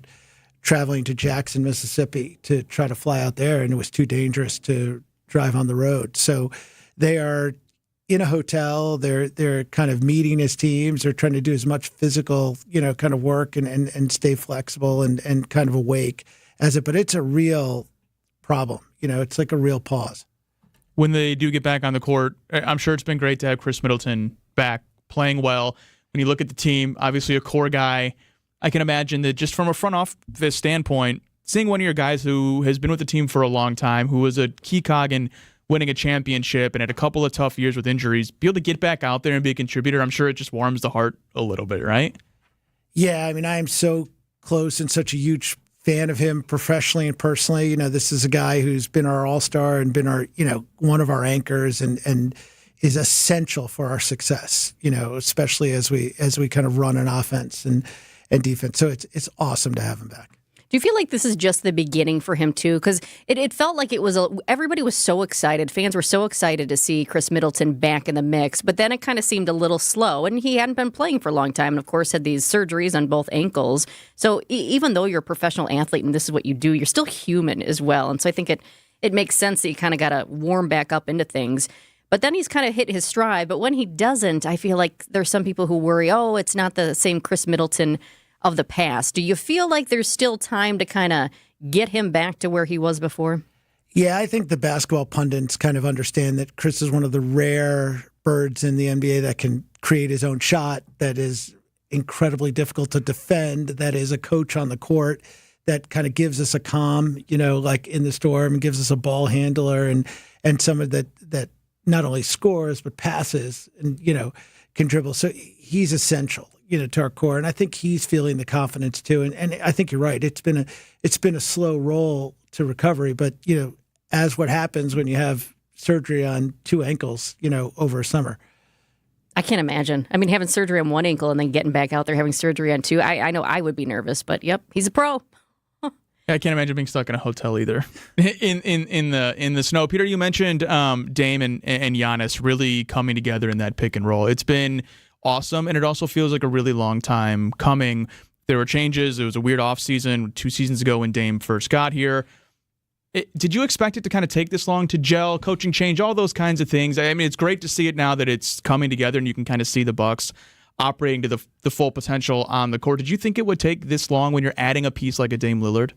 Speaker 21: traveling to Jackson, Mississippi to try to fly out there, and it was too dangerous to drive on the road. So they are in a hotel. They're kind of meeting as teams. They're trying to do as much physical, kind of work and stay flexible and kind of awake as it. But it's a real problem. It's like a real pause.
Speaker 6: When they do get back on the court, I'm sure it's been great to have Chris Middleton back playing well. When you look at the team, obviously a core guy, I can imagine that just from a front office standpoint, seeing one of your guys who has been with the team for a long time, who was a key cog in winning a championship and had a couple of tough years with injuries, be able to get back out there and be a contributor, I'm sure it just warms the heart a little bit, right?
Speaker 21: Yeah, I mean, I am so close and such a huge fan of him professionally and personally. You know, this is a guy who's been our all-star and been our, one of our anchors and is essential for our success, especially as we kind of run an offense and defense. So it's awesome to have him back.
Speaker 5: Do you feel like this is just the beginning for him, too? Because it felt like it was everybody was so excited. Fans were so excited to see Chris Middleton back in the mix. But then it kind of seemed a little slow. And he hadn't been playing for a long time. And, of course, had these surgeries on both ankles. So even though you're a professional athlete and this is what you do, you're still human as well. And so I think it makes sense that you kind of got to warm back up into things. But then he's kind of hit his stride. But when he doesn't, I feel like there's some people who worry, it's not the same Chris Middleton of the past. Do you feel like there's still time to kind of get him back to where he was before?
Speaker 21: Yeah, I think the basketball pundits kind of understand that Chris is one of the rare birds in the NBA that can create his own shot, that is incredibly difficult to defend, that is a coach on the court, that kind of gives us a calm, like in the storm, and gives us a ball handler and someone that not only scores but passes and, can dribble. So he's essential, to our core. And I think he's feeling the confidence too. And I think you're right. It's been a slow roll to recovery, but as what happens when you have surgery on two ankles, over a summer.
Speaker 5: I can't imagine. I mean, having surgery on one ankle and then getting back out there having surgery on two. I know I would be nervous, but yep, he's a pro.
Speaker 6: I can't imagine being stuck in a hotel either. in the snow. Peter, you mentioned Dame and Giannis really coming together in that pick and roll. It's been awesome, and it also feels like a really long time coming. There were changes. It was a weird offseason 2 seasons ago when Dame first got here. Did you expect it to kind of take this long to gel, coaching change, all those kinds of things? I mean, it's great to see it now that it's coming together and you can kind of see the Bucks operating to the full potential on the court. Did you think it would take this long when you're adding a piece like a Dame Lillard?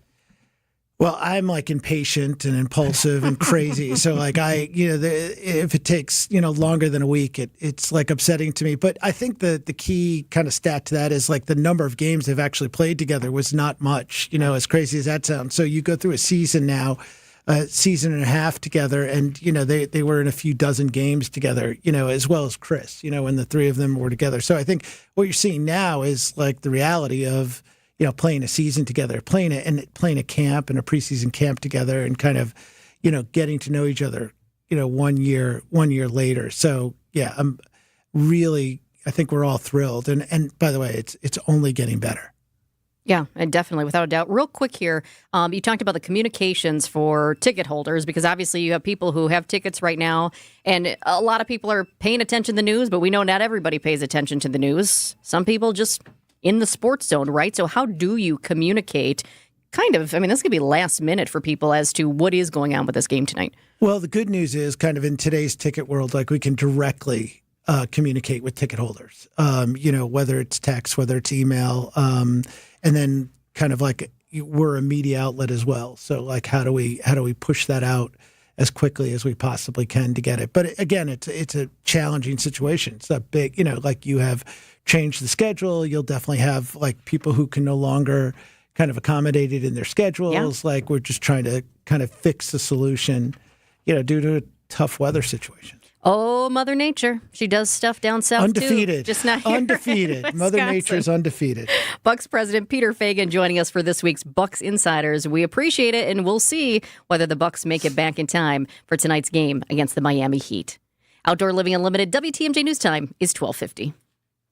Speaker 21: Well, I'm like impatient and impulsive and crazy. So like if it takes, longer than a week, it's like upsetting to me. But I think the key kind of stat to that is like the number of games they've actually played together was not much, as crazy as that sounds. So you go through a season now, a season and a half together, and, they were in a few dozen games together, as well as Chris, when the three of them were together. So I think what you're seeing now is like the reality of, playing a season together, playing a camp and a preseason camp together, and kind of, getting to know each other, 1 year later. So yeah, I think we're all thrilled. And by the way, it's only getting better.
Speaker 5: Yeah, and definitely, without a doubt. Real quick here, you talked about the communications for ticket holders, because obviously you have people who have tickets right now, and a lot of people are paying attention to the news, but we know not everybody pays attention to the news. Some people just in the sports zone, right? So how do you communicate this is going to be last minute for people as to what is going on with this game tonight? Well,
Speaker 21: the good news is kind of in today's ticket world, like we can directly communicate with ticket holders, whether it's text, whether it's email, and then kind of like we're a media outlet as well. So like, how do we push that out as quickly as we possibly can to get it? But again, it's a challenging situation. It's a big, like you have changed the schedule. You'll definitely have like people who can no longer kind of accommodate it in their schedules. Yeah. Like we're just trying to kind of fix the solution, due to a tough weather situation.
Speaker 5: Oh, Mother Nature. She does stuff down south,
Speaker 21: undefeated.
Speaker 5: Too. Just not here.
Speaker 21: Undefeated. Mother Nature's undefeated.
Speaker 5: Bucks president Peter Feigin joining us for this week's Bucks Insiders. We appreciate it, and we'll see whether the Bucks make it back in time for tonight's game against the Miami Heat. Outdoor Living Unlimited, WTMJ News Time is 12:50.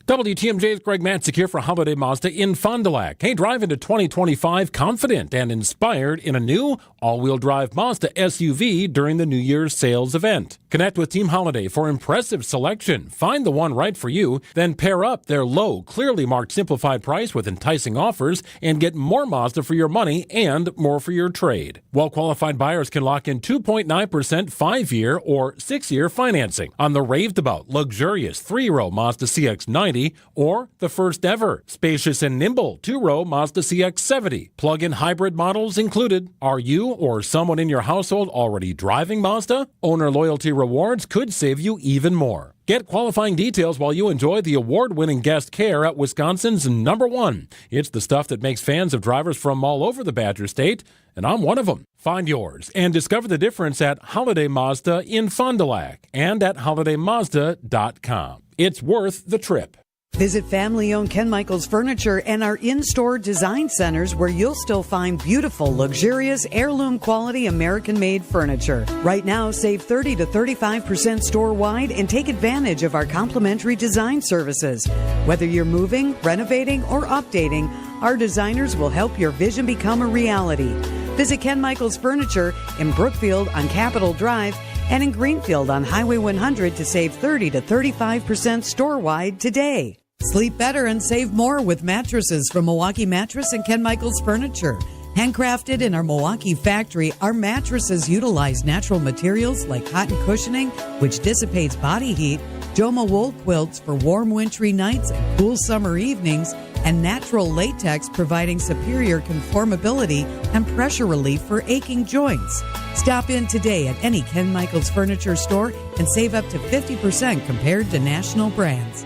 Speaker 1: WTMJ's Greg Matzik here for Holiday Mazda in Fond du Lac. Hey, drive into 2025 confident and inspired in a new all-wheel drive Mazda SUV during the New Year's sales event. Connect with Team Holiday for impressive selection. Find the one right for you, then pair up their low, clearly marked simplified price with enticing offers and get more Mazda for your money and more for your trade. Well-qualified buyers can lock in 2.9% 5-year or 6-year financing on the raved-about luxurious 3-row Mazda CX-90 or the first ever spacious and nimble 2-row Mazda CX-70. Plug-in hybrid models included. Are you or someone in your household already driving Mazda? Owner loyalty rewards could save you even more. Get qualifying details while you enjoy the award-winning guest care at Wisconsin's #1. It's the stuff that makes fans of drivers from all over the Badger State, and I'm one of them. Find yours and discover the difference at Holiday Mazda in Fond du Lac and at holidaymazda.com. It's worth the trip.
Speaker 8: Visit family-owned Ken Michaels Furniture and our in-store design centers where you'll still find beautiful, luxurious, heirloom-quality American-made furniture. Right now, save 30 to 35% store-wide and take advantage of our complimentary design services. Whether you're moving, renovating, or updating, our designers will help your vision become a reality. Visit Ken Michaels Furniture in Brookfield on Capitol Drive and in Greenfield on Highway 100 to save 30 to 35% store-wide today. Sleep better and save more with mattresses from Milwaukee Mattress and Ken Michaels Furniture. Handcrafted in our Milwaukee factory, our mattresses utilize natural materials like cotton cushioning, which dissipates body heat, Joma wool quilts for warm wintry nights and cool summer evenings, and natural latex providing superior conformability and pressure relief for aching joints. Stop in today at any Ken Michaels Furniture store and save up to 50% compared to national brands.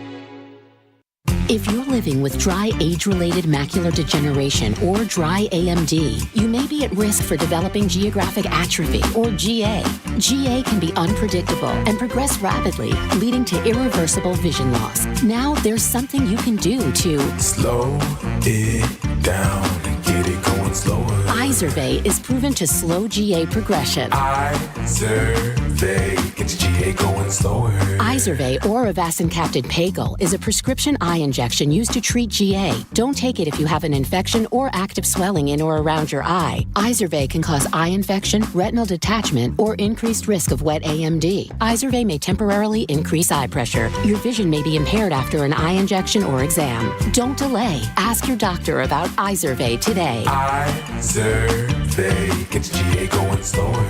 Speaker 22: If you're living with dry age-related macular degeneration or dry AMD, you may be at risk for developing geographic atrophy or GA. GA can be unpredictable and progress rapidly, leading to irreversible vision loss. Now there's something you can do to
Speaker 23: slow it down and get it going slower.
Speaker 22: Izervay is proven to slow GA progression.
Speaker 23: Izervay gets GA going slower.
Speaker 22: Izervay or avacincaptad pagel is a prescription eye injection used to treat GA. Don't take it if you have an infection or active swelling in or around your eye. Izervay can cause eye infection, retinal detachment, or increased risk of wet AMD. Izervay may temporarily increase eye pressure. Your vision may be impaired after an eye injection or exam. Don't delay. Ask your doctor about Izervay today.
Speaker 23: Izervay gets GA going slower.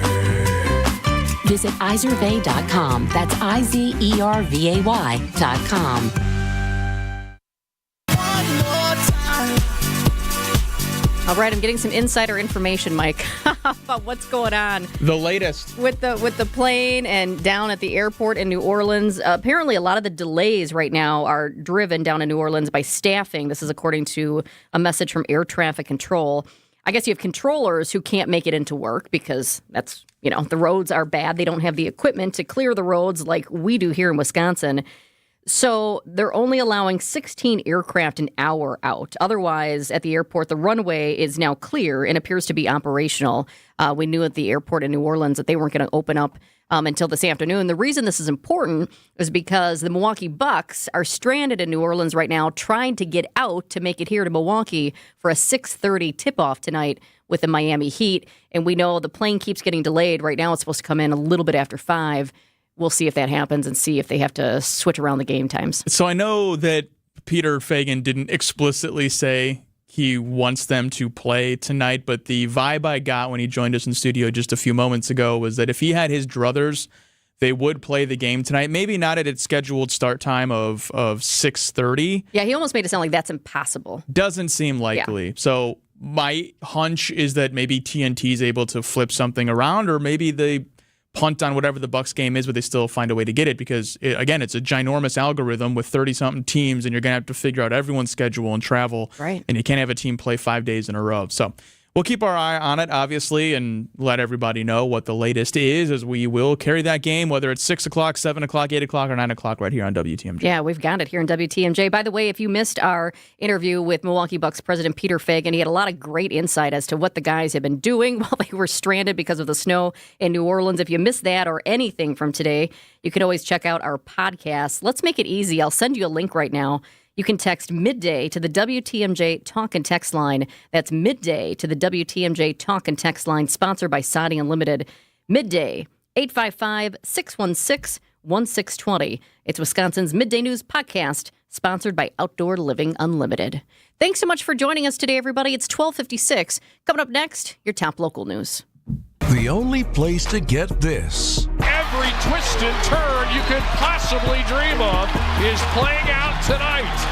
Speaker 22: Visit Izervay.com. That's IZERVAY.com.
Speaker 5: All right, I'm getting some insider information, Mike, about what's going on.
Speaker 6: The latest.
Speaker 5: With the plane and down at the airport in New Orleans. Apparently, a lot of the delays right now are driven down in New Orleans by staffing. This is according to a message from air traffic control. I guess you have controllers who can't make it into work because that's, the roads are bad. They don't have the equipment to clear the roads like we do here in Wisconsin. So they're only allowing 16 aircraft an hour out. Otherwise, at the airport, the runway is now clear and appears to be operational. We knew at the airport in New Orleans that they weren't going to open up until this afternoon. The reason this is important is because the Milwaukee Bucks are stranded in New Orleans right now trying to get out to make it here to Milwaukee for a 6:30 tip-off tonight with the Miami Heat. And we know the plane keeps getting delayed. Right now it's supposed to come in a little bit after 5. We'll see if that happens and see if they have to switch around the game times.
Speaker 6: So I know that Peter Fagan didn't explicitly say he wants them to play tonight, but the vibe I got when he joined us in studio just a few moments ago was that if he had his druthers, they would play the game tonight. Maybe not at its scheduled start time of 6:30.
Speaker 5: Yeah, he almost made it sound like that's impossible.
Speaker 6: Doesn't seem likely. Yeah. So my hunch is that maybe TNT is able to flip something around, or maybe they punt on whatever the Bucks game is, but they still find a way to get it because, again, it's a ginormous algorithm with 30-something teams, and you're going to have to figure out everyone's schedule and travel.
Speaker 5: Right.
Speaker 6: And you can't have a team play 5 days in a row. So we'll keep our eye on it, obviously, and let everybody know what the latest is as we will carry that game, whether it's 6 o'clock, 7 o'clock, 8 o'clock, or 9 o'clock right here on WTMJ.
Speaker 5: Yeah, we've got it here on WTMJ. By the way, if you missed our interview with Milwaukee Bucks president Peter Fagan, he had a lot of great insight as to what the guys have been doing while they were stranded because of the snow in New Orleans. If you missed that or anything from today, you can always check out our podcast. Let's make it easy. I'll send you a link right now. You can text Midday to the WTMJ Talk and Text line. That's Midday to the WTMJ Talk and Text line, sponsored by Siding Unlimited. Midday, 855-616-1620. It's Wisconsin's Midday News podcast, sponsored by Outdoor Living Unlimited. Thanks so much for joining us today, everybody. It's 12:56. Coming up next, your top local news.
Speaker 3: The only place to get this.
Speaker 20: Every twist and turn you could possibly dream of is playing out tonight.